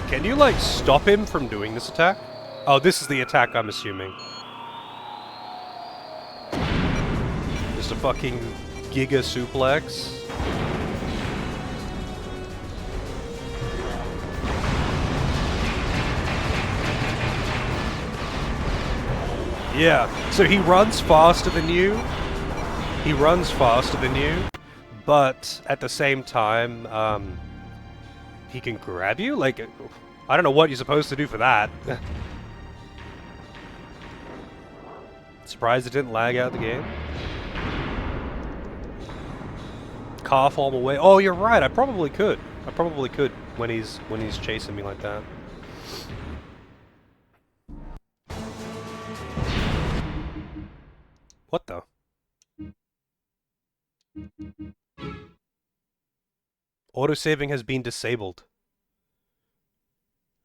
Can you, like, stop him from doing this attack? Oh, this is the attack, I'm assuming. Just a fucking Giga suplex. Yeah, so he runs faster than you. He runs faster than you, but at the same time, he can grab you? Like, I don't know what you're supposed to do for that. Surprised it didn't lag out the game. Car form away. Oh, you're right. I probably could. I probably could when he's chasing me like that. What the? Autosaving has been disabled.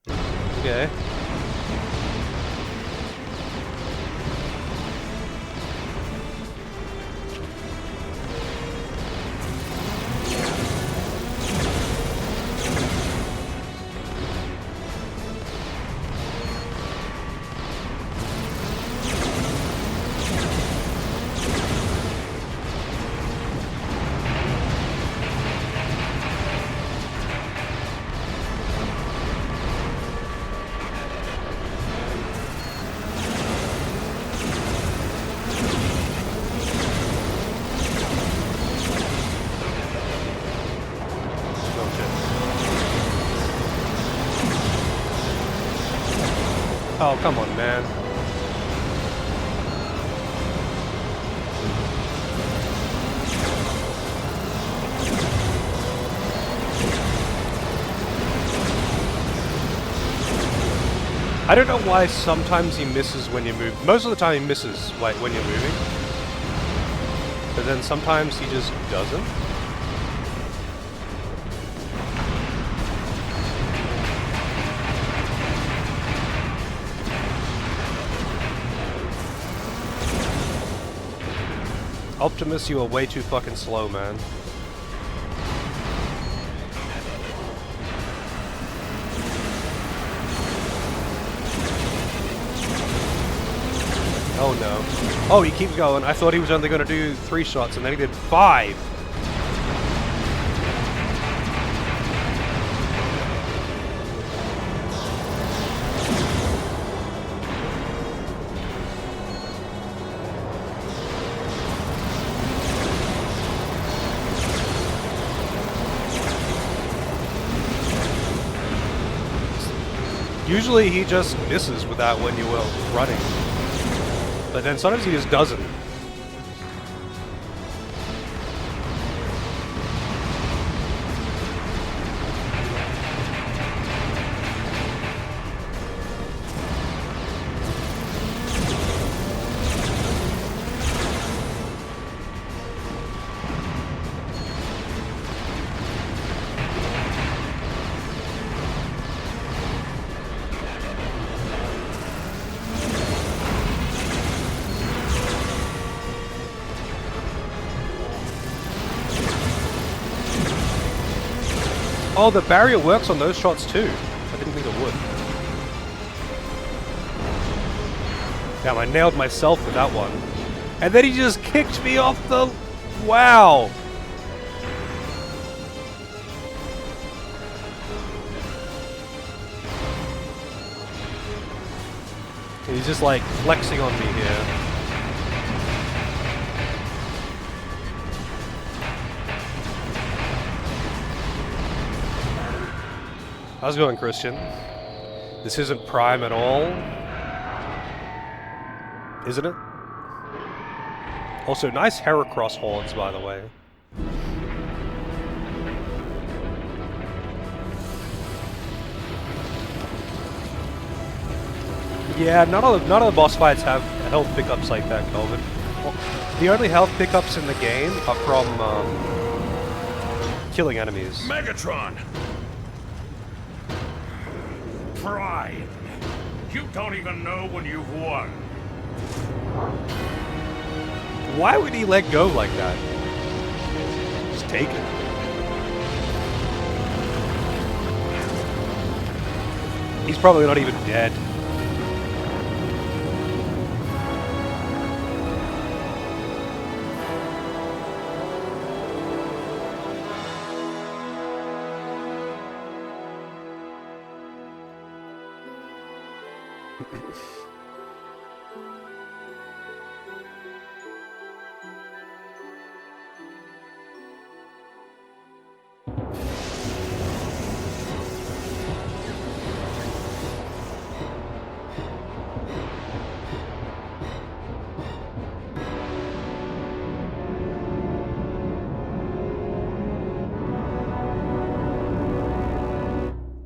Okay. Oh, come on, man. I don't know why sometimes he misses when you move. Most of the time he misses like when you're moving. But then sometimes he just doesn't. Optimus, you are way too fucking slow, man. Oh no. Oh, he keeps going. I thought he was only going to do 3 shots, and then he did 5. Usually he just misses with that when you were running. But then sometimes he just doesn't. Oh, the barrier works on those shots too. I didn't think it would. Damn, I nailed myself with that one. And then he just kicked me off the... Wow! He's just like flexing on me here. How's it going, Christian? This isn't Prime at all. Isn't it? Also, nice Heracross horns, by the way. Yeah, none of the boss fights have health pickups like that, Kelvin. Well, the only health pickups in the game are from killing enemies. Megatron! Pride! You don't even know when you've won. Why would he let go like that? Just take it. He's probably not even dead.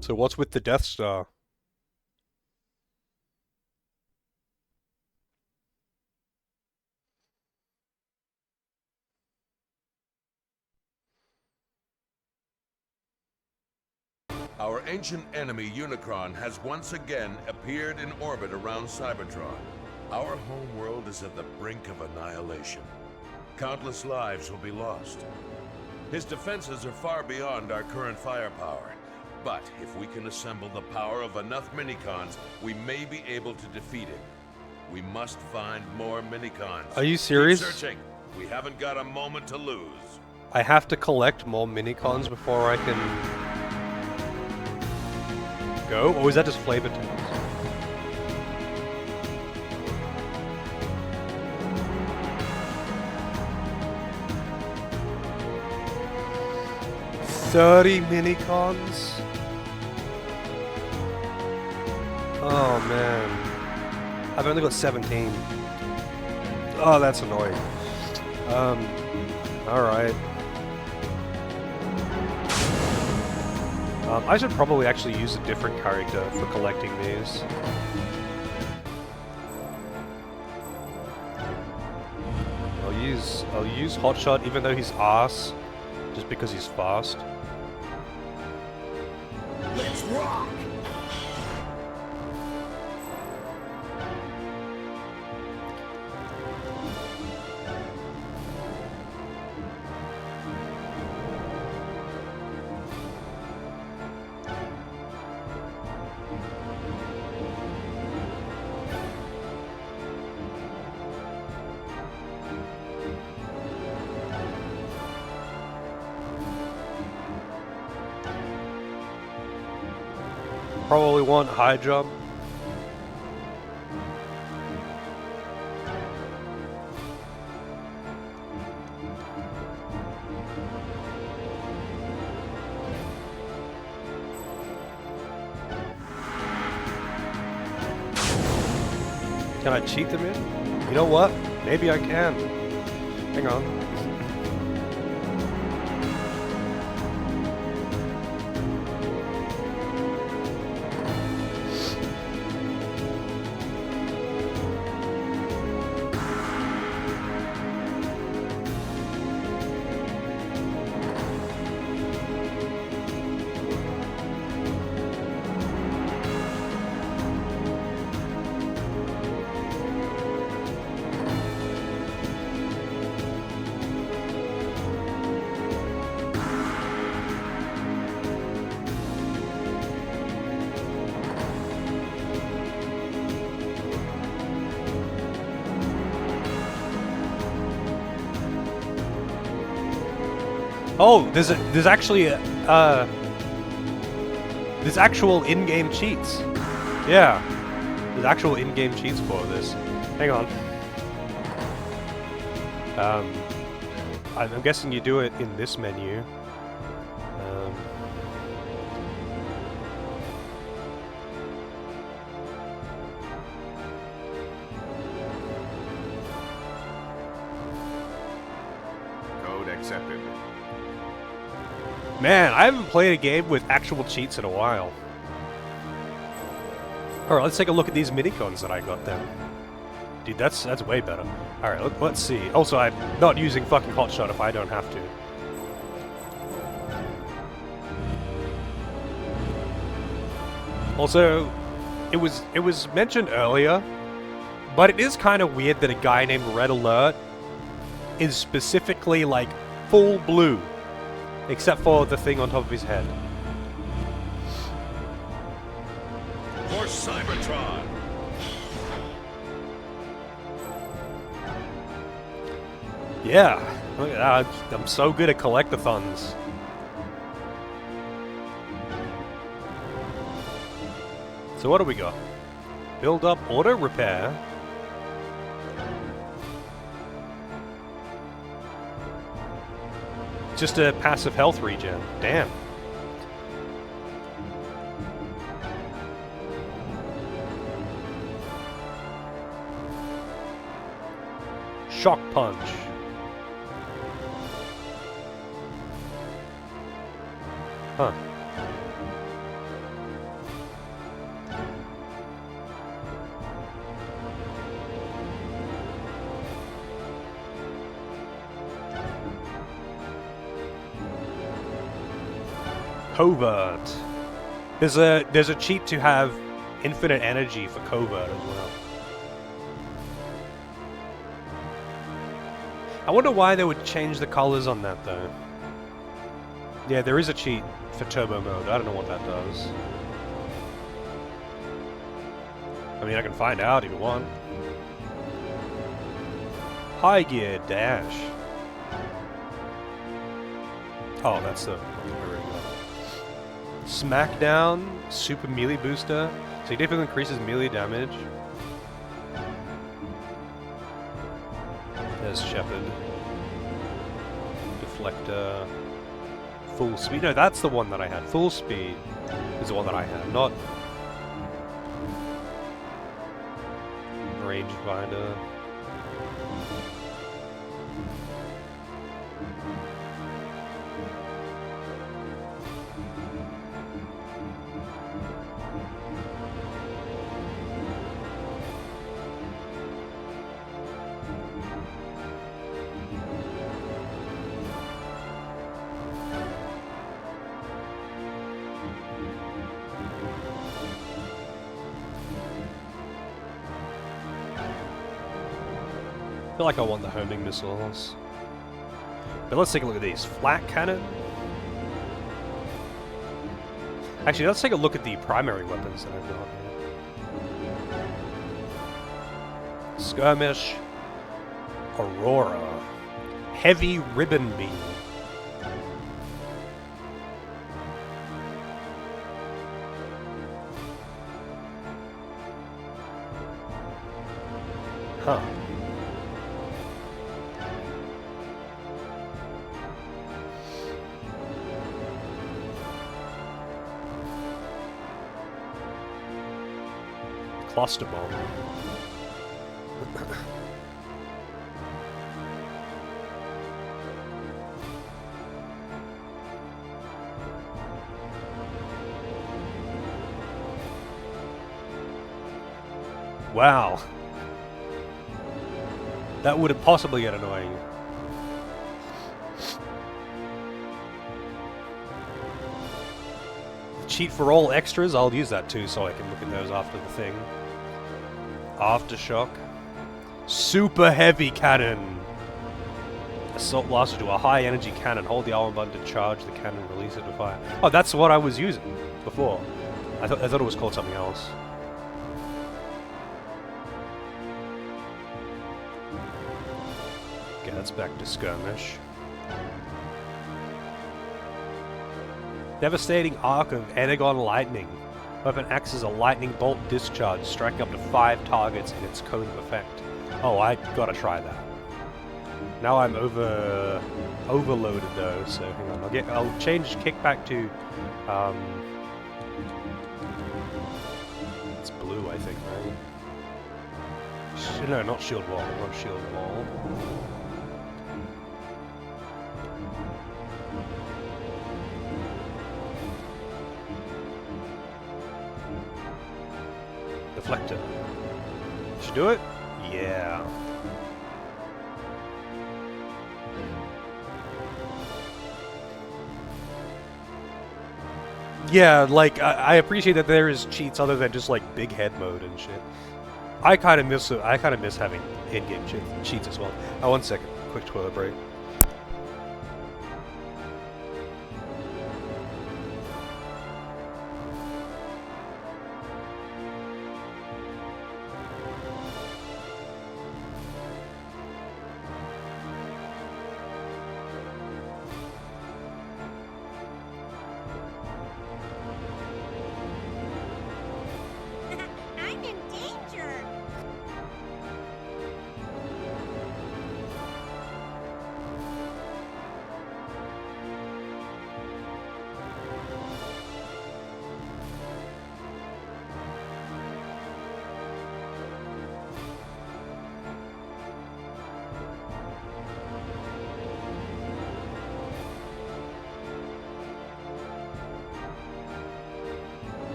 So what's with the Death Star? Our ancient enemy Unicron has once again appeared in orbit around Cybertron. Our homeworld is at the brink of annihilation. Countless lives will be lost. His defenses are far beyond our current firepower. But if we can assemble the power of enough Minicons, we may be able to defeat him. We must find more Minicons. Are you serious? Keep searching. We haven't got a moment to lose. I have to collect more Minicons before I can go? Or is that just flavor tales? $30 Minicons? Oh man. I've only got 17. Oh, that's annoying. Alright. I should probably actually use a different character for collecting these. I'll use Hotshot even though he's arse, just because he's fast. Let's rock! Probably want high jump. Can I cheat them in? You know what? Maybe I can. Hang on. Oh, there's actually there's actual in-game cheats. Yeah, there's actual in-game cheats for this. Hang on. I'm guessing you do it in this menu. Code accepted. Man, I haven't played a game with actual cheats in a while. Alright, let's take a look at these minicons that I got then. Dude, that's way better. Alright, let's see. Also, I'm not using fucking hotshot if I don't have to. Also, it was mentioned earlier, but it is kind of weird that a guy named Red Alert is specifically, like, full blue. Except for the thing on top of his head. For Cybertron! Yeah, look at that. I'm so good at collectathons. So what do we got? Build up, auto repair. Just a passive health regen. Damn. Shock punch. Huh. Covert. There's a cheat to have infinite energy for covert as well. I wonder why they would change the colors on that though. Yeah, there is a cheat for turbo mode. I don't know what that does. I mean, I can find out if you want. High gear dash. Oh, that's the one we already got. Smackdown, super melee booster. Significantly increases melee damage. There's Shepard. Deflector. Full speed. No, that's the one that I had. Full speed is the one that I had, not rangefinder. I feel like I want the homing missiles. But let's take a look at these. Flat cannon. Actually, let's take a look at the primary weapons that I've got here. Skirmish. Aurora. Heavy ribbon beam. Huh. Cluster bomb. Wow. That would possibly get annoying. Cheat for all extras, I'll use that too so I can look at those after the thing. Aftershock. Super heavy cannon. Assault blaster to a high energy cannon. Hold the R1 button to charge the cannon, release it to fire. Oh, that's what I was using before. I thought it was called something else. Okay, that's back to skirmish. Devastating arc of Energon lightning. Weapon acts as a lightning bolt discharge, striking up to 5 targets in its cone of effect. Oh, I gotta try that. Now I'm overloaded though, so hang on. I'll change kickback to it's blue, I think, right? No, not shield wall, not shield wall. Deflector. Should do it? Yeah. Yeah, like, I appreciate that there is cheats other than just, like, big head mode and shit. I kind of miss having in-game cheats as well. Oh, 1 second. Quick toilet break. I'm in danger.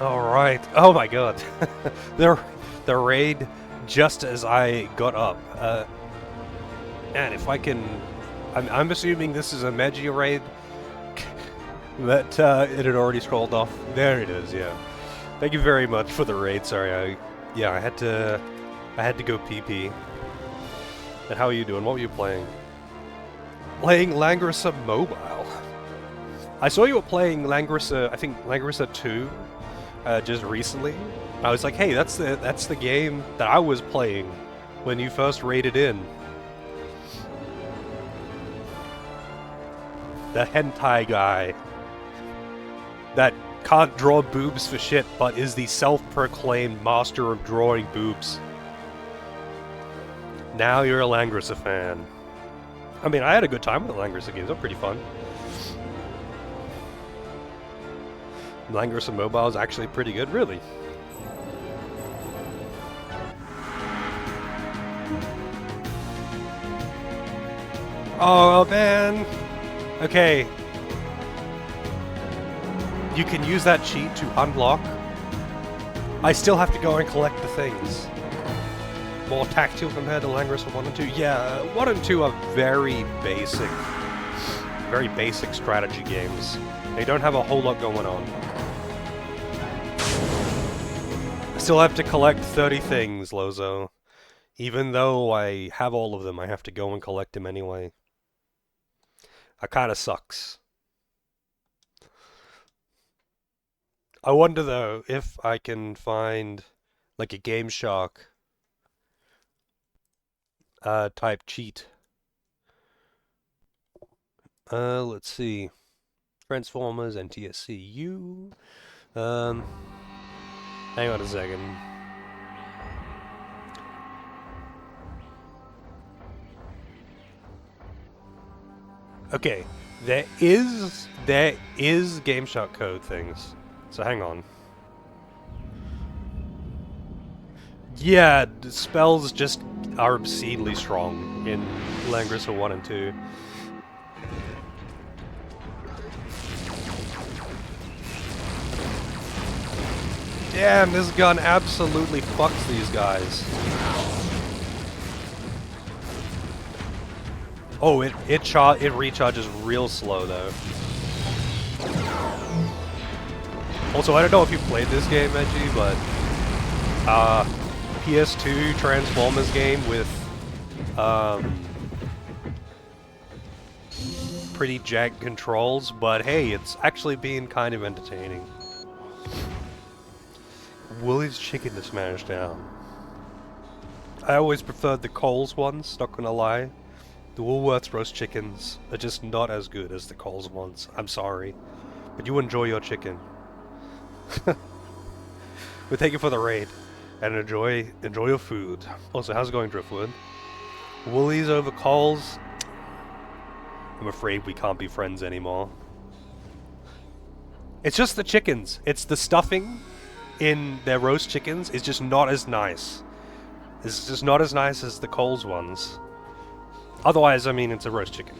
Alright. Oh my god. the raid just as I got up. And if I can... I'm assuming this is a Meiji raid. That it had already scrolled off. There it is, yeah. Thank you very much for the raid. Sorry, I had to go pee. And how are you doing? What were you playing? Playing Langrissa Mobile. I saw you were playing Langrissa, I think Langrissa 2, just recently. I was like, hey, that's the game that I was playing when you first raided in. The hentai guy that can't draw boobs for shit, but is the self-proclaimed master of drawing boobs. Now you're a Langrissa fan. I mean, I had a good time with the Langrissa games. They're pretty fun. Langrissa Mobile is actually pretty good, really. Oh, man. Okay. You can use that cheat to unlock. I still have to go and collect the things. More tactile compared to Langrissa 1 and 2. Yeah, 1 and 2 are very basic strategy games. They don't have a whole lot going on. I still have to collect 30 things, Lozo. Even though I have all of them, I have to go and collect them anyway. That kinda sucks. I wonder, though, if I can find, like, a Game Shark type cheat. Let's see. Transformers, NTSC-U. Hang on a second. Okay, there is Game Shark code things. So hang on. Yeah, the spells just are obscenely strong in Langrissa 1 and 2. Damn, this gun absolutely fucks these guys. Oh, it recharges real slow though. Also, I don't know if you played this game, Edgy, but PS2 Transformers game with pretty jank controls, but hey, it's actually being kind of entertaining. Willie's chicken to smash down. I always preferred the Coles ones, not gonna lie. The Woolworths roast chickens are just not as good as the Coles ones. I'm sorry. But you enjoy your chicken. We'll take it for the raid. And enjoy your food. Also, how's it going, Driftwood? Woolies over Coles? I'm afraid we can't be friends anymore. It's just the chickens. It's the stuffing in their roast chickens is just not as nice. It's just not as nice as the Coles ones. Otherwise, I mean, it's a roast chicken.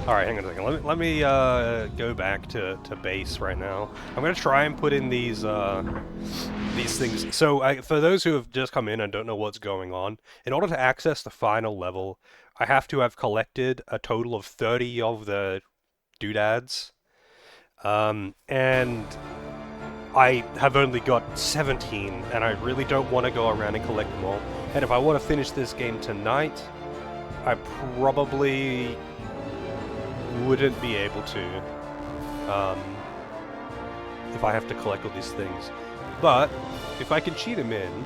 Alright, hang on a second. Let me go back to base right now. I'm going to try and put in these things. So, for those who have just come in and don't know what's going on, in order to access the final level, I have to have collected a total of 30 of the doodads. And I have only got 17, and I really don't want to go around and collect them all. And if I want to finish this game tonight, I probably wouldn't be able to if I have to collect all these things. But if I can cheat them in,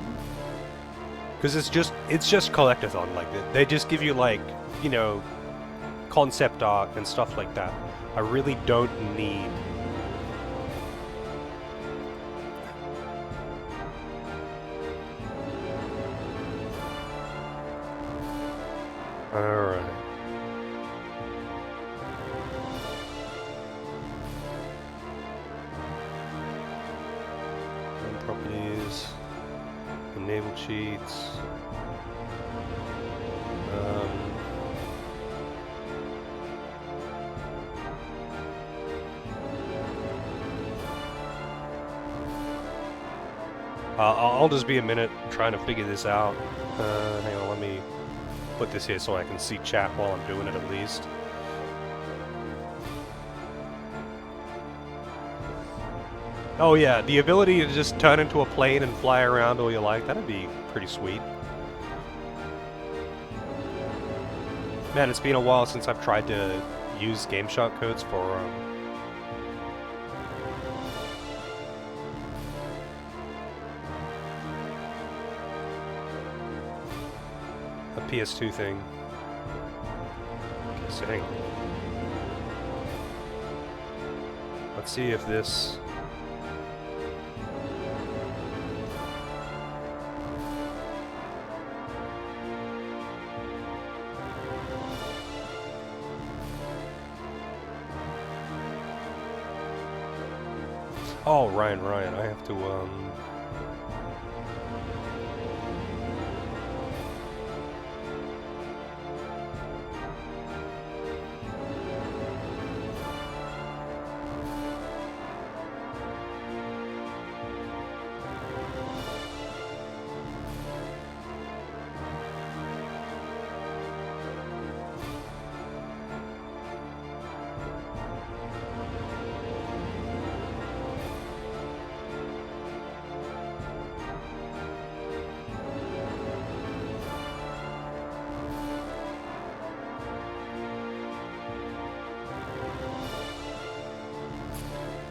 because it's just collectathon, like they just give you, like, you know, concept art and stuff like that. I really don't need alright. Properties, enable cheats. I'll just be a minute trying to figure this out. Hang on, let me put this here so I can see chat while I'm doing it at least. Oh yeah, the ability to just turn into a plane and fly around all you like, that'd be pretty sweet. Man, it's been a while since I've tried to use Game Shark codes for a PS2 thing. Okay, so hang on. Let's see if this... Oh, Ryan, I have to,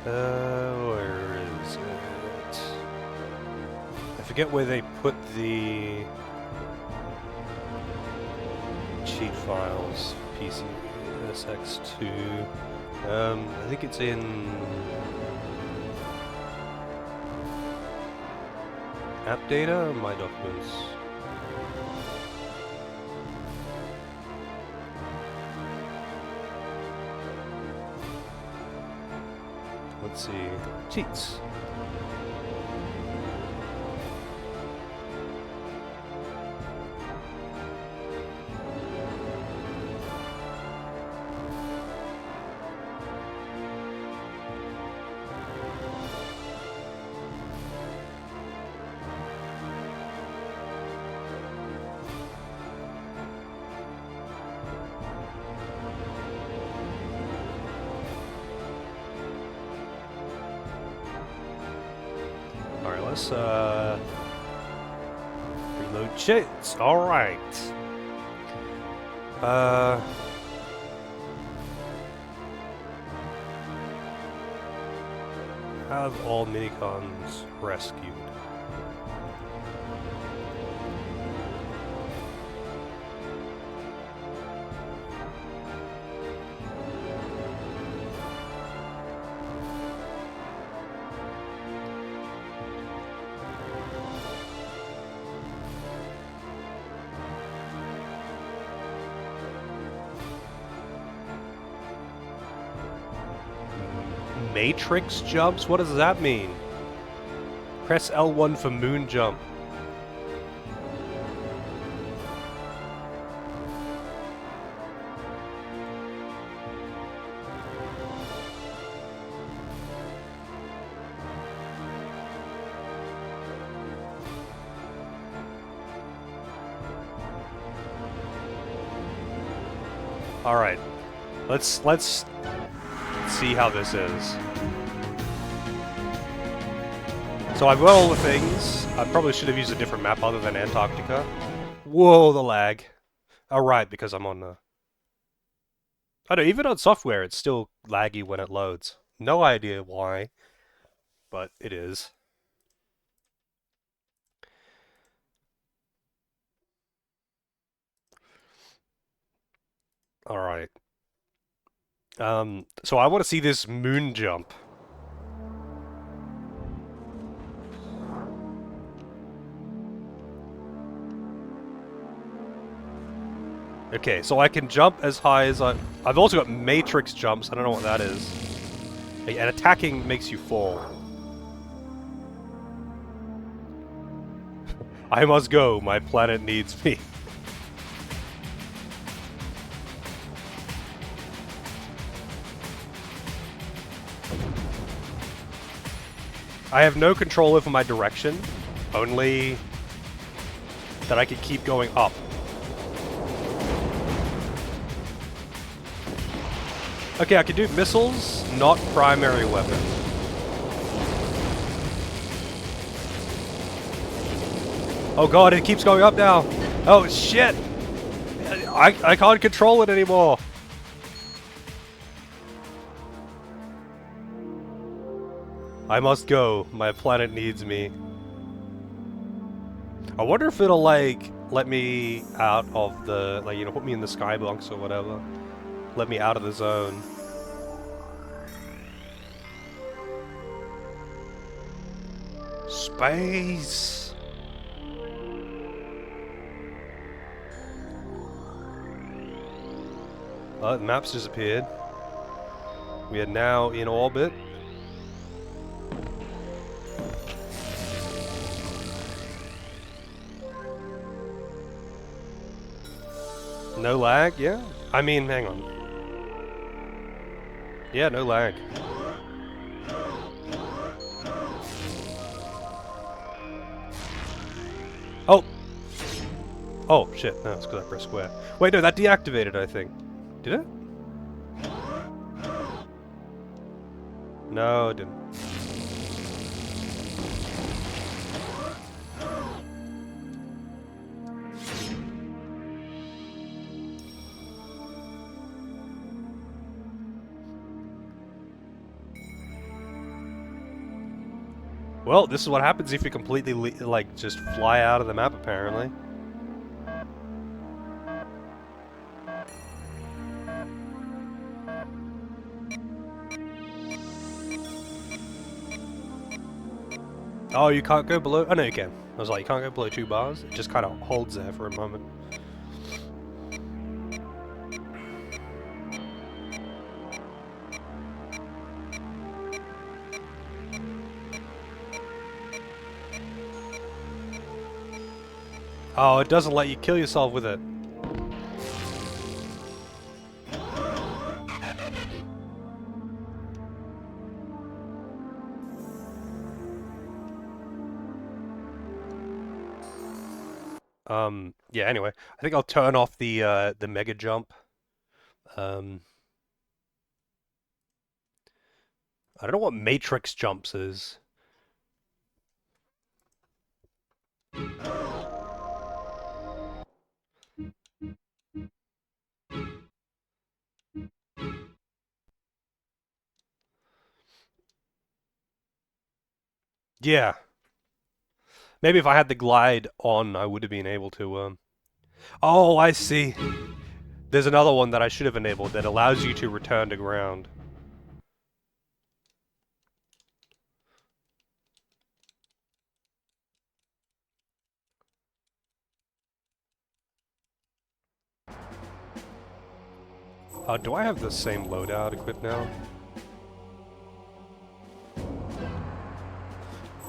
where is it? I forget where they put the cheat files. PC SX2. I think it's in app data or my documents. Let's see. Cheats. Alright, let's reload cheats. Alright. Have all minicons rescued. matrix jumps? What does that mean? Press L1 for moon jump. All right, let's see how this is. So I've got all the things. I probably should have used a different map other than Antarctica. Whoa, the lag. Oh, right, because I'm on the... I know, even on software, it's still laggy when it loads. No idea why, but it is. All right. So I want to see this moon jump. Okay, so I can jump as high as I... I've also got matrix jumps, I don't know what that is. And attacking makes you fall. I must go, my planet needs me. I have no control over my direction, only that I can keep going up. Okay, I can do missiles, not primary weapon. Oh god, it keeps going up now. Oh shit! I can't control it anymore. I must go. My planet needs me. I wonder if it'll, like, let me out of the... like, you know, put me in the skybox or whatever. Let me out of the zone. Space! Oh, the map's disappeared. We are now in orbit. No lag? Yeah? I mean, hang on. Yeah, no lag. Oh! Oh, shit. No, it's because I pressed square. Wait, no, that deactivated, I think. Did it? No, it didn't. Well, this is what happens if you completely, like, just fly out of the map, apparently. Oh, you can't go below... Oh, no, you can. I was like, you can't go below 2 bars? It just kind of holds there for a moment. Oh, it doesn't let you kill yourself with it. Yeah, anyway. I think I'll turn off the mega jump. I don't know what matrix jumps is. Yeah. Maybe if I had the glide on, I would have been able to, Oh, I see. There's another one that I should have enabled that allows you to return to ground. Do I have the same loadout equipped now?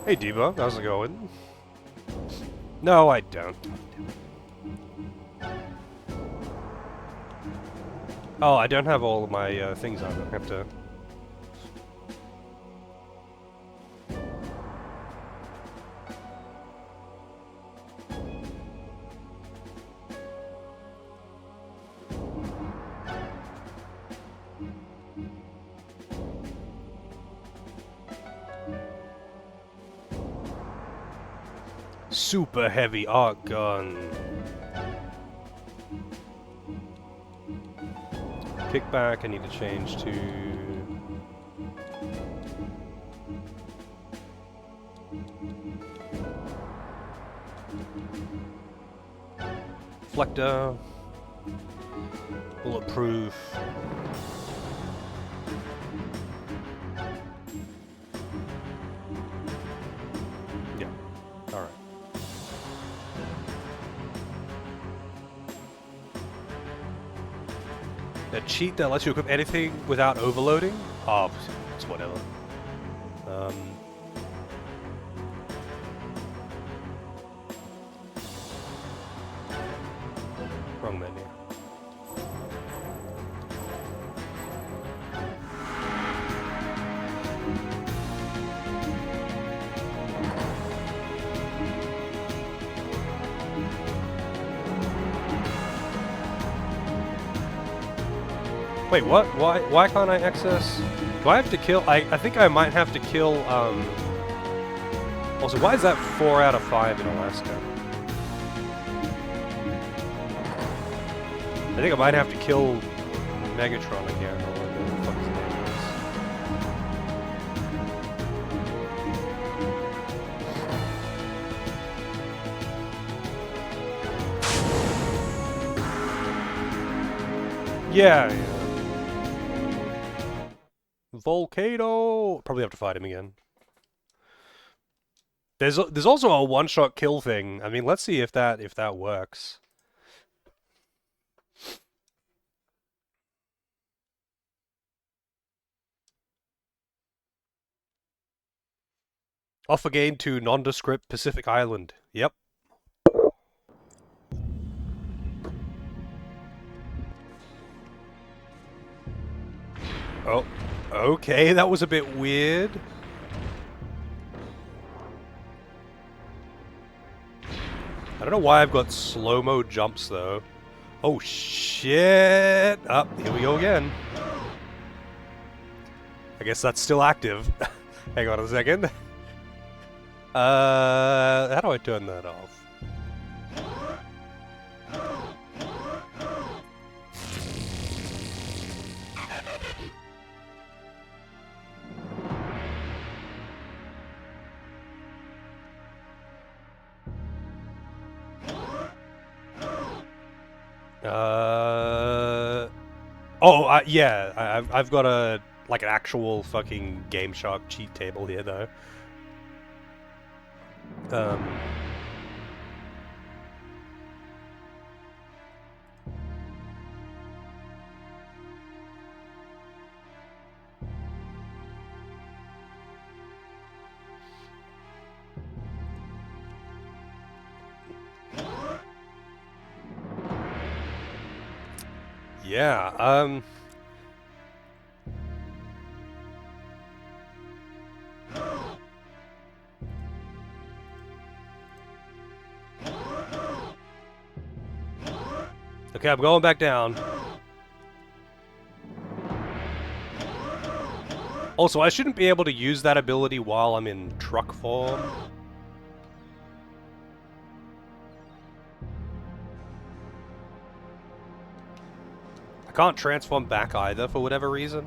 Hey Diva, how's it going? No, I don't. Oh, I don't have all of my things on. I have to... Super heavy arc gun. Kickback, I need to change to... Reflector. Bulletproof. Yeah, alright. A cheat that lets you equip anything without overloading? Oh, it's whatever. Wrong menu. Wait, what? Why can't I access? Do I have to kill? I think I might have to kill. Also, why is that 4 out of 5 in Alaska? I think I might have to kill Megatron again, or whatever the fuck his name is. Yeah. Volcano! Probably have to fight him again. There's also a one-shot kill thing. I mean, let's see if that works. Off again to nondescript Pacific Island. Yep. Oh, okay, that was a bit weird. I don't know why I've got slow-mo jumps, though. Oh, shit! Up, here we go again. I guess that's still active. Hang on a second. How do I turn that off? Yeah, I've got a, like, an actual fucking Game Shark cheat table here, though. Yeah, okay, I'm going back down. Also, I shouldn't be able to use that ability while I'm in truck form. I can't transform back either for whatever reason.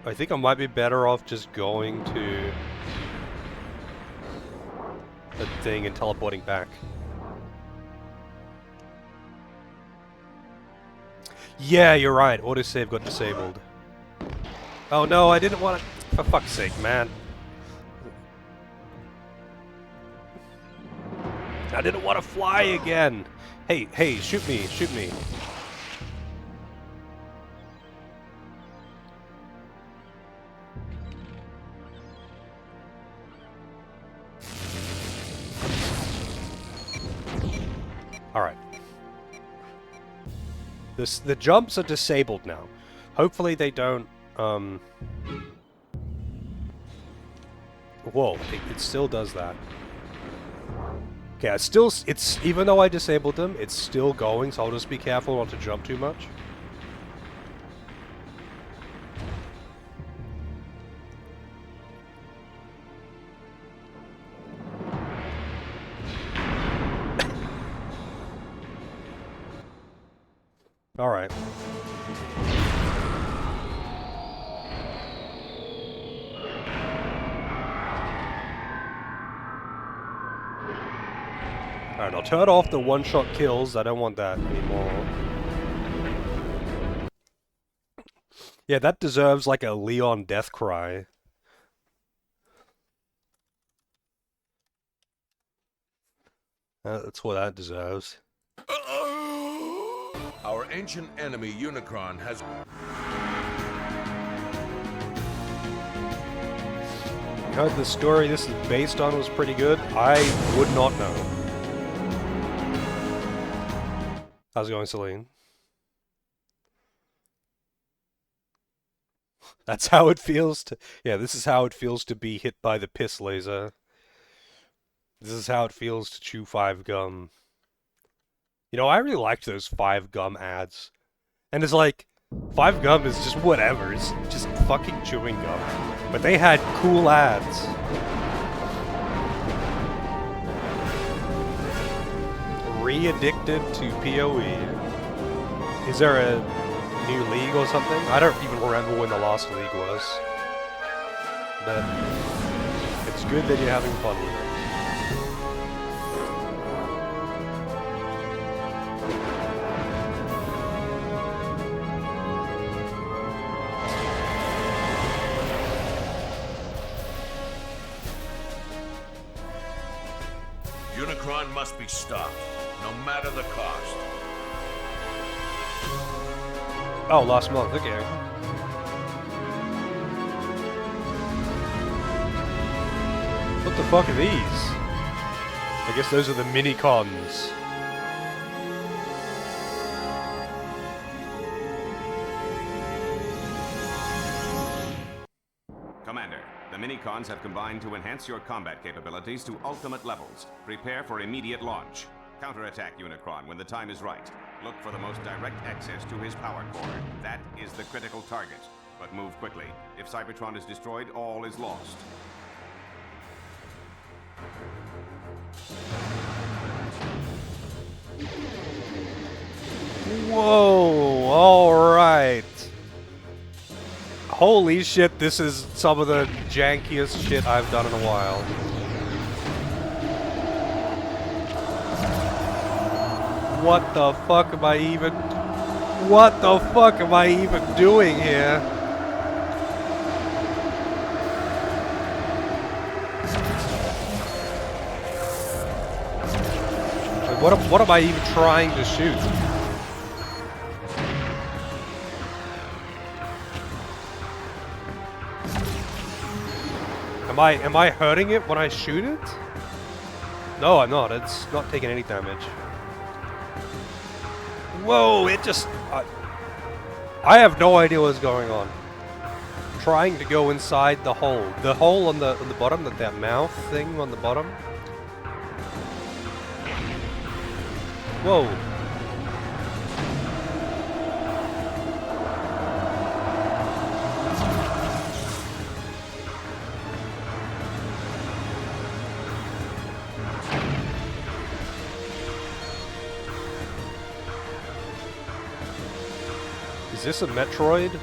I think I might be better off just going to the thing and teleporting back. Yeah, you're right. Autosave got disabled. Oh no, I didn't want to... For fuck's sake, man. I didn't want to fly again. Hey, hey, shoot me, shoot me. Alright. The jumps are disabled now. Hopefully they don't, Whoa, it still does that. Okay, it's even though I disabled them, it's still going, so I'll just be careful not to jump too much. Alright. Alright, I'll turn off the one-shot kills. I don't want that anymore. Yeah, that deserves like a Leon death cry. That's what that deserves. Our ancient enemy, Unicron, has... You heard the story this is based on was pretty good? I would not know. How's it going, Celine? That's how it feels to... Yeah, this is how it feels to be hit by the piss laser. This is how it feels to chew 5 gum. You know, I really liked those 5 gum ads. And it's like, 5 gum is just whatever. It's just fucking chewing gum. But they had cool ads. Re-addicted to PoE. Is there a new league or something? I don't even remember when the last league was. But it's good that you're having fun with it. Unicron must be stopped, no matter the cost. Oh, last month, okay. What the fuck are these? I guess those are the mini-cons. Commander, the Minicons have combined to enhance your combat capabilities to ultimate levels. Prepare for immediate launch. Counterattack Unicron when the time is right. Look for the most direct access to his power core. That is the critical target. But move quickly. If Cybertron is destroyed, all is lost. Whoa, alright. Holy shit, this is some of the jankiest shit I've done in a while. What the fuck am I even... What the fuck am I even doing here? Like, what am I even trying to shoot? Am I hurting it when I shoot it? No, I'm not. It's not taking any damage. Whoa, it just... I have no idea what's going on. I'm trying to go inside the hole. The hole on the bottom, that mouth thing on the bottom. Whoa. Is this a Metroid?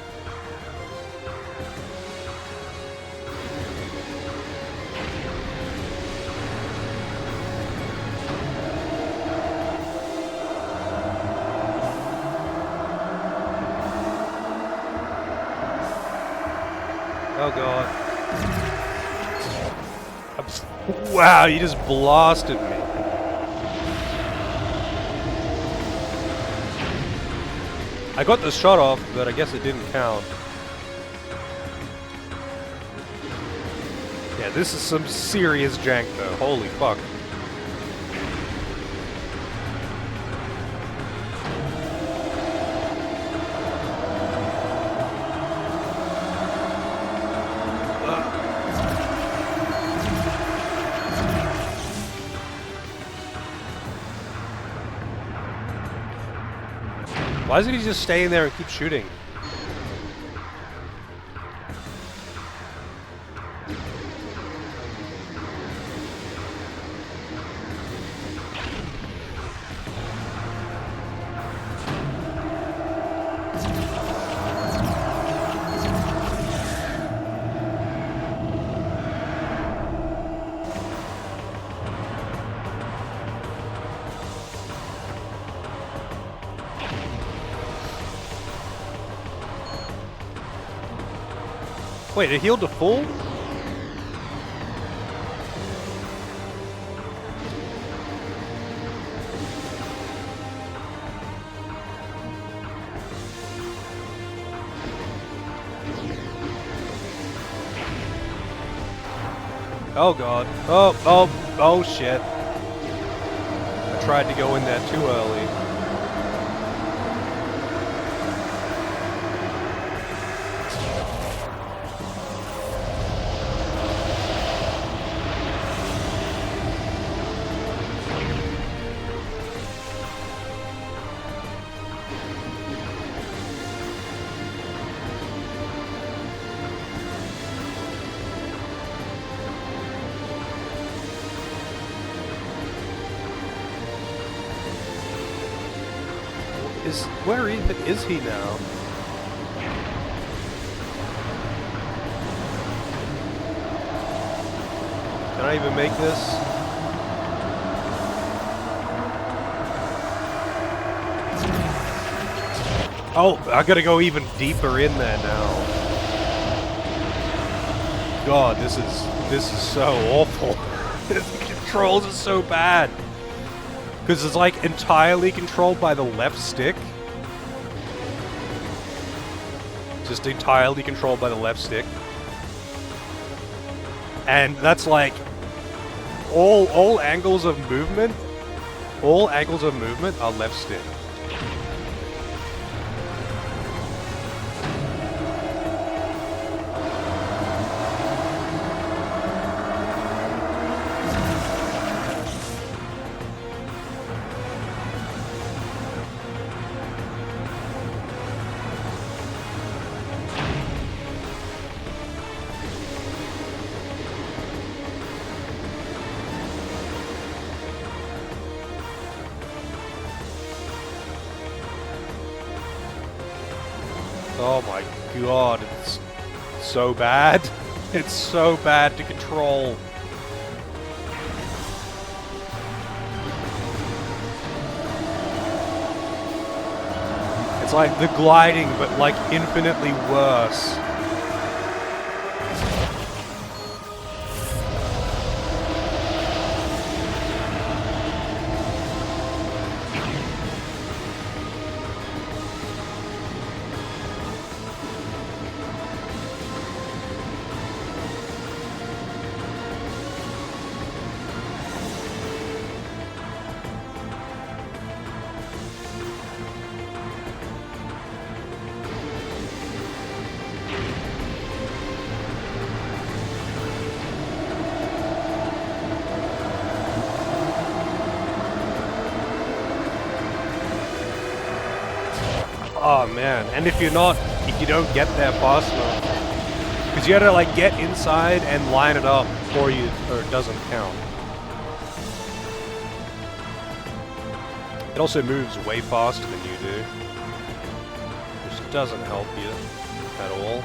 Oh god. Wow, you just blasted me. I got the shot off, but I guess it didn't count. Yeah, this is some serious jank though. Holy fuck. Why isn't he just staying there and keep shooting? Wait, it healed to full? Oh god. Oh shit. I tried to go in there too early. Where even is he now? Can I even make this? Oh, I gotta go even deeper in there now. God, this is so awful. The controls are so bad. Because it's like entirely controlled by the left stick. Just entirely controlled by the left stick. And that's like all angles of movement. All angles of movement are left stick. Oh my god, it's so bad. It's so bad to control. It's like the gliding, but like infinitely worse. Oh man, and if you don't get there fast enough, because you gotta like get inside and line it up before it doesn't count. It also moves way faster than you do, which doesn't help you at all.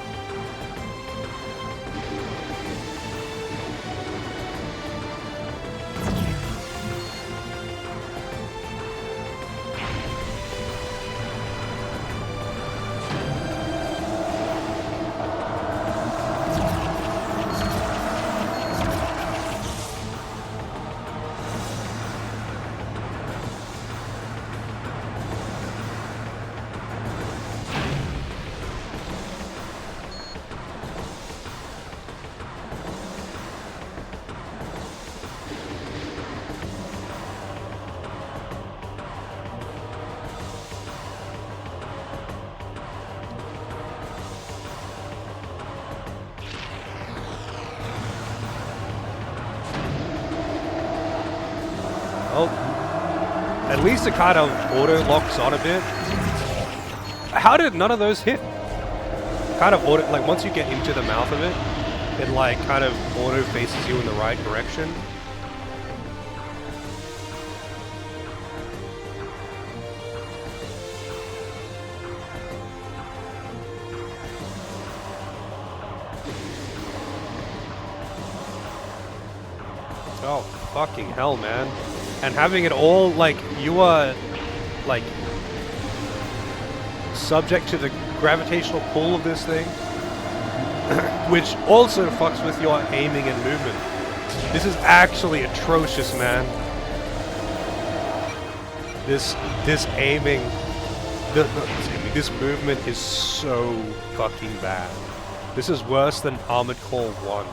At least it kind of auto-locks on a bit. How did none of those hit? Kind of auto, like once you get into the mouth of it, it like kind of auto faces you in the right direction. Oh, fucking hell, man. And having it all, like, you are, like, subject to the gravitational pull of this thing, which also fucks with your aiming and movement. This is actually atrocious, man. This aiming, this movement is so fucking bad. This is worse than Armored Core 1.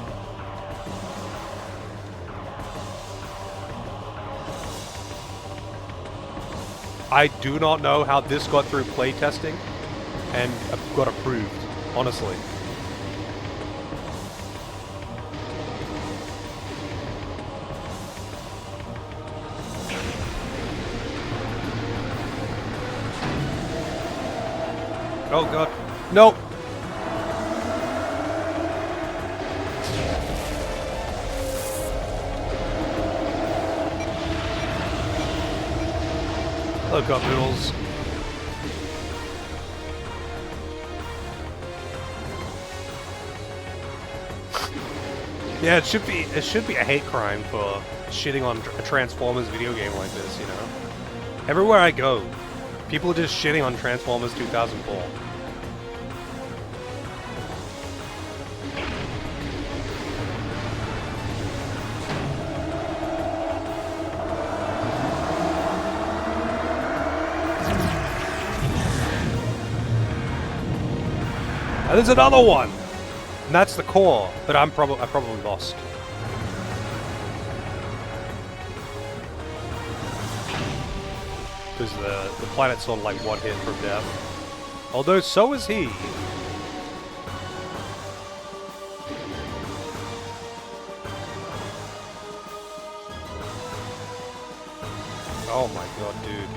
I do not know how this got through playtesting and got approved, honestly. Oh god. No! Look up, Noodles. Yeah, it should be a hate crime for shitting on a Transformers video game like this, you know? Everywhere I go, people are just shitting on Transformers 2004. And there's another one! And that's the core, but I probably lost. Because the planet's sort of like one hit from death. Although so is he. Oh my god, dude.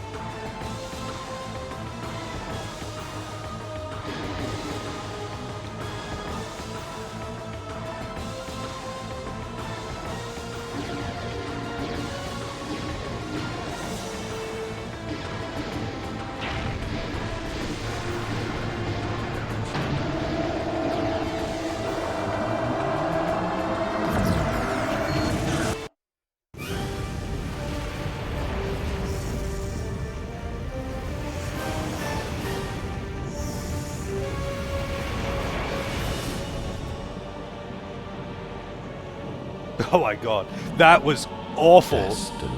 Oh my god, that was awful. Destiny.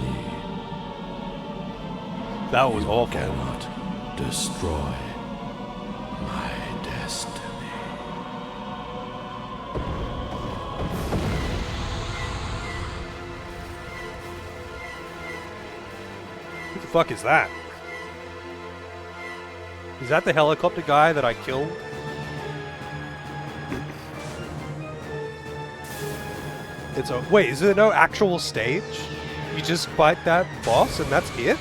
That was You awful. cannot destroy my destiny. Who the fuck is that? Is that the helicopter guy that I killed? It's a wait, is there no actual stage? You just fight that boss and that's it?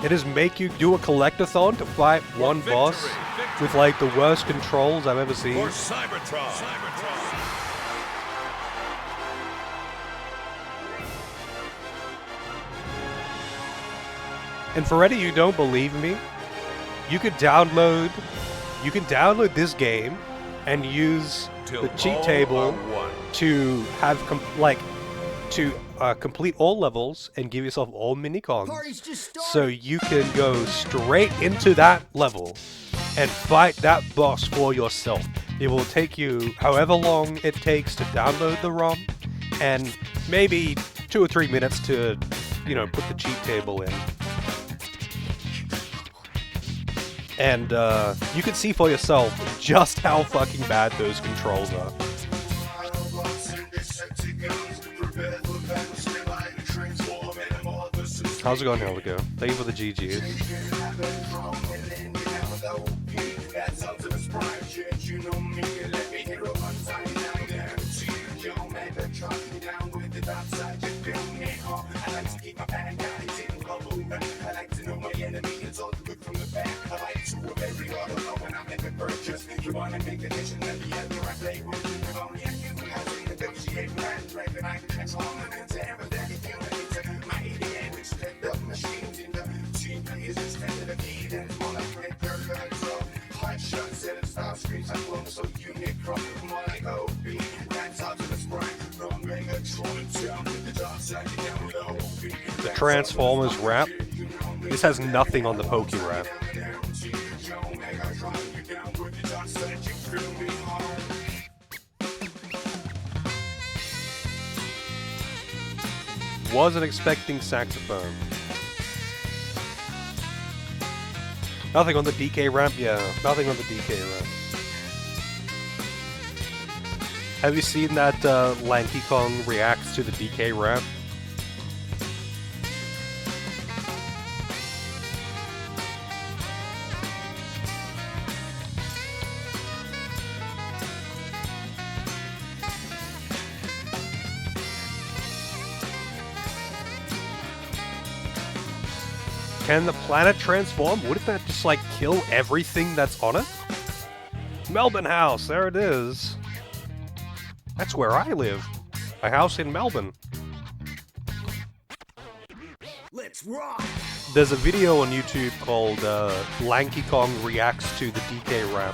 It just make you do a collectathon to fight one boss with like the worst controls I've ever seen. For Cybertron. And for any of you who don't believe me, you could download this game and use Till the cheat all table are one. to have complete all levels and give yourself all mini-cons. Party's just started. So you can go straight into that level and fight that boss for yourself. It will take you however long it takes to download the ROM and maybe 2 or 3 minutes to, you know, put the cheat table in. And you can see for yourself just how fucking bad those controls are. How's it going, Helga? Thank you for the GGs. you know me, let me hear a one time down there. Yo, Megatron, down with the dark side, you feel me? I like to keep my bad guys in bubble. I like to know my enemy, it's all good from the back. I like to a very auto when I make a purchase. You wanna make a decision, let me have your I play with you. If only I knew how to negotiate plans, right? Then I can transform them into empathetic human. My ADA, which stepped up machines in the team is instead of a need, and it's more like red burger. So hot shots and star streets, I'm blown so Unicron, more like OB. That's out to the sprite from Megatron down with the dark side down with OB. The Transformers rap. This has nothing on the Pokey rap. Wasn't expecting saxophone. Nothing on the DK ramp? Yeah, nothing on the DK ramp. Have you seen that Lanky Kong reacts to the DK ramp? Can the planet transform? Wouldn't that just like kill everything that's on it? Melbourne House, there it is. That's where I live. A house in Melbourne. Let's rock! There's a video on YouTube called Lanky Kong Reacts to the DK Rap.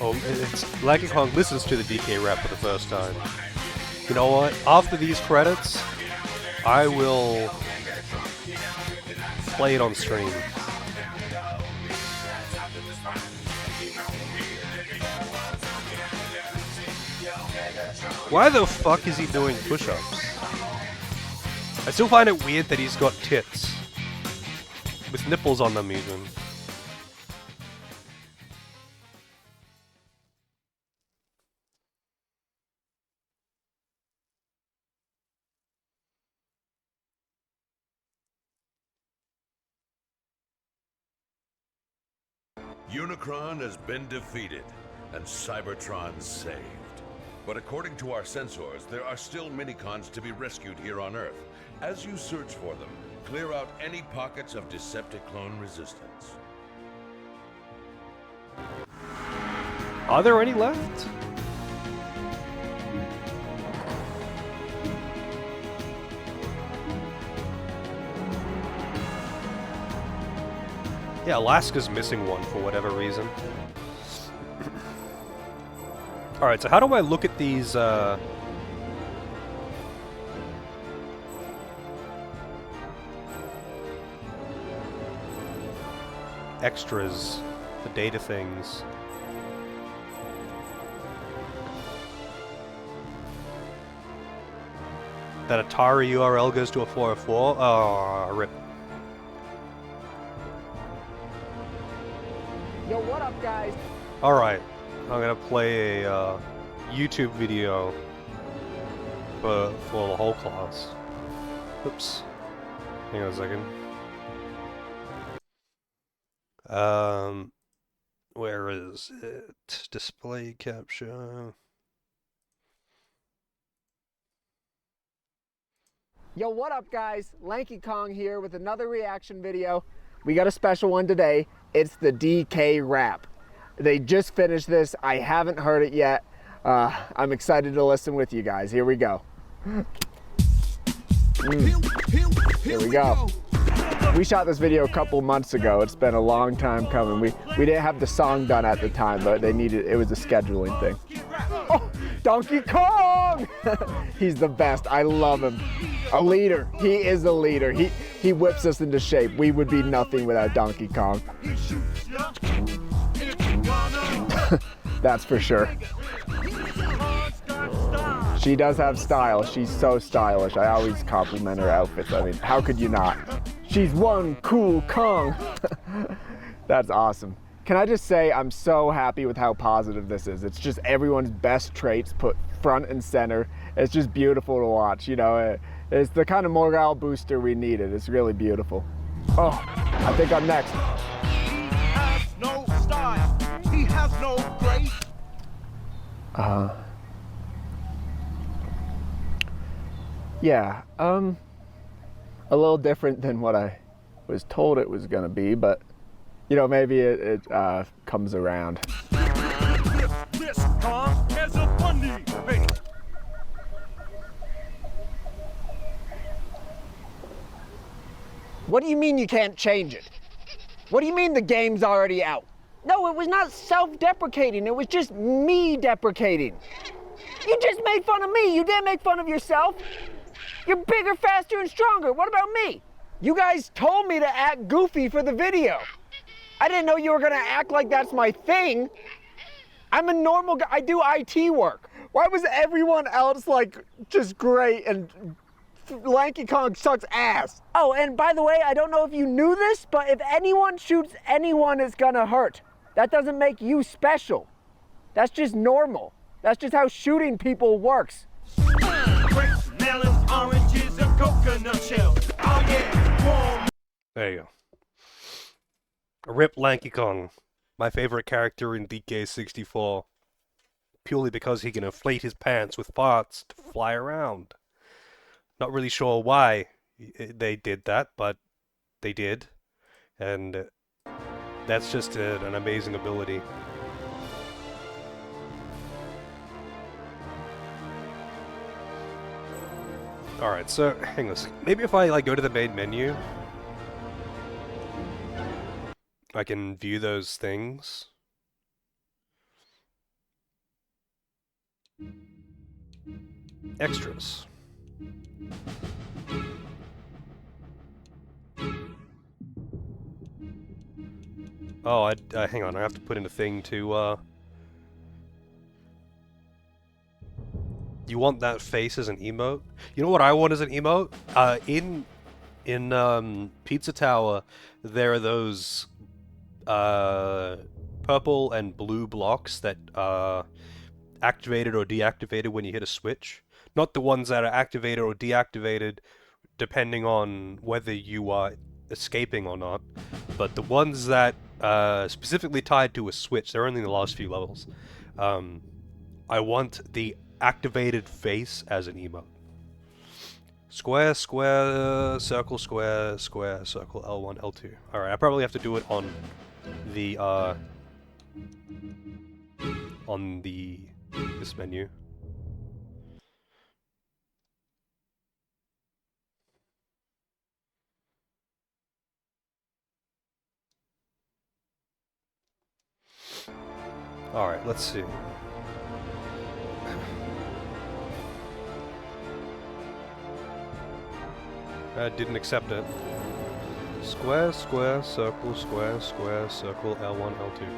Oh, it's Lanky Kong listens to the DK Rap for the first time. You know what? After these credits, I will play it on stream. Why the fuck is he doing push-ups? I still find it weird that he's got tits. With nipples on them even. Unicron has been defeated, and Cybertron saved. But according to our sensors, there are still Minicons to be rescued here on Earth. As you search for them, clear out any pockets of Decepticlone resistance. Are there any left? Yeah, Alaska's missing one for whatever reason. Alright, so how do I look at these, extras, the data things? That Atari URL goes to a 404? Oh, rip. Yo, what up, guys? Alright, I'm gonna play a YouTube video for the whole class. Oops. Hang on a second. Where is it? Display capture. Yo, what up, guys? Lanky Kong here with another reaction video. We got a special one today. It's the DK Rap. They just finished this. I haven't heard it yet. I'm excited to listen with you guys. Here we go. Here we go. We shot this video a couple months ago. It's been a long time coming. We didn't have the song done at the time, but they needed it. Was a scheduling thing. Oh, Donkey Kong! He's the best. I love him. A leader. He is a leader. He whips us into shape. We would be nothing without Donkey Kong. That's for sure. She does have style. She's so stylish. I always compliment her outfits. I mean, how could you not? She's one cool Kong. That's awesome. Can I just say I'm so happy with how positive this is. It's just everyone's best traits put front and center. It's just beautiful to watch, you know. It's the kind of morale booster we needed. It's really beautiful. Oh, I think I'm next. He has no style. He has no grace. Yeah, a little different than what I was told it was gonna be, but you know, maybe it comes around. This car has a funny face. What do you mean you can't change it? What do you mean the game's already out? No, it was not self-deprecating. It was just me deprecating. You just made fun of me. You didn't make fun of yourself. You're bigger, faster, and stronger. What about me? You guys told me to act goofy for the video. I didn't know you were gonna act like that's my thing. I'm a normal guy. I do IT work. Why was everyone else like just great and Lanky Kong sucks ass? Oh, and by the way, I don't know if you knew this, but if anyone shoots anyone, it's gonna hurt. That doesn't make you special. That's just normal. That's just how shooting people works. Grapes, melons, oranges, and coconut shells. Oh yeah, warm. There you go. Rip Lanky Kong, my favorite character in DK64, purely because he can inflate his pants with farts to fly around. Not really sure why they did that, but they did, and that's just an amazing ability. Alright, so hang on a second. Maybe if I like go to the main menu, I can view those things. Extras. Oh, hang on, I have to put in a thing to, You want that face as an emote? You know what I want as an emote? In Pizza Tower, there are those purple and blue blocks that are activated or deactivated when you hit a switch. Not the ones that are activated or deactivated depending on whether you are escaping or not, but the ones that specifically tied to a switch. They're only in the last few levels. I want the activated face as an emote. Square, square, circle, square, square, circle, L1, L2. Alright, I probably have to do it on this menu. Alright, let's see. I didn't accept it. Square, square, circle, square, square, circle, L1, L2.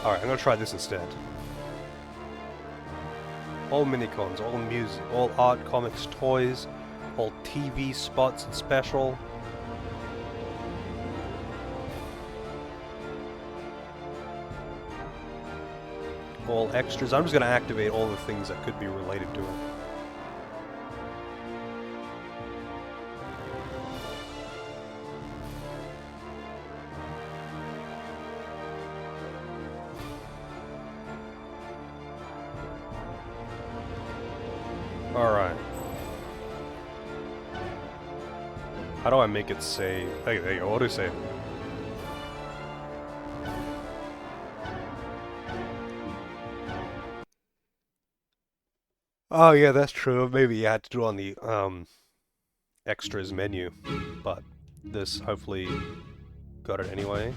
Alright, I'm gonna try this instead. All minicons, all music, all art, comics, toys, all TV spots and special. All extras. I'm just gonna activate all the things that could be related to it. Alright. How do I make it save? Hey, there you go, auto-save. Oh yeah, that's true. Maybe you had to do it on the extras menu, but this hopefully got it anyway.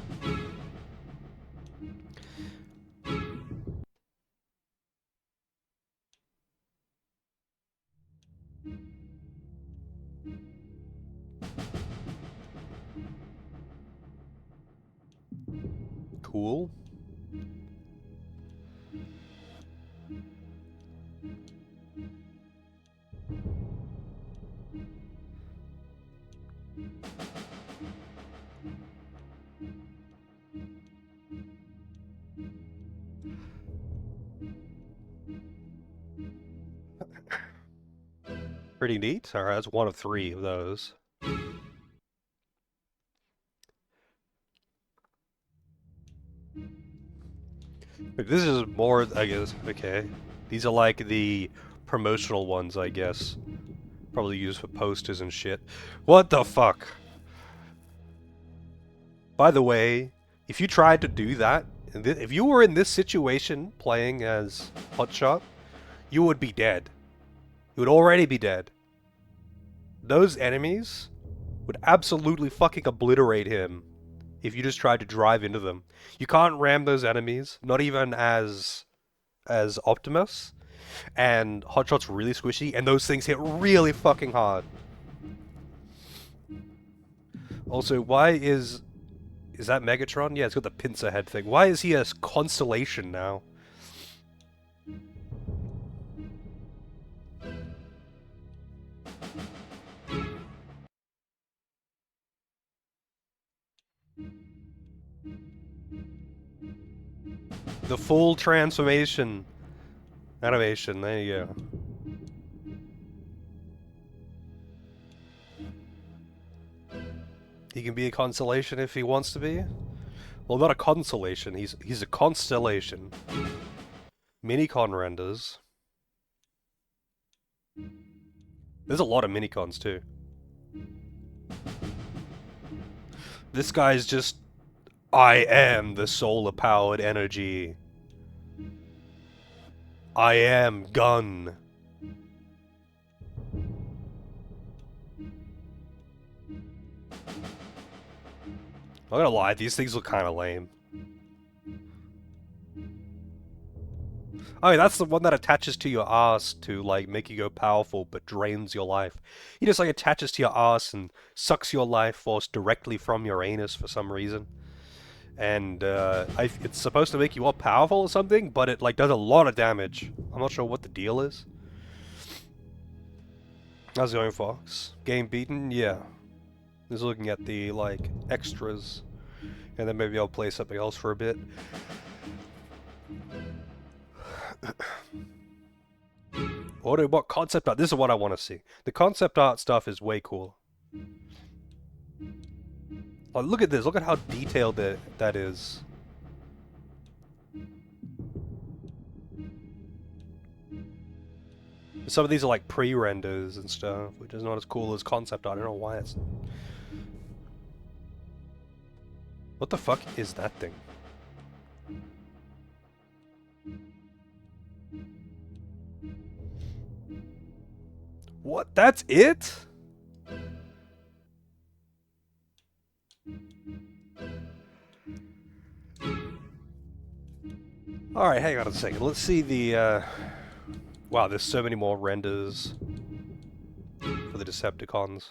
Cool. Pretty neat. Alright, that's one of 3 of those. This is more, I guess, okay. These are like the promotional ones, I guess. Probably used for posters and shit. What the fuck? By the way, if you tried to do that, if you were in this situation playing as Hotshot, you would be dead. You would already be dead. Those enemies would absolutely fucking obliterate him if you just tried to drive into them. You can't ram those enemies, not even as Optimus. And Hotshot's really squishy, and those things hit really fucking hard. Also, why is that Megatron? Yeah, it's got the pincer head thing. Why is he a constellation now? The full transformation animation, there you go. He can be a constellation if he wants to be. Well, not a constellation, he's a constellation. Minicon renders. There's a lot of minicons too. This guy's just... I am the solar-powered energy. I am gun. I'm not gonna lie, these things look kinda lame. Oh, that's the one that attaches to your ass to, like, make you go powerful, but drains your life. He just, like, attaches to your ass and sucks your life force directly from your anus for some reason. And, it's supposed to make you more powerful or something, but it, like, does a lot of damage. I'm not sure what the deal is. How's it going, Fox? Game beaten? Yeah. Just looking at the, like, extras. And then maybe I'll play something else for a bit. Autobot concept art. This is what I want to see. The concept art stuff is way cool. Oh, look at this. Look at how detailed that is. Some of these are like pre-renders and stuff, which is not as cool as concept art. I don't know why it's... What the fuck is that thing? What? That's it? Alright, hang on a second. Let's see the, Wow, there's so many more renders for the Decepticons.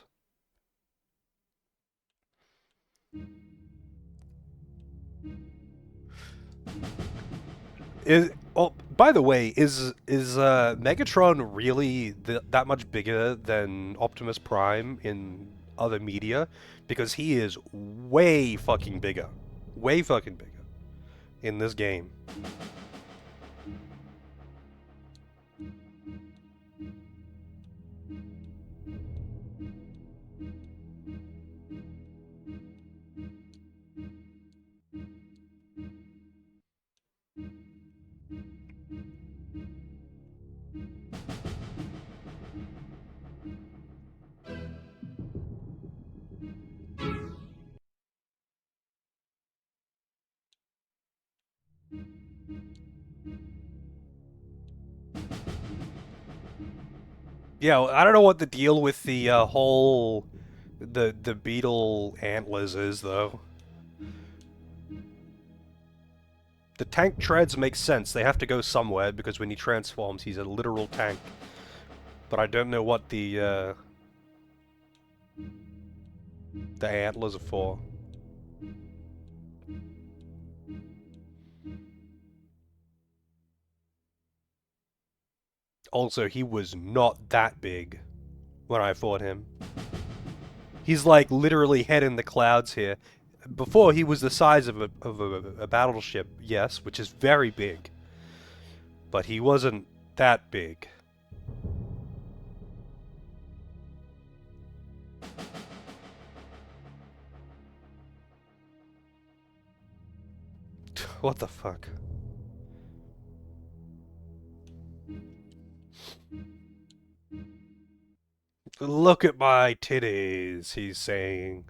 Oh, by the way, is Megatron really that much bigger than Optimus Prime in other media? Because he is way fucking bigger. Way fucking bigger in this game. Yeah, I don't know what the deal with the whole the beetle antlers is though. The tank treads make sense. They have to go somewhere because when he transforms, he's a literal tank. But I don't know what the antlers are for. Also, he was not that big when I fought him. He's like literally head in the clouds here. Before, he was the size of a battleship, yes, which is very big. But he wasn't that big. What the fuck? Look at my titties, he's saying.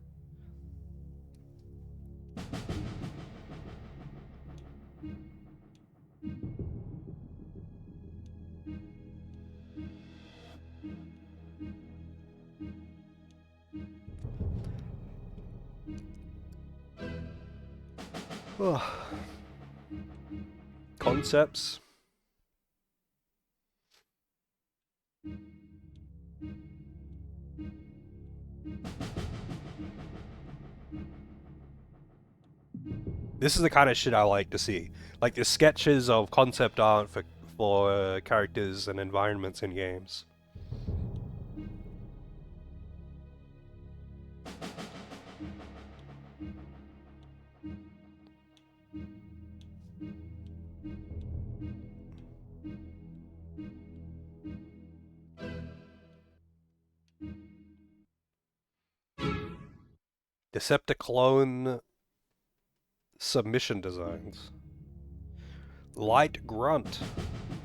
Concepts. This is the kind of shit I like to see. Like the sketches of concept art for characters and environments in games. Decepticlone submission designs. Light grunt.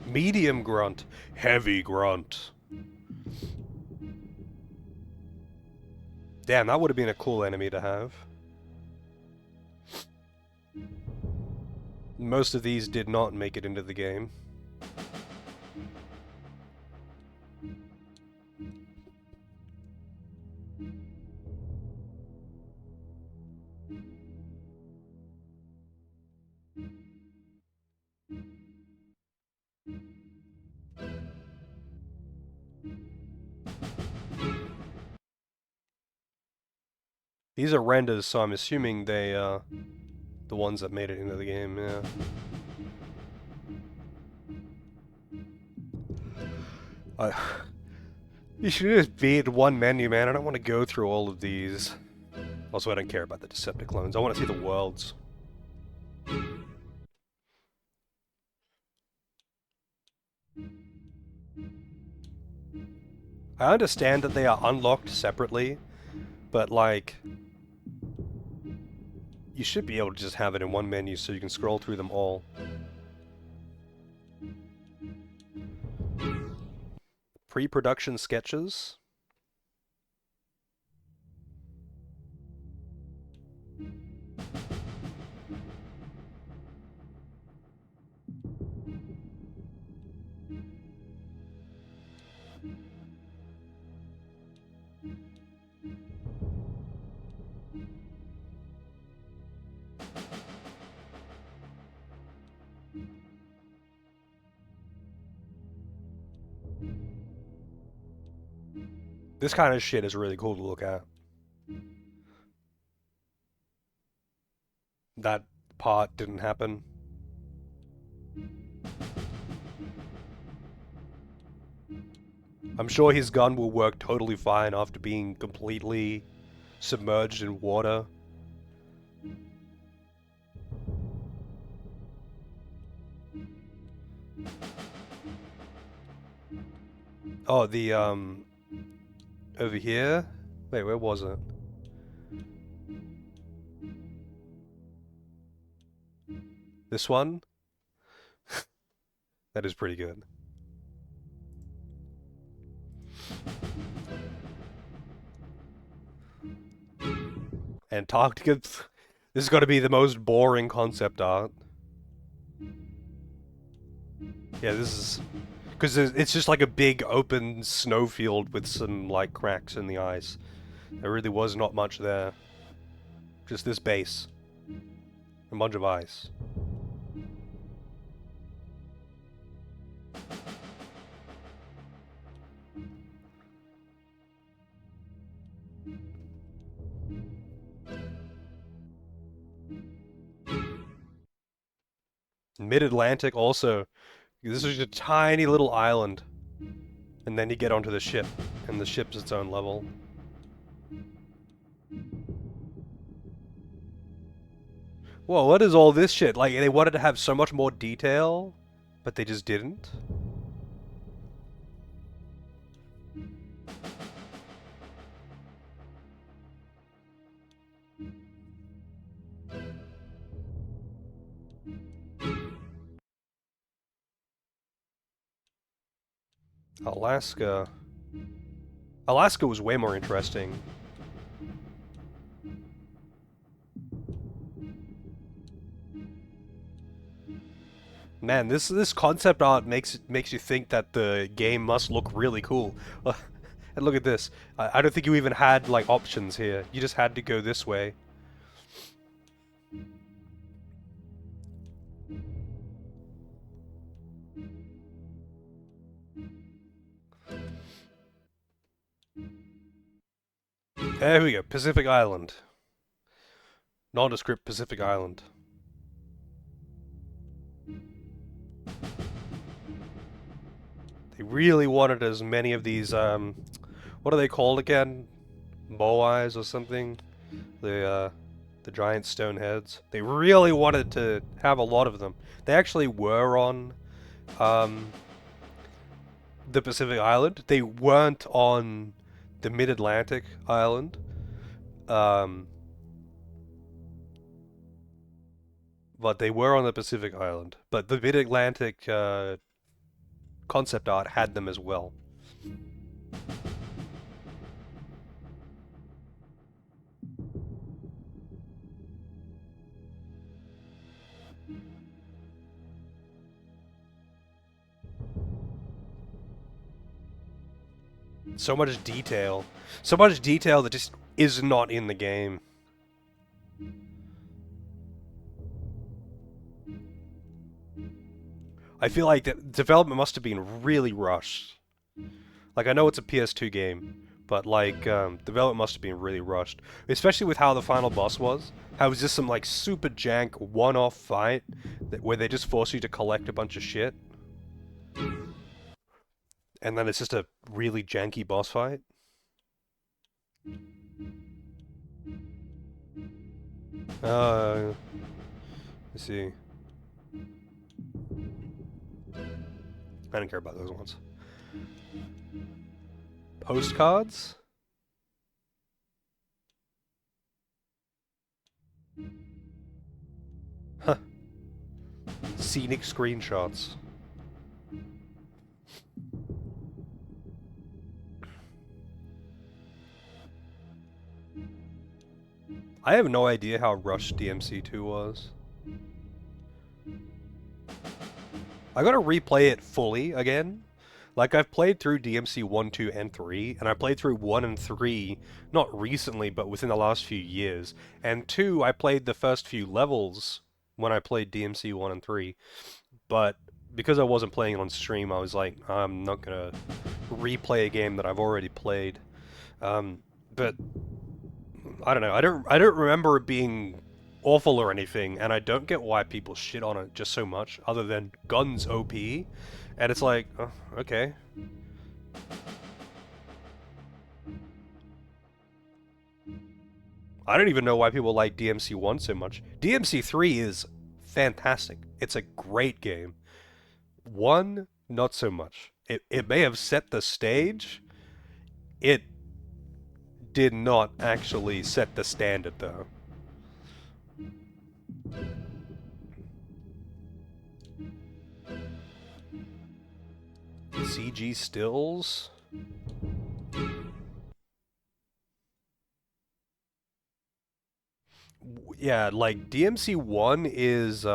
Medium grunt. Heavy grunt. Damn, that would have been a cool enemy to have. Most of these did not make it into the game. These are renders, so I'm assuming they, the ones that made it into the game, yeah. You should just be in one menu, man. I don't want to go through all of these. Also, I don't care about the Decepticlones. I want to see the worlds. I understand that they are unlocked separately, but like, you should be able to just have it in one menu so you can scroll through them all. Pre-production sketches. This kind of shit is really cool to look at. That part didn't happen. I'm sure his gun will work totally fine after being completely submerged in water. Oh, the, over here? Wait, where was it? This one? That is pretty good. Antarctica? This has got to be the most boring concept art. Yeah, this is... Because it's just like a big open snowfield with some, like, cracks in the ice. There really was not much there. Just this base. A bunch of ice. Mid-Atlantic also. This is just a tiny little island. And then you get onto the ship, and the ship's its own level. Whoa, what is all this shit? Like, they wanted to have so much more detail, but they just didn't? Alaska. Alaska was way more interesting. Man, this concept art makes you think that the game must look really cool. And look at this. I don't think you even had like options here. You just had to go this way. There we go. Pacific Island. Nondescript Pacific Island. They really wanted as many of these, what are they called again? Moais or something? The giant stone heads. They really wanted to have a lot of them. They actually were on, the Pacific Island. They weren't on the Mid-Atlantic Island. But they were on the Pacific Island. But the Mid-Atlantic, concept art had them as well. So much detail. So much detail that just is not in the game. I feel like the development must have been really rushed. Like, I know it's a PS2 game, but like, development must have been really rushed. Especially with how the final boss was. How it was just some like super jank one-off fight where they just force you to collect a bunch of shit. And then it's just a really janky boss fight. Let's see. I don't care about those ones. Postcards? Huh. Scenic screenshots. I have no idea how rushed DMC2 was. I gotta replay it fully again. Like, I've played through DMC 1, 2, and 3, and I played through 1 and 3, not recently, but within the last few years. And 2, I played the first few levels when I played DMC 1 and 3. But because I wasn't playing it on stream, I was like, I'm not gonna replay a game that I've already played. But I don't know. I don't remember it being awful or anything, and I don't get why people shit on it just so much, other than guns OP. And it's like, oh, okay. I don't even know why people like DMC 1 so much. DMC 3 is fantastic. It's a great game. 1, not so much. It may have set the stage. It did not actually set the standard, though. CG stills? Yeah, like, DMC 1 is,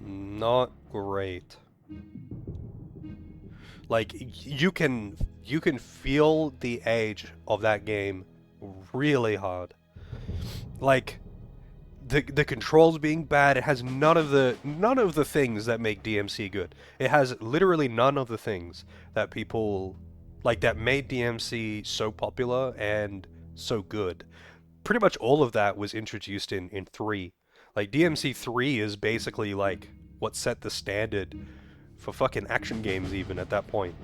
not great. Like, you can feel the age of that game really hard. Like, the controls being bad, it has none of the things that make DMC good. It has literally none of the things that people like that made DMC so popular and so good. Pretty much all of that was introduced in 3. Like, DMC 3 is basically like what set the standard for fucking action games even at that point.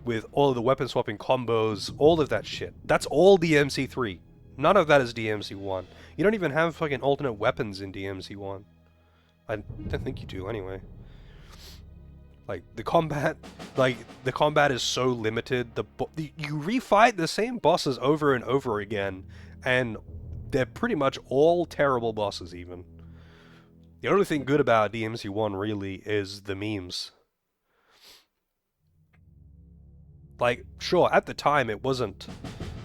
With all of the weapon swapping combos, all of that shit. That's all DMC 3. None of that is DMC 1. You don't even have fucking alternate weapons in DMC 1. I don't think you do anyway. Like, the combat is so limited. You refight the same bosses over and over again, and they're pretty much all terrible bosses even. The only thing good about DMC 1 really is the memes. Like, sure, at the time it wasn't,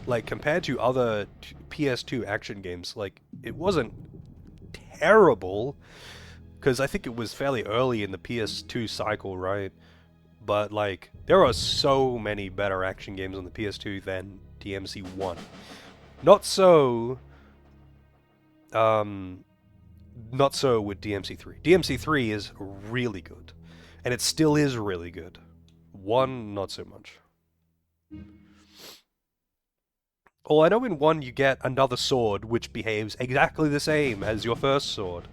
like, compared to other PS2 action games, like, it wasn't terrible, because I think it was fairly early in the PS2 cycle, right? But, like, there are so many better action games on the PS2 than DMC1. Not so with DMC3. DMC3 is really good, and it still is really good. 1, not so much. Oh, I know in 1 you get another sword which behaves exactly the same as your first sword.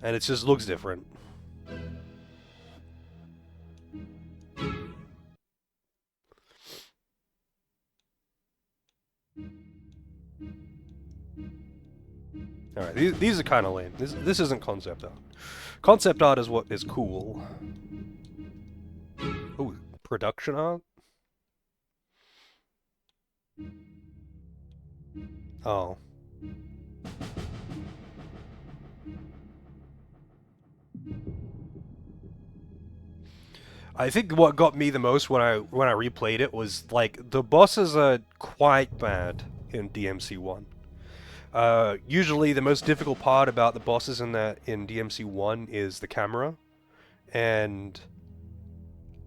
And it just looks different. Alright, these are kind of lame. This isn't concept art. Concept art is what is cool. Ooh, production art? Oh. I think what got me the most when I replayed it was, like, the bosses are quite bad in DMC1. Usually the most difficult part about the bosses in DMC1 is the camera, and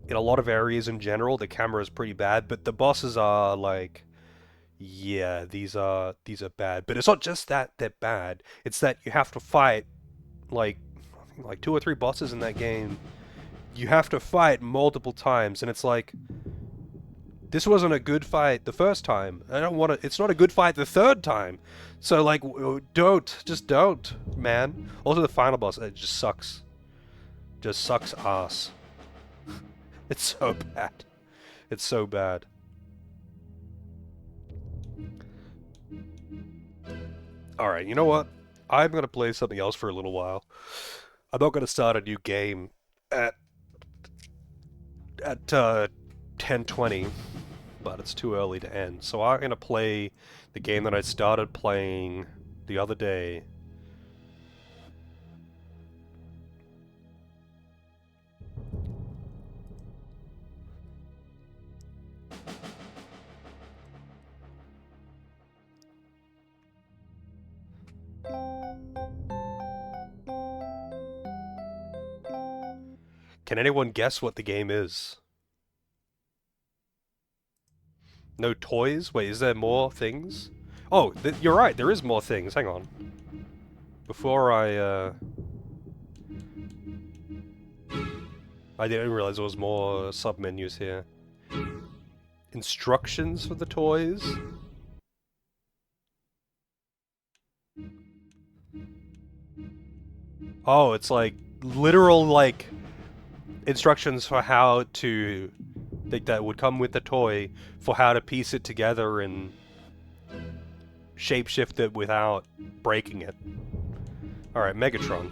in a lot of areas in general the camera is pretty bad, but the bosses are like, yeah, these are bad. But it's not just that they're bad, it's that you have to fight like 2 or 3 bosses in that game. You have to fight multiple times, and it's like, this wasn't a good fight the first time. I don't want to. It's not a good fight the third time. So, like, just don't, man. Also, the final boss, it just sucks. Just sucks ass. It's so bad. It's so bad. Alright, you know what? I'm gonna play something else for a little while. I'm not gonna start a new game at 10:20, but it's too early to end. So I'm gonna play the game that I started playing the other day. Can anyone guess what the game is? No toys? Wait, is there more things? Oh, you're right, there is more things. Hang on. Before I didn't realize there was more sub-menus here. Instructions for the toys? Oh, it's like literal, like, instructions for how to, that would come with the toy, for how to piece it together and shapeshift it without breaking it. Alright, Megatron.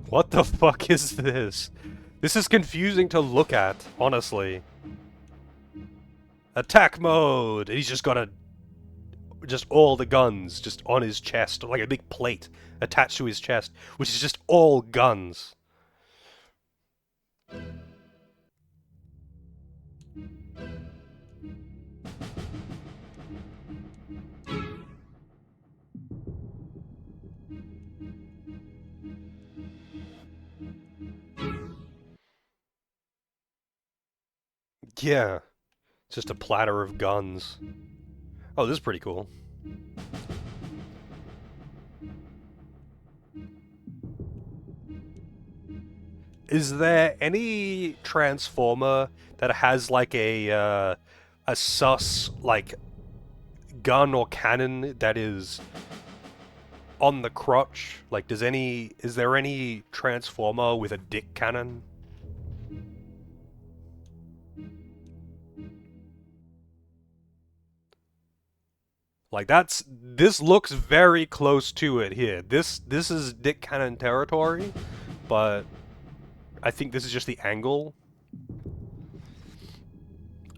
What the fuck is this? This is confusing to look at, honestly. Attack mode! And he's just got just all the guns just on his chest, like a big plate attached to his chest, which is just all guns. Yeah, it's just a platter of guns. Oh, this is pretty cool. Is there any Transformer that has like a sus, like, gun or cannon that is on the crotch? Like, is there any Transformer with a dick cannon? Like this looks very close to it here. This is Dick Cannon territory, but I think this is just the angle.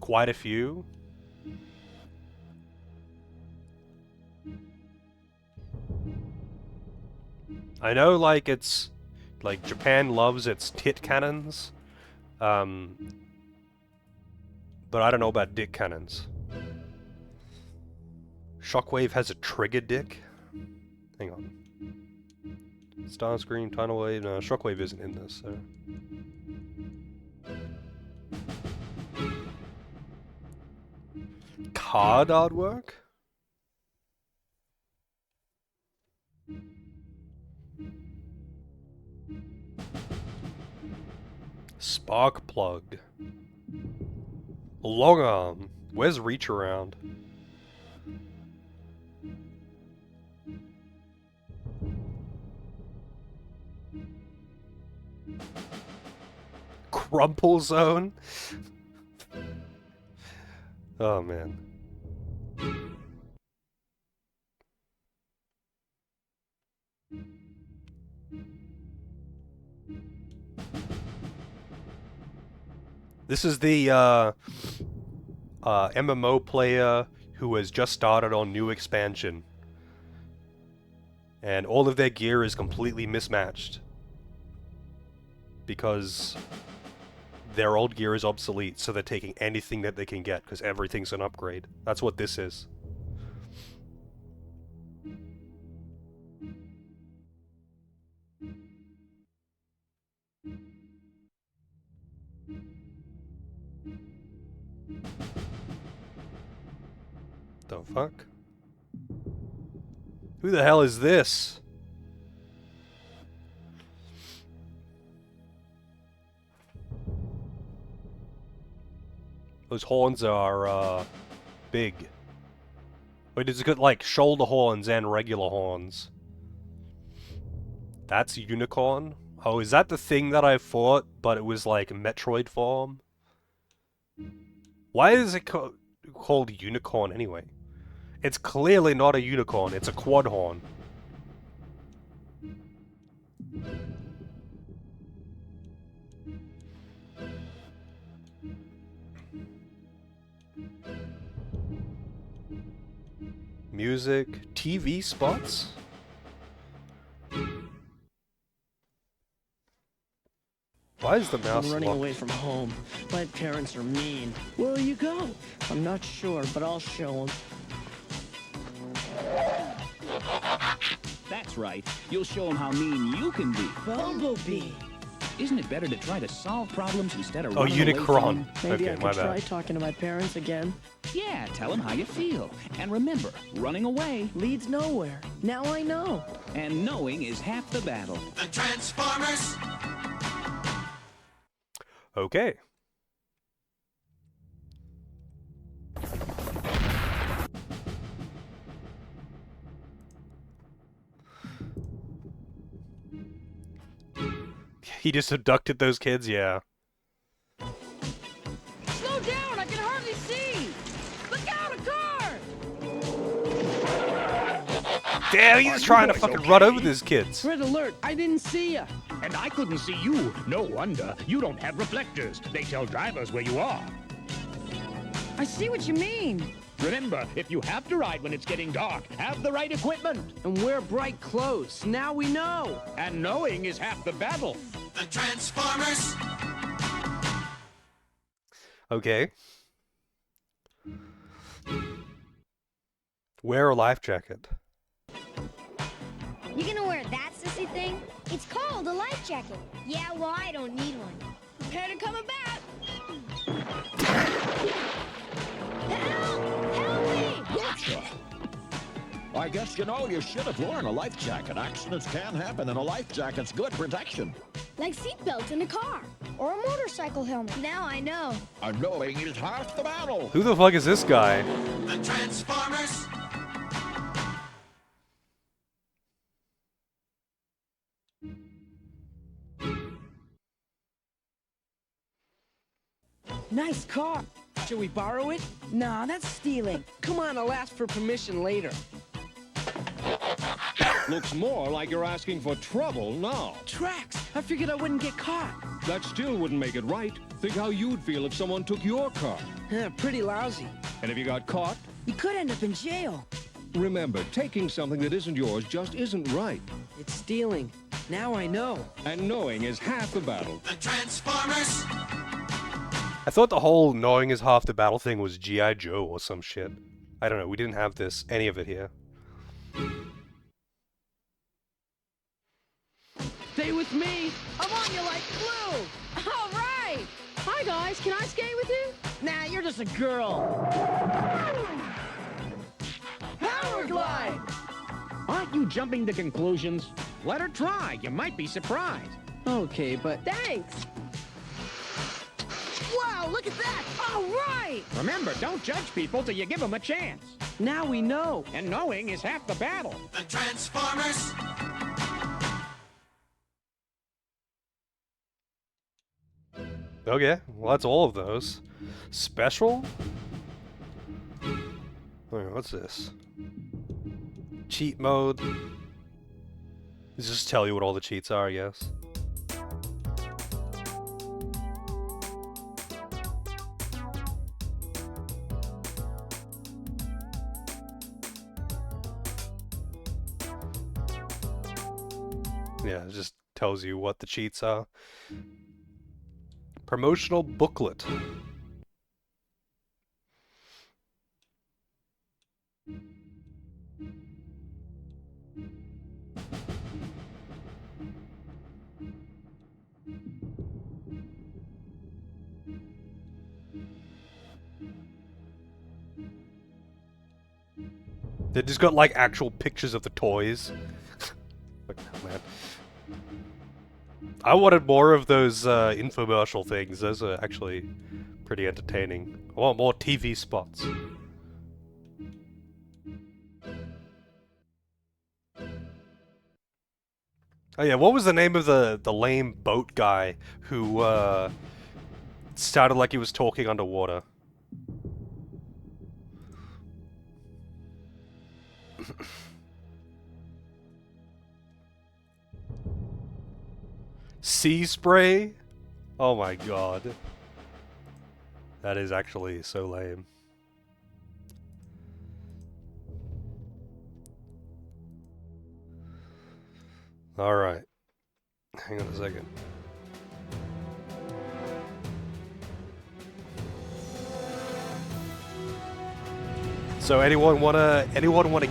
Quite a few. I know, like, it's like Japan loves its tit cannons, but I don't know about dick cannons. Shockwave has a trigger dick. Hang on. Starscream, Tidal Wave. No, Shockwave isn't in this, so. Card artwork? Spark plug. Long arm. Where's reach around? Crumple zone? Oh man. This is the MMO player who has just started on new expansion. And all of their gear is completely mismatched. Because their old gear is obsolete, so they're taking anything that they can get, because everything's an upgrade. That's what this is. The fuck? Who the hell is this? Those horns are, big. Wait, it's got, like, shoulder horns and regular horns. That's a unicorn? Oh, is that the thing that I fought, but it was, like, Metroid form? Why is it called unicorn, anyway? It's clearly not a unicorn, it's a quad horn. Music, TV spots? Why is the mouse I'm running locked? away from home. My parents are mean. Where'll you go? I'm not sure, but I'll show them. That's right. You'll show them how mean you can be. Bumblebee. Isn't it better to try to solve problems instead of Oh, running away Unicron. from Maybe Okay, I my could bad. try talking to my parents again. Yeah, tell them how you feel. And remember, running away Leads nowhere. Now I know. and knowing is half the battle. The Transformers. Okay. He just abducted those kids, yeah. Slow down, I can hardly see! Look out, a car! Damn, he's trying to fucking run over these kids. Red alert, I didn't see ya. And I couldn't see you. No wonder. You don't have reflectors. They tell drivers where you are. I see what you mean. Remember, if you have to ride when it's getting dark, have the right equipment. And wear bright clothes. Now we know. And knowing is half the battle. The Transformers. Okay. Wear a life jacket. You gonna wear that sissy thing? It's called a life jacket. Yeah, well, I don't need one. Prepare to come about. Help! Help me! Gotcha. I guess you know you should have worn a life jacket. Accidents can happen, and a life jacket's good protection. Like seatbelts in a car or a motorcycle helmet. Now I know. And knowing is half the battle. Who the fuck is this guy? The Transformers. Nice car. Should we borrow it? Nah, that's stealing. Come on, I'll ask for permission later. Looks more like you're asking for trouble now. Tracks! I figured I wouldn't get caught. That still wouldn't make it right. Think how you'd feel if someone took your car. Pretty lousy. And if you got caught? You could end up in jail. Remember, taking something that isn't yours just isn't right. It's stealing. Now I know. And knowing is half the battle. The Transformers! I thought the whole knowing is half the battle thing was G.I. Joe or some shit. I don't know, we didn't have any of it here. Stay with me. I'm on you like glue. All right. Hi, guys. Can I skate with you? Nah, you're just a girl. Power glide. Aren't you jumping to conclusions? Let her try. You might be surprised. Okay, but... Thanks. Wow, look at that. All right. Remember, don't judge people till you give them a chance. Now we know. And knowing is half the battle. The Transformers! Okay, well that's all of those. Special? Wait, what's this? Cheat mode. Let's just tell you what all the cheats are, I guess. Yeah, it just tells you what the cheats are. Promotional booklet. They just got like actual pictures of the toys. Like, oh, man. I wanted more of those infomercial things. Those are actually pretty entertaining. I want more TV spots. Oh yeah, what was the name of the lame boat guy who sounded like he was talking underwater? Sea spray? Oh my god. That is actually so lame. Alright. Hang on a second. So anyone wanna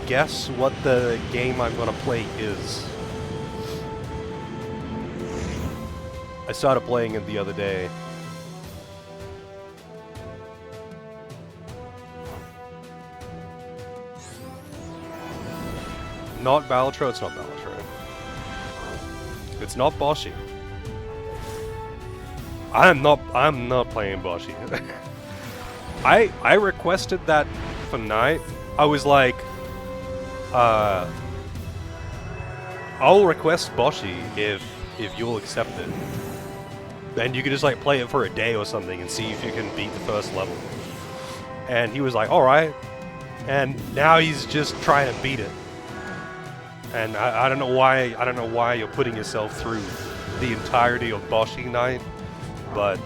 guess what the game I'm gonna play is? I started playing it the other day. Not Balatro, it's not Balatro. It's not Boshi. I'm not playing Boshi. I requested that for night. I was like, I'll request Boshi if you'll accept it. Then you could just like play it for a day or something and see if you can beat the first level. And he was like, alright. And now he's just trying to beat it. And I don't know why you're putting yourself through the entirety of Boshi Night, but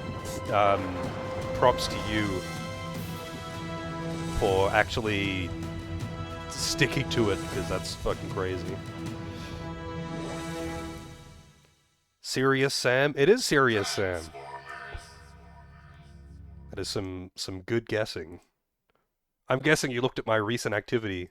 props to you for actually sticking to it, because that's fucking crazy. Serious Sam? It is Serious Sam. That is some good guessing. I'm guessing you looked at my recent activity